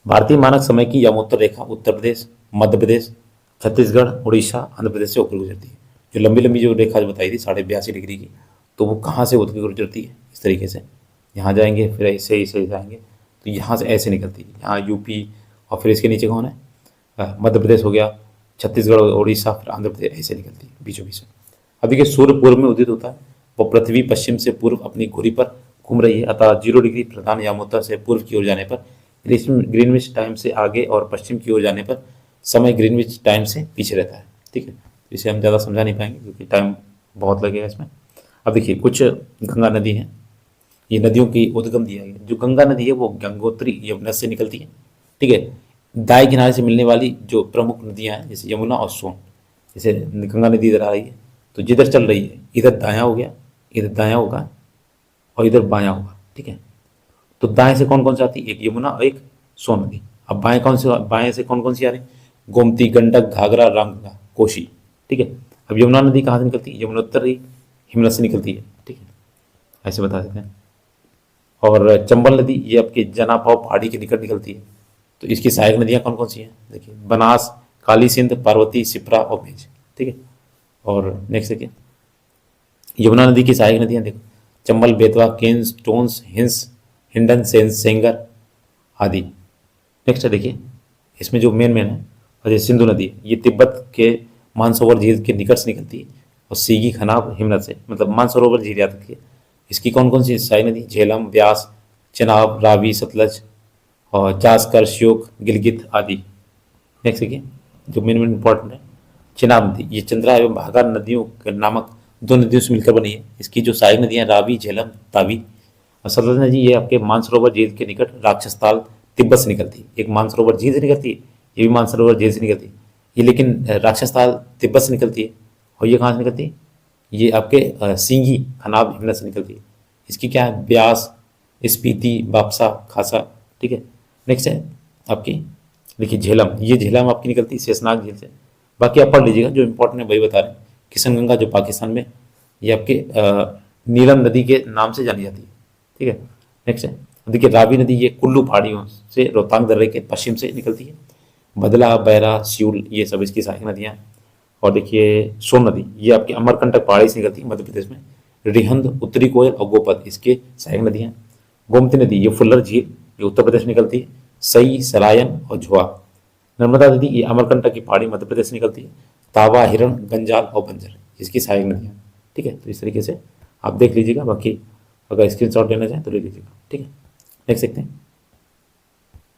भारतीय मानक समय की यामोत्तर रेखा उत्तर प्रदेश, मध्य प्रदेश, छत्तीसगढ़, उड़ीसा, आंध्र प्रदेश से होकर गुजरती है। जो लंबी लंबी जो रेखा जो बताई थी 82.5 डिग्री की, तो वो कहाँ से होकर गुजरती है? इस तरीके से यहाँ जाएंगे, फिर ऐसे ऐसे जाएंगे, तो यहाँ से ऐसे निकलती है। यहाँ यूपी और फिर इसके नीचे कौन है? मध्य प्रदेश हो गया, छत्तीसगढ़, उड़ीसा, फिर आंध्र प्रदेश, ऐसे निकलती है बीचों बीच। अब देखिए सूर्य पूर्व में उदित होता है, वो पृथ्वी पश्चिम से पूर्व अपनी घुरी पर घूम रही है। अतः 0 डिग्री प्रधान यामोत्तर से पूर्व की ओर जाने पर ग्रीनविच टाइम से आगे और पश्चिम की ओर जाने पर समय ग्रीनविच टाइम से पीछे रहता है, ठीक है। इसे हम ज़्यादा समझा नहीं पाएंगे क्योंकि टाइम बहुत लगेगा इसमें। अब देखिए कुछ गंगा नदी हैं, ये नदियों की उद्गम दिया गया। जो गंगा नदी है वो गंगोत्री यमुना से निकलती है, ठीक है। दाएं किनारे से मिलने वाली जो प्रमुख नदियां हैं जैसे यमुना और सोन, जैसे गंगा नदी इधर आ रही है तो जिधर चल रही है इधर दायां हो गया, इधर दायां होगा और इधर बायां होगा, ठीक है। तो दाएं से कौन कौन सी आती है? एक यमुना और एक सोन नदी। अब बाएं से कौन कौन सी आ रही? गोमती, गंडक, घाघरा, रामगंगा, कोशी, ठीक है। अब यमुना नदी कहाँ से निकलती है? यमुनोत्तरी हिमनद से निकलती है, ठीक है, ऐसे बता देते हैं। और चंबल नदी ये आपके जनाभाव पहाड़ी के निकट निकलती है। तो इसकी सहायक नदियाँ कौन कौन सी हैं? देखिए बनास, काली सिंध, पार्वती, सिप्रा और मेज, ठीक है। और नेक्स्ट देखिए यमुना नदी की सहायक नदियाँ देखो चंबल, बेतवा, केन्स, टोन्स, हिंडन, सेंगर आदि। नेक्स्ट है देखिए इसमें जो मेन है और ये सिंधु नदी ये तिब्बत के मानसरोवर झील के निकट से निकलती है और सीगी, खनाब, हिमनद से, मतलब मानसरोवर झील याद रखिए। इसकी कौन कौन सी सहायक नदी? झेलम, व्यास, चेनाब, रावी, सतलज और जास्कर, श्योक, गिलगित आदि। नेक्स्ट देखिए जो मेन इंपॉर्टेंट है चेनाब नदी, ये चंद्रा एवं भागा नदियों के नामक 2 नदियों से मिलकर बनी है। इसकी जो सहायक नदियाँ रावी, झेलम, तावी और सतलज नदी ये आपके मानसरोवर झील के निकट राक्षसताल तिब्बत से निकलती है। एक मानसरोवर झील से निकलती है, ये भी मानसरोवर झील से निकलती है, ये लेकिन राक्षसताल तिब्बत से निकलती है। और ये कहाँ से निकलती है? ये आपके सींगी, खनाब, हिमनद से निकलती है। इसकी क्या है? ब्यास, स्पीति, बापसा, खासा, ठीक है। नेक्स्ट है आपकी देखिए झेलम, ये झेलम आपकी निकलती है शेषनाग झील से। बाकी आप पढ़ लीजिएगा, जो इंपॉर्टेंट है वही बता रहे हैं। किशनगंगा जो पाकिस्तान में ये आपके नीलम नदी के नाम से जानी जाती है, ठीक है। नेक्स्ट है देखिए रावी नदी, ये कुल्लू पहाड़ियों से रोहतांग दर्रे के पश्चिम से निकलती है। बदला, बैरा, सियूल, ये सब इसकी सहायक नदियाँ हैं। और देखिए सोन नदी, ये आपकी अमरकंटक पहाड़ी से निकलती है मध्य प्रदेश में। रिहंद, उत्तरी कोयल और गोपद इसके सहायक नदियाँ हैं। गोमती नदी, ये फुल्लर झील, ये उत्तर प्रदेश में निकलती है। सई, सलायन और झुआ। नर्मदा नदी, ये अमरकंटक की पहाड़ी मध्य प्रदेश से निकलती है। तावा, हिरण, गंजाल और बंजर इसकी सहायक नदियाँ। ठीक है, तो इस तरीके से आप देख लीजिएगा, बाकी अगर स्क्रीनशॉट लेना चाहें तो ले लीजिएगा। ठीक है, देख सकते हैं।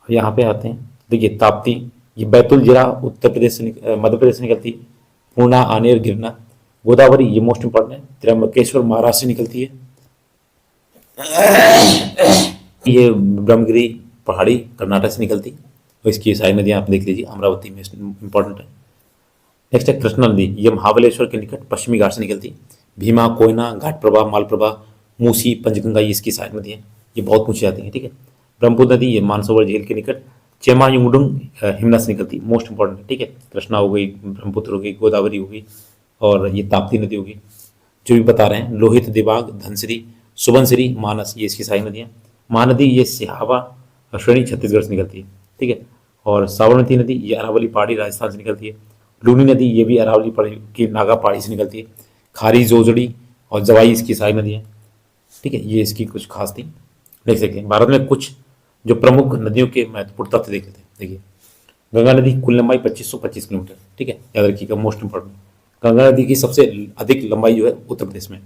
यहाँ पे आते हैं, देखिए ताप्ती, ये बैतुल जिला उत्तर प्रदेश से मध्य प्रदेश से निकलती है। पूर्णा, आनेर, गिरना। गोदावरी, ये मोस्ट इंपॉर्टेंट है, त्र्यंबकेश्वर महाराष्ट्र से निकलती है। ये ब्रह्मगिरी पहाड़ी कर्नाटक से निकलती है। तो इसकी सारी नदियाँ आप देख लीजिए, अमरावती में इंपॉर्टेंट है। नेक्स्ट है कृष्णा नदी, ये महाबलेश्वर के निकट पश्चिमी घाट से निकलती है। भीमा, कोयना, घाट प्रभा, मालप्रभा, मूसी, पंचगंगा, ये इसकी सहायक नदी है, ये बहुत पूछी जाती है। ठीक है, ब्रह्मपुत्र नदी, ये मानसरोवर झील के निकट चेमायुंगडुंग हिमना से निकलती है, मोस्ट इंपॉर्टेंट है। ठीक है, कृष्णा हो गई, ब्रह्मपुत्र हो गई, गोदावरी हो गई और ये ताप्ती नदी होगी। जो भी बता रहे हैं, लोहित, दिबांग, धनसिरी, सुबनसिरी, मानस, ये इसकी सहायक नदियाँ। महानदी, ये सिहावा श्रेणी छत्तीसगढ़ से निकलती है। ठीक है, और साबरमती नदी, ये अरावली पहाड़ी राजस्थान से निकलती है। लूनी नदी, ये भी अरावली पहाड़ी की नागा पहाड़ी से निकलती है। खारी, जोजड़ी और जवाई इसकी सहायक नदी है। ठीक है, ये इसकी कुछ खास थी। देख सकते हैं भारत में कुछ जो प्रमुख नदियों के महत्वपूर्ण तथ्य देख लेते हैं। देखिए, गंगा नदी कुल लंबाई 2525 किलोमीटर। ठीक है, याद रखिएगा, मोस्ट इंपॉर्टेंट। गंगा नदी की सबसे अधिक लंबाई जो है उत्तर प्रदेश में।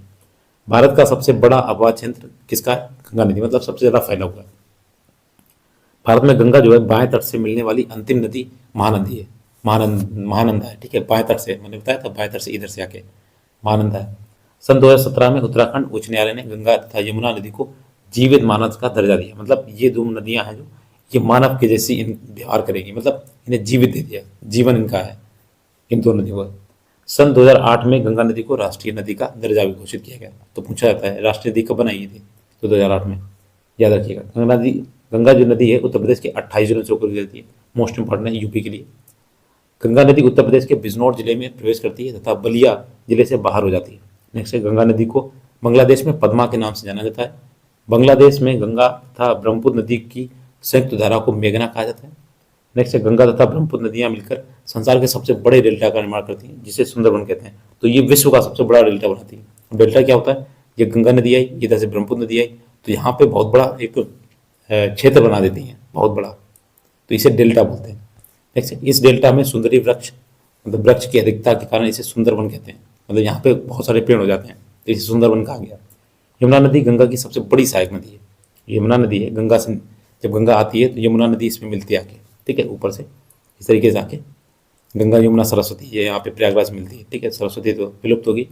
भारत का सबसे बड़ा आबा क्षेत्र किसका है? गंगा नदी, मतलब सबसे ज्यादा फैला हुआ है। भारत में गंगा जो है बाएं तट से मिलने वाली अंतिम नदी महानदी है, महानंदा है। ठीक है, बाएं तट से, मैंने बताया था बाएं तट से इधर से आके महानंदा है। सन 2017 में उत्तराखंड उच्च न्यायालय ने गंगा तथा यमुना नदी को जीवित मानव का दर्जा दिया। मतलब ये दो नदियां हैं जो ये मानव के जैसी इन व्यवहार करेगी, मतलब इन्हें जीवित दे दिया, जीवन इनका है इन दो नदियों का। सन 2008 में गंगा नदी को राष्ट्रीय नदी का दर्जा भी घोषित किया गया। तो पूछा जाता है राष्ट्रीय नदी कब बनाई थी? तो 2008 में, याद रखिएगा। गंगा जो नदी है उत्तर प्रदेश के 28 जिलों से होकर गुजरती है, मोस्ट इंपॉर्टेंट है यूपी के लिए। गंगा नदी उत्तर प्रदेश के बिजनौर जिले में प्रवेश करती है तथा बलिया जिले से बाहर हो जाती है। नेक्स्ट है, गंगा नदी को बांग्लादेश में पद्मा के नाम से जाना जाता है। बांग्लादेश में गंगा तथा ब्रह्मपुत्र नदी की संयुक्त धारा को मेघना कहा जाता है। नेक्स्ट है, गंगा तथा ब्रह्मपुत्र नदियां मिलकर संसार के सबसे बड़े डेल्टा का निर्माण करती हैं, जिसे सुंदरबन कहते हैं। तो ये विश्व का सबसे बड़ा डेल्टा बनाती है। डेल्टा क्या होता है? ये गंगा नदी आई, इधर से ब्रह्मपुत्र नदी आई, तो यहाँ पे बहुत बड़ा एक क्षेत्र बना देती हैं, बहुत बड़ा, तो इसे डेल्टा बोलते हैं। नेक्स्ट, इस डेल्टा में सुंदरी वृक्ष, मतलब वृक्ष की अधिकता के कारण इसे सुंदरबन कहते हैं। मतलब यहाँ पे बहुत सारे पेड़ हो जाते हैं, तो इसे सुंदरबन कहा गया। यमुना नदी गंगा की सबसे बड़ी सहायक नदी है। यमुना नदी है, गंगा से जब गंगा आती है तो यमुना नदी इसमें मिलती है आके। ठीक है, ऊपर से इस तरीके से आके गंगा, यमुना, सरस्वती, ये यहाँ पे प्रयागराज मिलती है। ठीक है, सरस्वती तो विलुप्त होगी।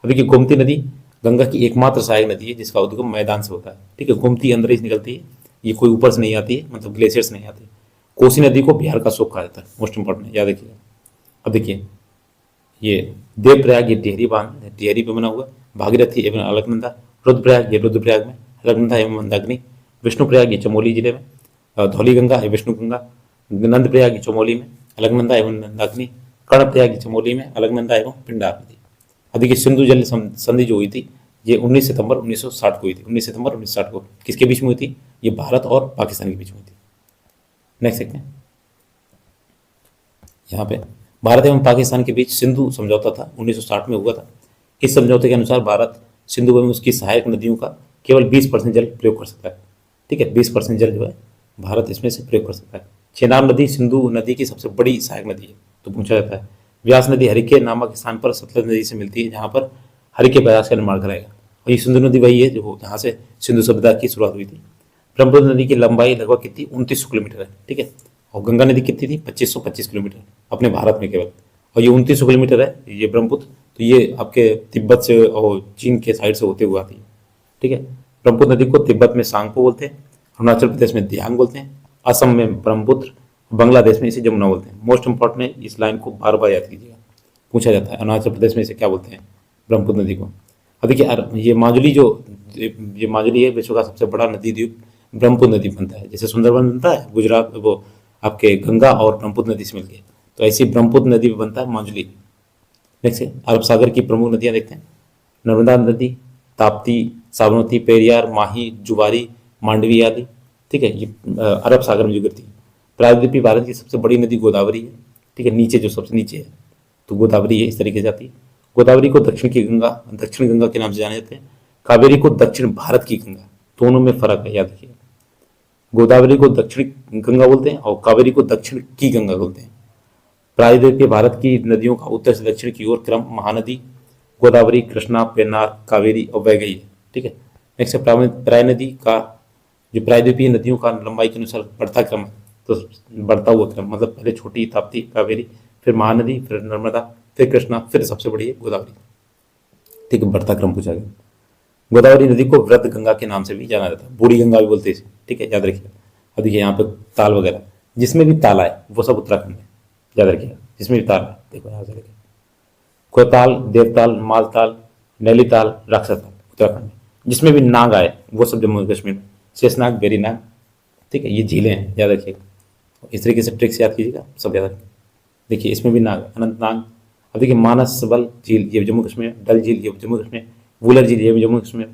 अभी की गोमती नदी गंगा की एकमात्र सहायक नदी है जिसका उद्गम मैदान से होता है। ठीक है, गोमती अंदर ही निकलती है, ये कोई ऊपर से नहीं आती है, मतलब ग्लेशियर से नहीं आती है। कोसी नदी को बिहार का शोक कहा जाता है, मोस्ट इंपॉर्टेंट है, याद रखिएगा। अब देखिए, ये देवप्रयाग, ये टिहरी बांध, टिहरी पे बना हुआ। भागीरथी एवं अलकनंदा। रुद्रप्रयाग, ये रुद्रप्रयाग में। अलकनंदा एवं मंदाकिनी। विष्णुप्रयाग, ये चमोली जिले में। धौली गंगा, ये विष्णु गंगा। नंदप्रयाग, ये चमोली में। अलकनंदा एवं मंदाकिनी। कर्णप्रयाग, ये चमोली में। अलकनंदा एवं पिंडार नदी। अब देखिए, सिंधु जल संधि जो हुई थी ये 19 सितंबर 1960 को हुई थी। 19 सितंबर 1960 को किसके बीच में हुई थी? ये भारत और पाकिस्तान के बीच में हुई थी। नेक्स्ट देखते हैं, यहाँ पे भारत एवं पाकिस्तान के बीच सिंधु समझौता था, 1960 में हुआ था। इस समझौते के अनुसार भारत सिंधु एवं उसकी सहायक नदियों का केवल 20% जल प्रयोग कर सकता है। ठीक है, 20% जल जो है भारत इसमें से प्रयोग कर सकता है। चेनाब नदी सिंधु नदी की सबसे बड़ी सहायक नदी है, तो पूछा जाता है। व्यास नदी हरिके नामक स्थान पर सतलज नदी से मिलती है, जहाँ पर हरिके बैराज का निर्माण कराएगा। और ये सिंधु नदी वही है जो जहाँ से सिंधु सभ्यता की शुरुआत हुई थी। ब्रह्मपुत्र नदी की लंबाई लगभग कितनी? 2900 किलोमीटर है। ठीक है, और गंगा नदी कितनी थी? 2525 किलोमीटर अपने भारत में केवल। और ये 2900 किलोमीटर है ये ब्रह्मपुत्र, तो ये आपके तिब्बत से और चीन के साइड से होते हुए आती है। ठीक है, ब्रह्मपुत्र नदी को तिब्बत में सांगपो बोलते हैं, अरुणाचल प्रदेश में दियांग बोलते हैं, असम में ब्रह्मपुत्र, बांग्लादेश में इसे जमुना बोलते हैं। मोस्ट इंपॉर्टेंट है, इस लाइन को बार बार याद कीजिएगा, पूछा जाता है। अरुणाचल प्रदेश में इसे क्या बोलते हैं? ब्रह्मपुत्र नदी को। अब देखिए, ये माजुली है विश्व का सबसे बड़ा नदी द्वीप ब्रह्मपुत्र नदी बनता है। जैसे सुंदरबन बनता है गुजरात, वो आपके गंगा और ब्रह्मपुत्र नदी से मिलकर, तो ऐसी ब्रह्मपुत्र नदी भी बनता है माजुली। नेक्स्ट है, अरब सागर की प्रमुख नदियां देखते हैं। नर्मदा नदी, ताप्ती, साबरमती, पेरियार, माही, जुवारी, मांडवी आदि। ठीक है, ये अरब सागर में जो गिरती है। प्रायद्वीपीय भारत की सबसे बड़ी नदी गोदावरी है, ठीक है, नीचे जो सबसे नीचे है तो गोदावरी है, इस तरीके से जाती है। गोदावरी को दक्षिण गंगा के नाम से जाने जाते हैं। कावेरी को दक्षिण भारत की गंगा, दोनों में फर्क है, याद रखिए। गोदावरी को दक्षिण गंगा बोलते हैं और कावेरी को दक्षिण की गंगा बोलते हैं। प्रायद्वीपीय भारत की नदियों का उत्तर से दक्षिण की ओर क्रम महानदी गोदावरी, कृष्णा, पेन्नार, कावेरी और वैगई है, ठीक है। नेक्स्ट है प्राय नदी का, जो प्रायद्वीपीय नदियों का लंबाई के अनुसार बढ़ता क्रम है, तो बढ़ता हुआ क्रम मतलब पहले छोटी ताप्ती कावेरी, फिर महानदी, फिर नर्मदा, फिर कृष्णा, फिर सबसे बड़ी है गोदावरी, ठीक है, बढ़ता क्रम पूछा गया। गोदावरी नदी को वृद्ध गंगा के नाम से भी जाना जाता है, बूढ़ी गंगा भी बोलते हैं, ठीक है, याद रखिए। अब देखिए यहाँ पे ताल वगैरह जिसमें भी ताल आए वो सब उत्तराखंड में, याद रखिएगा, जिसमें भी ताल है, देखो यहाँ से देखिए, कोताल, देवताल, मालताल, नैलीताल, राक्षसताल उत्तराखंड में, जिसमें भी नाग आए वो सब जम्मू कश्मीर में, शेषनाग, बेरीनाग, ठीक है, ये झीलें हैं, याद रखिएगा। इस तरीके से ट्रिक्स याद कीजिएगा, सब याद रखिए। देखिए इसमें भी नाग, अनंतनाग। अब देखिए मानसबल झील ये जम्मू कश्मीर, डल झील ये जम्मू कश्मीर, वुलर झील ये भी जम्मू कश्मीर,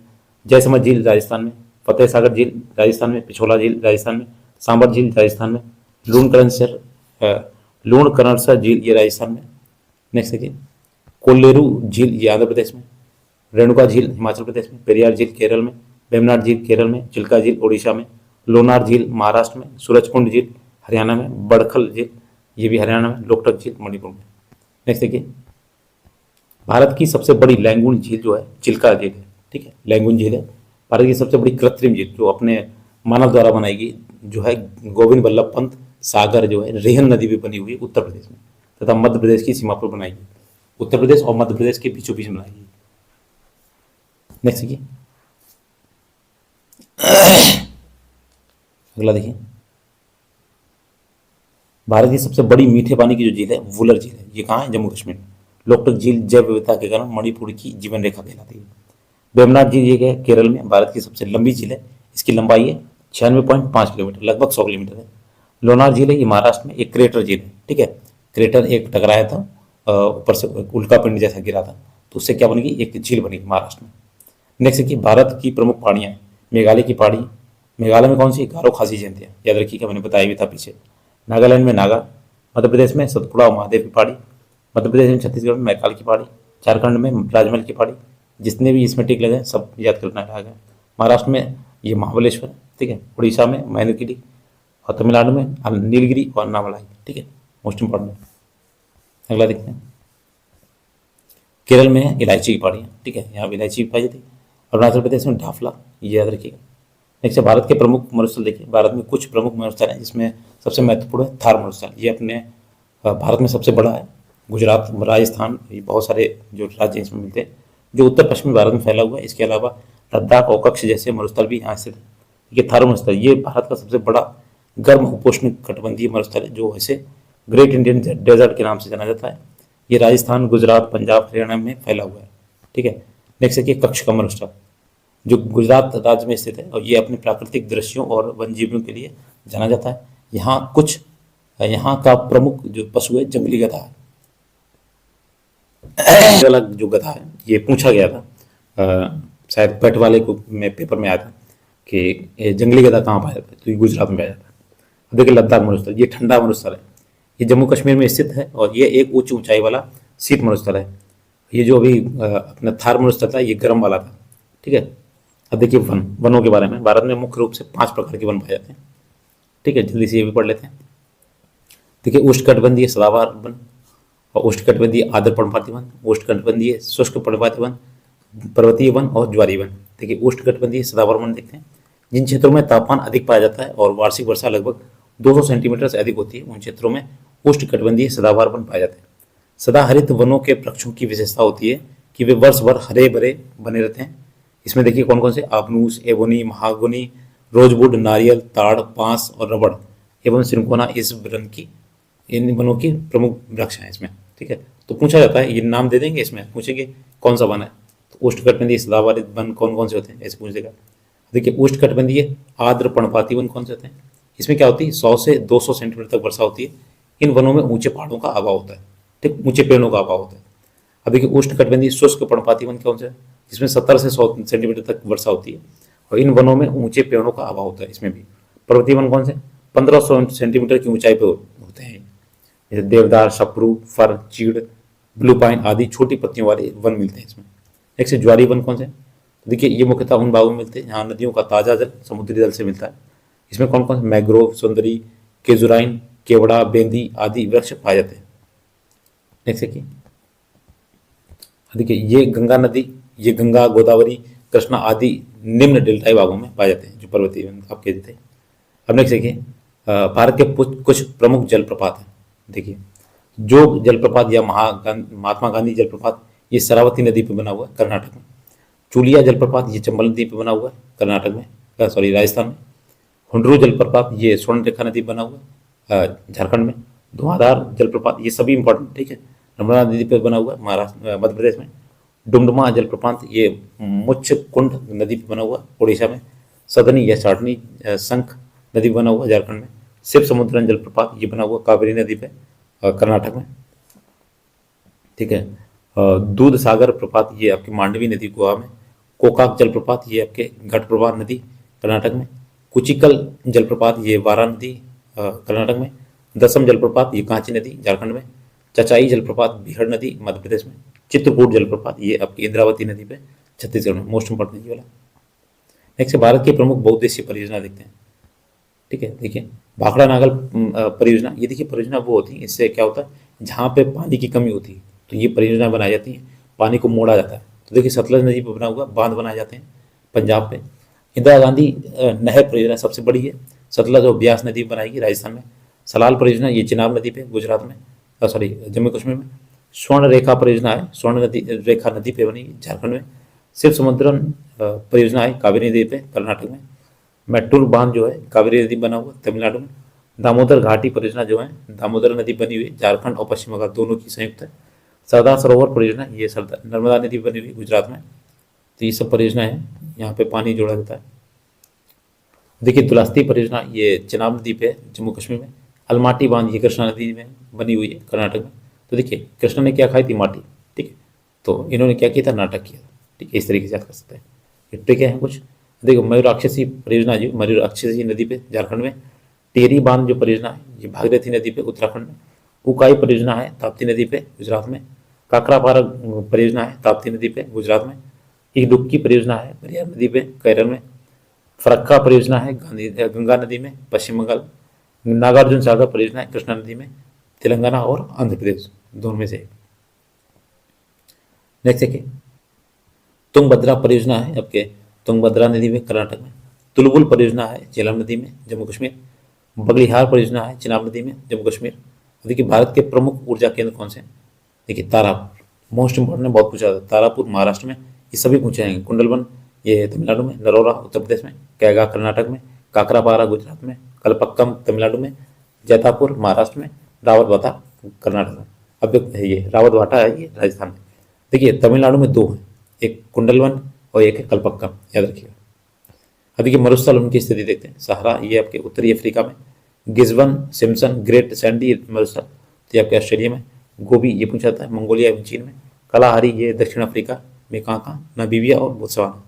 जयसमंद झील राजस्थान में, फतेह सागर झील राजस्थान में, पिछोला झील राजस्थान में, सांबर झील राजस्थान में, लूणकरणसर झील ये राजस्थान में। नेक्स्ट देखिए कोल्लेरू झील ये आंध्र प्रदेश में, रेणुका झील हिमाचल प्रदेश में, पेरियार झील केरल में, वेमनाड झील केरल में, चिल्का झील ओडिशा में, लोनार झील महाराष्ट्र में, सूरजकुंड झील हरियाणा में, बड़खल झील ये भी हरियाणा में, लोकटक झील मणिपुर में। नेक्स्ट देखिए भारत की सबसे बड़ी लैंगून झील जो है चिल्का झील है, ठीक है, लैंगून झील है भारत की सबसे बड़ी कृत्रिम झील जो अपने मानव द्वारा बनाई गई, जो है गोविंद बल्लभ पंत सागर जो है रेहन नदी भी बनी हुई है उत्तर प्रदेश में तथा मध्य प्रदेश की सीमा पर बनाई गई, उत्तर प्रदेश और मध्य प्रदेश के बीचों बीच बनाई गई। नेक्स्ट देखिए अगला देखिए भारत की सबसे बड़ी मीठे पानी की जो झील है वुलर झील है, ये कहाँ है, जम्मू कश्मीर में। लोकटक झील जैव विविधता के कारण मणिपुर की जीवन रेखा कहलाती है। वेमनाड झील ये है केरल में, भारत की सबसे लंबी झील है, इसकी लंबाई है 96.5 किलोमीटर, लगभग 100 किलोमीटर है। लोनार झील है ये महाराष्ट्र में, एक क्रेटर झील है, ठीक है, क्रेटर एक टकराया था ऊपर से उल्का पिंड जैसा गिरा था, तो उससे क्या बनेगी, एक झील बनेगी महाराष्ट्र में। नेक्स्ट देखिए भारत की प्रमुख पहाड़ियाँ, मेघालय की पहाड़ी, मेघालय में कौन सी, गारो खासी जयंतियाँ, याद रखिएगा, मैंने बताया भी था पीछे। नागालैंड में नागा, मध्य प्रदेश में सतपुड़ा महादेव की पहाड़ी, मध्य प्रदेश में छत्तीसगढ़ में मैकाल की पहाड़ी, झारखंड में राजमहल की पहाड़ी, जितने भी इसमें टिक लगे सब याद करना है। महाराष्ट्र में ये महाबलेश्वर, ठीक है, उड़ीसा में महेंद्रगिरी और तमिलनाडु में नीलगिरी और अन्नामलाई, ठीक है, मोस्ट इंपॉर्टेंट। अगला देखते हैं केरल में है इलायची की पहाड़ियाँ, ठीक है, यहाँ इलायची पाई जाती है। अरुणाचल प्रदेश में ढाफला, ये याद रखिएगा। नेक्स्ट भारत के प्रमुख मरुस्थल देखिए, भारत में कुछ प्रमुख मरुस्थल हैं जिसमें सबसे महत्वपूर्ण है थार मरुस्थल, ये अपने भारत में सबसे बड़ा है। गुजरात, राजस्थान, ये बहुत सारे जो राज्य इसमें मिलते हैं, जो उत्तर पश्चिमी भारत में फैला हुआ है। इसके अलावा लद्दाख और कच्छ जैसे मरुस्थल भी यहाँ स्थित है। ये थार मरुस्थल ये भारत का सबसे बड़ा गर्म उपोष्ण कटिबंधीय मरुस्थल है, जो इसे ग्रेट इंडियन डेजर्ट के नाम से जाना जाता है। ये राजस्थान, गुजरात, पंजाब, हरियाणा में फैला हुआ है, ठीक है। नेक्स्ट है कच्छ का मरुस्थल जो गुजरात राज्य में स्थित है और ये अपने प्राकृतिक दृश्यों और वन जीवों के लिए जाना जाता है। यहाँ का प्रमुख जो पशु है जंगली गधा है। अलग जो गधा है ये पूछा गया था, शायद पेट वाले को में पेपर में आया था कि ये जंगली गधा कहाँ पाया जाता है, तो ये गुजरात में पाया जाता है। देखिए लद्दाख मरुस्थल ये ठंडा मरुस्थल है, ये जम्मू कश्मीर में स्थित है और ये एक उच्च ऊंचाई वाला शीत मरुस्थल है। ये जो अभी अपना थार मरुस्थल था ये गर्म वाला था, ठीक है। अब देखिए वनों के बारे में, भारत में मुख्य रूप से 5 प्रकार के वन पाए जाते हैं, ठीक है, जल्दी से ये भी पढ़ लेते हैं। देखिए उष्णकटिबंधीय सदाबहार वन और उष्णकटिबंधीय आर्द्र पर्णपाती वन, उष्णकटिबंधीय शुष्क पर्णपाती वन, पर्वतीय वन और ज्वारीय वन। देखिए उष्णकटिबंधीय सदाबहार वन देखते हैं, जिन क्षेत्रों में तापमान अधिक पाया जाता है और वार्षिक वर्षा लगभग 200 सेंटीमीटर से अधिक होती है, उन क्षेत्रों में उष्णकटिबंधीय सदाबहार वन पाए जाते हैं। सदाहरित वनों के वृक्षों की विशेषता होती है कि वे वर्ष भर हरे भरे बने रहते हैं। इसमें देखिए कौन कौन से, आबनूस, एबोनी, महागोनी, रोजवुड, नारियल, ताड़, बांस और रबड़ एवं सिंकोना इस वन की, इन वनों की प्रमुख वृक्ष हैं इसमें, ठीक है। तो पूछा जाता है, ये नाम दे देंगे, इसमें पूछेंगे कौन सा वन है, तो उष्णकटिबंधीय सदाबहार वन कौन कौन से होते हैं, ऐसे पूछ देगा। देखिए उष्णकटिबंधीय आर्द्र पर्णपाती वन कौन से होते हैं, इसमें क्या होती है 100 से 200 सेंटीमीटर तक वर्षा होती है। इन वनों में ऊंचे पहाड़ों का अभाव होता है, ठीक, ऊंचे पेड़ों का अभाव होता है। अब देखिए उष्णकटिबंधीय शुष्क पर्णपाती वन कौन से, जिसमें 70 से 100 सेंटीमीटर तक वर्षा होती है और इन वनों में ऊंचे पेड़ों का अभाव होता है। इसमें भी पर्वतीय वन कौन से, 1500 सेंटीमीटर की ऊंचाई पर होते हैं। जैसे देवदार, सप्रू, फर, चीड़, ब्लू पाइन आदि छोटी पत्तियों वाले वन मिलते हैं इसमें। एक से ज्वारी वन कौन से हैं? तो देखिए ये मुख्यतः उन बागों में मिलते हैं जहाँ नदियों का ताज़ा जल समुद्री जल से मिलता है। इसमें कौन कौन से मैग्रोव, सुंदरी, केजुराइन, केवड़ा, बेंदी आदि वृक्ष पाए जाते हैं। नेक्स्ट देखिए, देखिए ये गंगा नदी, ये गंगा, गोदावरी, कृष्णा आदि निम्न डेल्टाई भागों में पाए जाते हैं जो पर्वतीय आपके थे। अब नेक्स्ट देखिए, भारत के कुछ प्रमुख जलप्रपात हैं। देखिए जोग जलप्रपात या महात्मा गांधी जलप्रपात ये शरावती नदी पर बना हुआ है कर्नाटक में। चूलिया जलप्रपात ये चंबल नदी पर बना हुआ है कर्नाटक में, सॉरी राजस्थान में। हुंडरू जलप्रपात ये स्वर्ण रेखा नदी बना हुआ है झारखंड में। धुआंधार जलप्रपात ये सभी इंपॉर्टेंट, ठीक है, नर्मदा नदी पर बना हुआ है महाराष्ट्र, मध्य प्रदेश में। डुमडुमा जलप्रपात ये मुच्छ कुंड नदी पर बना हुआ उड़ीसा में। सदनी या साटनी शंख नदी बना हुआ झारखंड में। शिव समुद्रन जलप्रपात ये बना हुआ कावेरी नदी पे कर्नाटक में, ठीक है। दूध सागर प्रपात ये आपकी मांडवी नदी गोवा में। कोकाक जलप्रपात ये आपके घटप्रभा नदी कर्नाटक में। कुचिकल जलप्रपात ये वारा नदी कर्नाटक में। दसम जलप्रपात ये कांची नदी झारखंड में। चचाई जलप्रपात बिहार नदी मध्य प्रदेश में। चित्रकूट जलप्रपात ये आपकी इंद्रावती नदी पे छत्तीसगढ़ में, मोस्ट इंपॉर्टेंट नदी वाला। नेक्स्ट भारत की प्रमुख बहुउद्देशीय परियोजना देखते हैं, ठीक है। देखिए भाखड़ा नागल परियोजना, ये देखिए परियोजना वो होती है, इससे क्या होता है जहाँ पे पानी की कमी होती है तो ये परियोजना बनाई जाती है, पानी को मोड़ा जाता है। तो देखिए सतलज नदी पर बना हुआ बांध बनाए जाते हैं पंजाब पे। इंदिरा गांधी नहर परियोजना सबसे बड़ी है, सतलज और ब्यास नदी पर बनाएगी राजस्थान में। सलाल परियोजना ये चिनाब नदी पे गुजरात में, सॉरी जम्मू कश्मीर में। स्वर्ण रेखा परियोजना है स्वर्ण नदी रेखा नदी पे बनी झारखंड में। शिव समुद्रन परियोजना है कावेरी नदी पे कर्नाटक में। मेट्टूर बांध जो है कावेरी नदी बना हुआ तमिलनाडु में। दामोदर घाटी परियोजना जो है दामोदर नदी बनी हुई झारखंड और पश्चिम बंगाल दोनों की संयुक्त है। सरदार सरोवर परियोजना ये सरदार नर्मदा नदी बनी हुई गुजरात में। तो ये सब परियोजना है, यहाँ पे पानी जोड़ा जाता है। देखिए दुलास्ती परियोजना ये चिनाब नदी पे जम्मू कश्मीर में। अलमाटी बांध ये कृष्णा नदी में बनी हुई है कर्नाटक में। तो देखिए कृष्णा ने क्या खाई थी, माटी, ठीक है, तो इन्होंने क्या किया था, नाटक किया था, ठीक है। इस तरीके से याद कर सकते हैं। ये ट्रिक है कुछ। देखो मयूराक्षसी परियोजना जो मयूराक्षसी नदी पे झारखंड में। टेरी बांध जो परियोजना है ये भागीरथी नदी पे उत्तराखंड में। उकाई परियोजना है ताप्ती नदी पे गुजरात में। काकरापारा परियोजना है ताप्ती नदी पे गुजरात में। इडुक्की परियोजना है परियार नदी पे केरल में। फरक्का परियोजना है गंगा नदी में पश्चिम बंगाल। नागार्जुन सागर परियोजना है कृष्णा नदी में तेलंगाना और आंध्र प्रदेश दोनों में से। नेक्स्ट देखिए तुंगभद्रा परियोजना है आपके तुंगभद्रा नदी में कर्नाटक में। तुलबुल परियोजना है झेलम नदी में जम्मू कश्मीर। बगलिहार परियोजना है चिनाब नदी में जम्मू कश्मीर। देखिए भारत के प्रमुख ऊर्जा केंद्र कौन से हैं? देखिए तारापुर, मोस्ट इंपॉर्टेंट, बहुत पूछा था। तारापुर महाराष्ट्र में, ये सभी पूछे जाएंगे। कुंडलवन ये तमिलनाडु में। नरोरा उत्तर प्रदेश में। कैगा कर्नाटक में। काकरापारा गुजरात में। कलपक्कम तमिलनाडु में। जैतापुर महाराष्ट्र में। रावतभाटा कर्नाटक में। अब ये रावतभाटा है ये राजस्थान में। देखिए तमिलनाडु में दो हैं, एक कुंडलवन और एक है कलपक्कम, याद रखिएगा। अब देखिए मरुस्थल उनकी स्थिति देखते हैं। सहारा ये आपके उत्तरी अफ्रीका में। गिजवन, सिम्सन, ग्रेट सैंडी मरुस्थल तो ये आपके ऑस्ट्रेलिया में। गोबी ये पूछा जाता है मंगोलिया एवं चीन में। कलाहारी ये दक्षिण अफ्रीका में, कहाँ, नामीबिया और बोत्सवाना।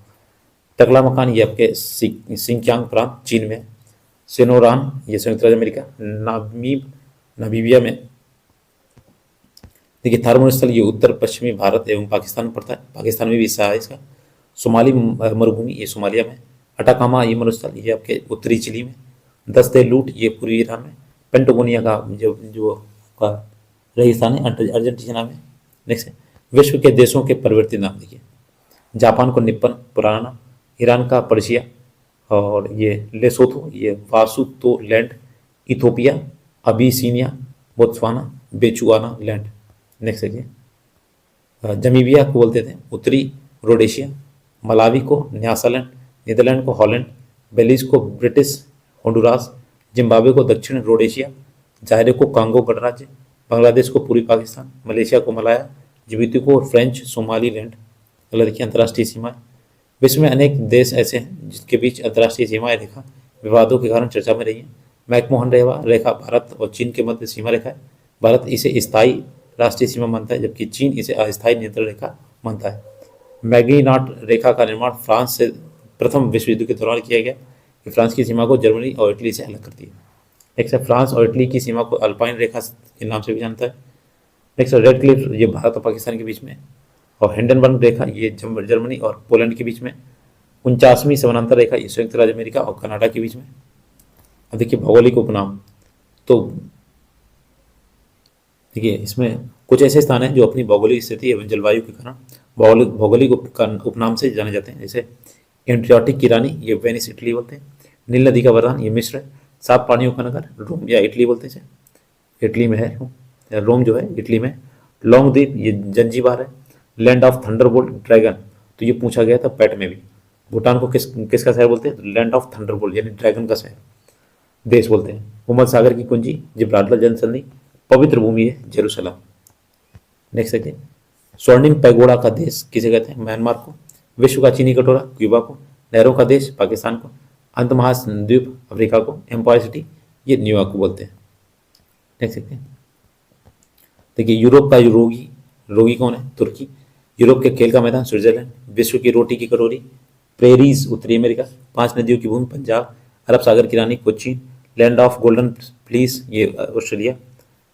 टकला मकान ये आपके सिंकियांग प्रांत चीन में। सेनोरान ये संयुक्त राज्य अमेरिका नामीबिया में। देखिए थार स्थल ये उत्तर पश्चिमी भारत एवं पाकिस्तान में पड़ता है, पाकिस्तान में भी हिस्सा है इसका। सोमाली मरुभूमि ये सोमालिया में। अटाकामा ये मरुस्थल ये आपके उत्तरी चिली में। दस्ते लूट ये पूर्वी ईरान में। पेंटागोनिया का जो का रेगिस्तान है अर्जेंटीना में। नेक्स्ट है विश्व के देशों के परिवर्तित नाम। देखिए जापान को निप्पन पुराना नाम। ईरान का पर्शिया और ये लेसोथो ये Basutoland. Ethiopia Abyssinia. Botswana Bechuanaland. Next देखिए जमीबिया को बोलते थे उत्तरी रोडेशिया। मलावी को न्यासालैंड। नीदरलैंड को हॉलैंड। बेलीज को ब्रिटिश होंडुरास। जिम्बाब्वे को दक्षिण रोडेशिया। जायरे को कांगो गणराज्य। बांग्लादेश को पूर्वी पाकिस्तान। मलेशिया को मलाया। जिबूती को फ्रेंच सोमालीलैंड। अगला देखिए अंतर्राष्ट्रीय सीमाएं। विश्व में अनेक देश ऐसे हैं जिनके बीच अंतर्राष्ट्रीय सीमाएं रेखा विवादों के कारण चर्चा में रही है। मैकमोहन रेखा भारत और चीन के मध्य सीमा रेखा है। भारत इसे स्थायी राष्ट्रीय सीमा मानता है जबकि चीन इसे अस्थायी नियंत्रण रेखा मानता है। मैगनीनाट रेखा का निर्माण फ्रांस से प्रथम विश्व युद्ध के दौरान किया गया। कि फ्रांस की सीमा को जर्मनी और इटली से अलग करती है। नेक्स्ट है फ्रांस और इटली की सीमा को अल्पाइन रेखा के नाम से भी जानता है। नेक्स्ट है रेड क्लिफ, ये भारत और पाकिस्तान के बीच में। और हिंडनबर्ग रेखा, ये जर्मनी और पोलैंड के बीच में। 49वीं समानांतर रेखा, ये संयुक्त राज्य अमेरिका और कनाडा के बीच में। अब देखिए भौगोलिक उपनाम, तो देखिए इसमें कुछ ऐसे स्थान हैं जो अपनी भौगोलिक स्थिति एवं जलवायु के कारण भौगोलिक उपनाम से जाने जाते हैं। जैसे एंट्रियाटिक की रानी, ये वेनिस इटली बोलते हैं। नील नदी का वरदान, ये मिस्र है। सात पानियों का नगर, रोम या इटली बोलते हैं। इटली में है रोम जो है इटली में। लॉन्ग द्वीप, ये जंजीबार है। लैंड ऑफ थंडरबोल्ट, ड्रैगन, तो ये पूछा गया था पैट में भी। भूटान को किसका शहर बोलते हैं? लैंड ऑफ थंडरबोल्ट यानी ड्रैगन का शहर, देश बोलते हैं। भूमध्य सागर की कुंजी, जिब्राल्टर जल संधि। पवित्र भूमि है जेरूसलम। नेक्स्ट देखिए स्वर्णिम पैगोडा का देश किसे कहते हैं? म्यांमार को। विश्व का चीनी कटोरा, क्यूबा को। नहरों का देश, पाकिस्तान को। अंत महाद्वीप, अफ्रीका को। एम्पायर सिटी, ये न्यूयॉर्क को बोलते हैं। नेक्स्ट देखते हैं, देखिए यूरोप का रोगी कौन है? तुर्की। यूरोप के खेल का मैदान, स्विट्जरलैंड। विश्व की रोटी की कटोरी, प्रेरीज, उत्तरी अमेरिका। 5 नदियों की भूमि, पंजाब। अरब सागर की रानी, Cochin. Land of golden fleece, ये ऑस्ट्रेलिया।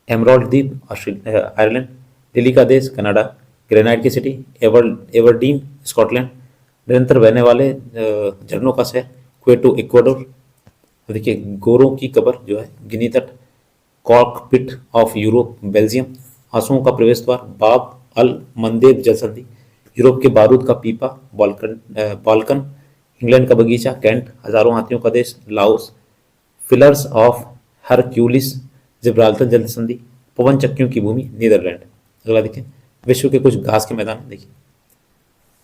एमराल्ड द्वीप, आयरलैंड। लिली का देश, कनाडा। ग्रेनाइट की सिटी, एवरडीन, स्कॉटलैंड। निरंतर बहने वाले झरनों का शहर, क्वेटो, इक्वाडोर। देखिए गोरों की कब्र जो है, गिनी तट। Cockpit of Europe, Belgium. आंसुओं का प्रवेश द्वार, बाब अल मंदेब जल संधि। यूरोप के बारूद का पीपा, बाल्कन। इंग्लैंड का बगीचा, कैंट। हजारों हाथियों का देश, Laos. Fillers of Hercules, Gibraltar जल संधि। पवन चक्कियों की भूमि, नीदरलैंड। अगला देखिए विश्व के कुछ घास के मैदान, देखिए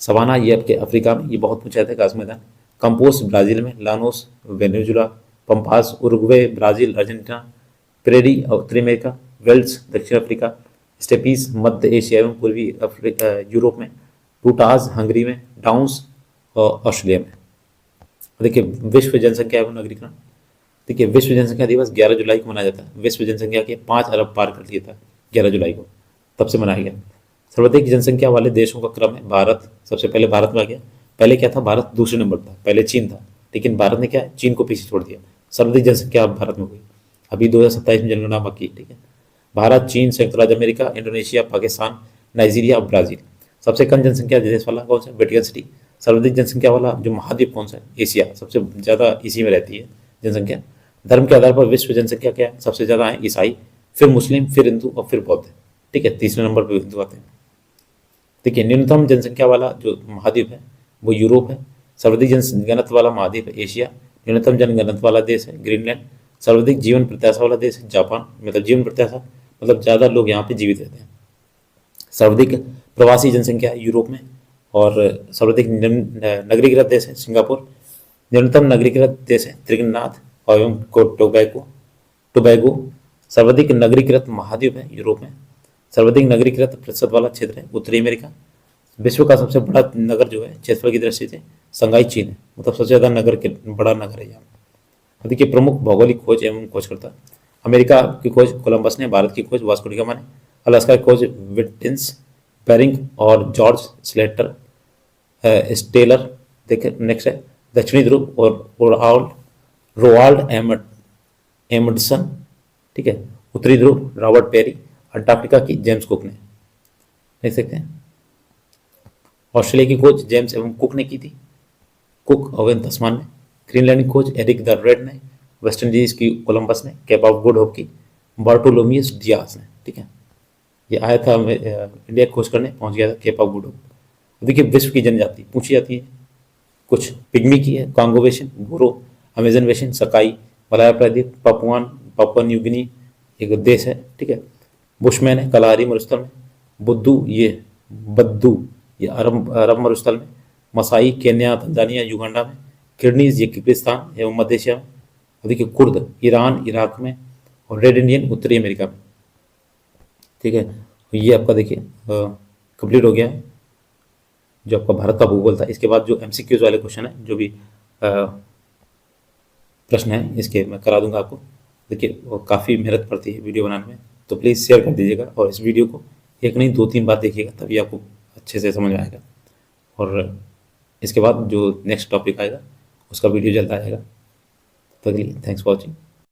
सवाना, ये आपके अफ्रीका में, ये बहुत पूछा था घास मैदान। कंपोस, ब्राजील में। Llanos, Venezuela. Pampas, Uruguay, Brazil, Argentina. Prairie, उत्तरी अमेरिका। वेल्स, दक्षिण अफ्रीका। स्टेपीज, मध्य एशिया एवं पूर्वी यूरोप में। टूटाज, हंगरी में। डाउन्स, ऑस्ट्रेलिया में। देखिए विश्व जनसंख्या एवं नगरीकरण, देखिए विश्व जनसंख्या दिवस 11 जुलाई को मनाया जाता है। विश्व जनसंख्या के 5 अरब पार कर लिया था 11 जुलाई को, तब से मनाया गया। सर्वाधिक जनसंख्या वाले देशों का क्रम है, भारत सबसे पहले भारत में आ गया। पहले क्या था? भारत दूसरे नंबर था, पहले चीन था, लेकिन भारत ने क्या है, चीन को पीछे छोड़ दिया। सर्वाधिक जनसंख्या अब भारत में हुई। अभी 2027 में जनगणना बाकी है, ठीक है। भारत, चीन, संयुक्त राज्य अमेरिका, इंडोनेशिया, पाकिस्तान, नाइजीरिया और ब्राजील। सबसे कम जनसंख्या देश वाला कौन सा? Vatican city. सर्वाधिक जनसंख्या वाला जो महाद्वीप कौन सा है? एशिया, सबसे ज़्यादा इसी में रहती है जनसंख्या। धर्म के आधार पर विश्व जनसंख्या क्या है? सबसे ज़्यादा है ईसाई, फिर मुस्लिम, फिर हिंदू और फिर बौद्ध, ठीक है। तीसरे नंबर पर हिंदू आते हैं। देखिए न्यूनतम जनसंख्या वाला जो महाद्वीप है वो यूरोप है। सर्वाधिक जनघनत्व वाला महाद्वीप है एशिया। न्यूनतम जनघनत्व वाला देश है ग्रीनलैंड। सर्वाधिक जीवन प्रत्याशा वाला देश है जापान, मतलब जीवन प्रत्याशा मतलब ज़्यादा लोग यहाँ पे जीवित रहते हैं। सर्वाधिक प्रवासी जनसंख्या है यूरोप में। और सर्वाधिक नगरीकृत देश है सिंगापुर। न्यूनतम नगरीकृत देश है त्रिगनाथ एवं टोबैगो। सर्वाधिक नगरीकृत महाद्वीप है यूरोप में। सर्वाधिक नगरीकृत प्रतिशत वाला क्षेत्र है उत्तरी अमेरिका। विश्व का सबसे बड़ा नगर जो है क्षेत्रफल की दृष्टि से संघाई चीन है, मतलब सबसे ज़्यादा बड़ा नगर है यहाँ। देखिए प्रमुख भौगोलिक खोज एवं खोजकर्ता, अमेरिका की खोज कोलंबस ने, भारत की खोज वास्को डी गामा ने, अलास्का की खोज विटिन्स, बेरिंग और जॉर्ज स्लेटर स्टेलर। देखिए नेक्स्ट है दक्षिणी ध्रुव और रोवाल्ड एमडसन, ठीक है। उत्तरी ध्रुव रॉबर्ट पेरी। अंटार्कटिका की जेम्स कुक ने, देख सकते हैं। ऑस्ट्रेलिया की खोज जेम्स एवं कुक ने की थी, कुक ओवेन तस्मान ने। ग्रीनलैंड की खोज एरिक द रेड ने। वेस्ट इंडीज की कोलंबस ने। केप ऑफ गुड होप की बार्टोलोमियस डियास ने, ठीक है। ये आया था इंडिया की खोज करने, पहुंच गया था केप ऑफ गुड होप। देखिए विश्व की जनजाति पूछी जाती है, कुछ पिग्मी की है, कांगो बेसिन, गोरो, अमेजन बेसिन, सकाई, मलाया प्रायद्वीप, पापुआ न्यू गिनी एक देश है, ठीक है। बुशमैन है कलाहारी मरुस्थल में। बद्दू ये अरब मरुस्थल में। मसाई केन्या, तंजानिया, युगांडा में। किर्नीज ये किर्गिस्तान एवं मध्य एशिया में। और देखिए कुर्द ईरान, इराक में। और रेड इंडियन उत्तरी अमेरिका में, ठीक है। ये आपका देखिए कंप्लीट हो गया है जो आपका भारत का भूगोल था। इसके बाद जो MCQs वाले क्वेश्चन है, जो भी प्रश्न है इसके मैं करा दूंगा आपको। देखिए वो काफ़ी मेहनत पड़ती है वीडियो बनाने में, तो प्लीज़ शेयर कर दीजिएगा और इस वीडियो को एक नहीं 2-3 बार देखिएगा, तभी आपको अच्छे से समझ में आएगा। और इसके बाद जो नेक्स्ट टॉपिक आएगा उसका वीडियो जल्द आएगा। तो अगली थैंक्स फॉर वॉचिंग।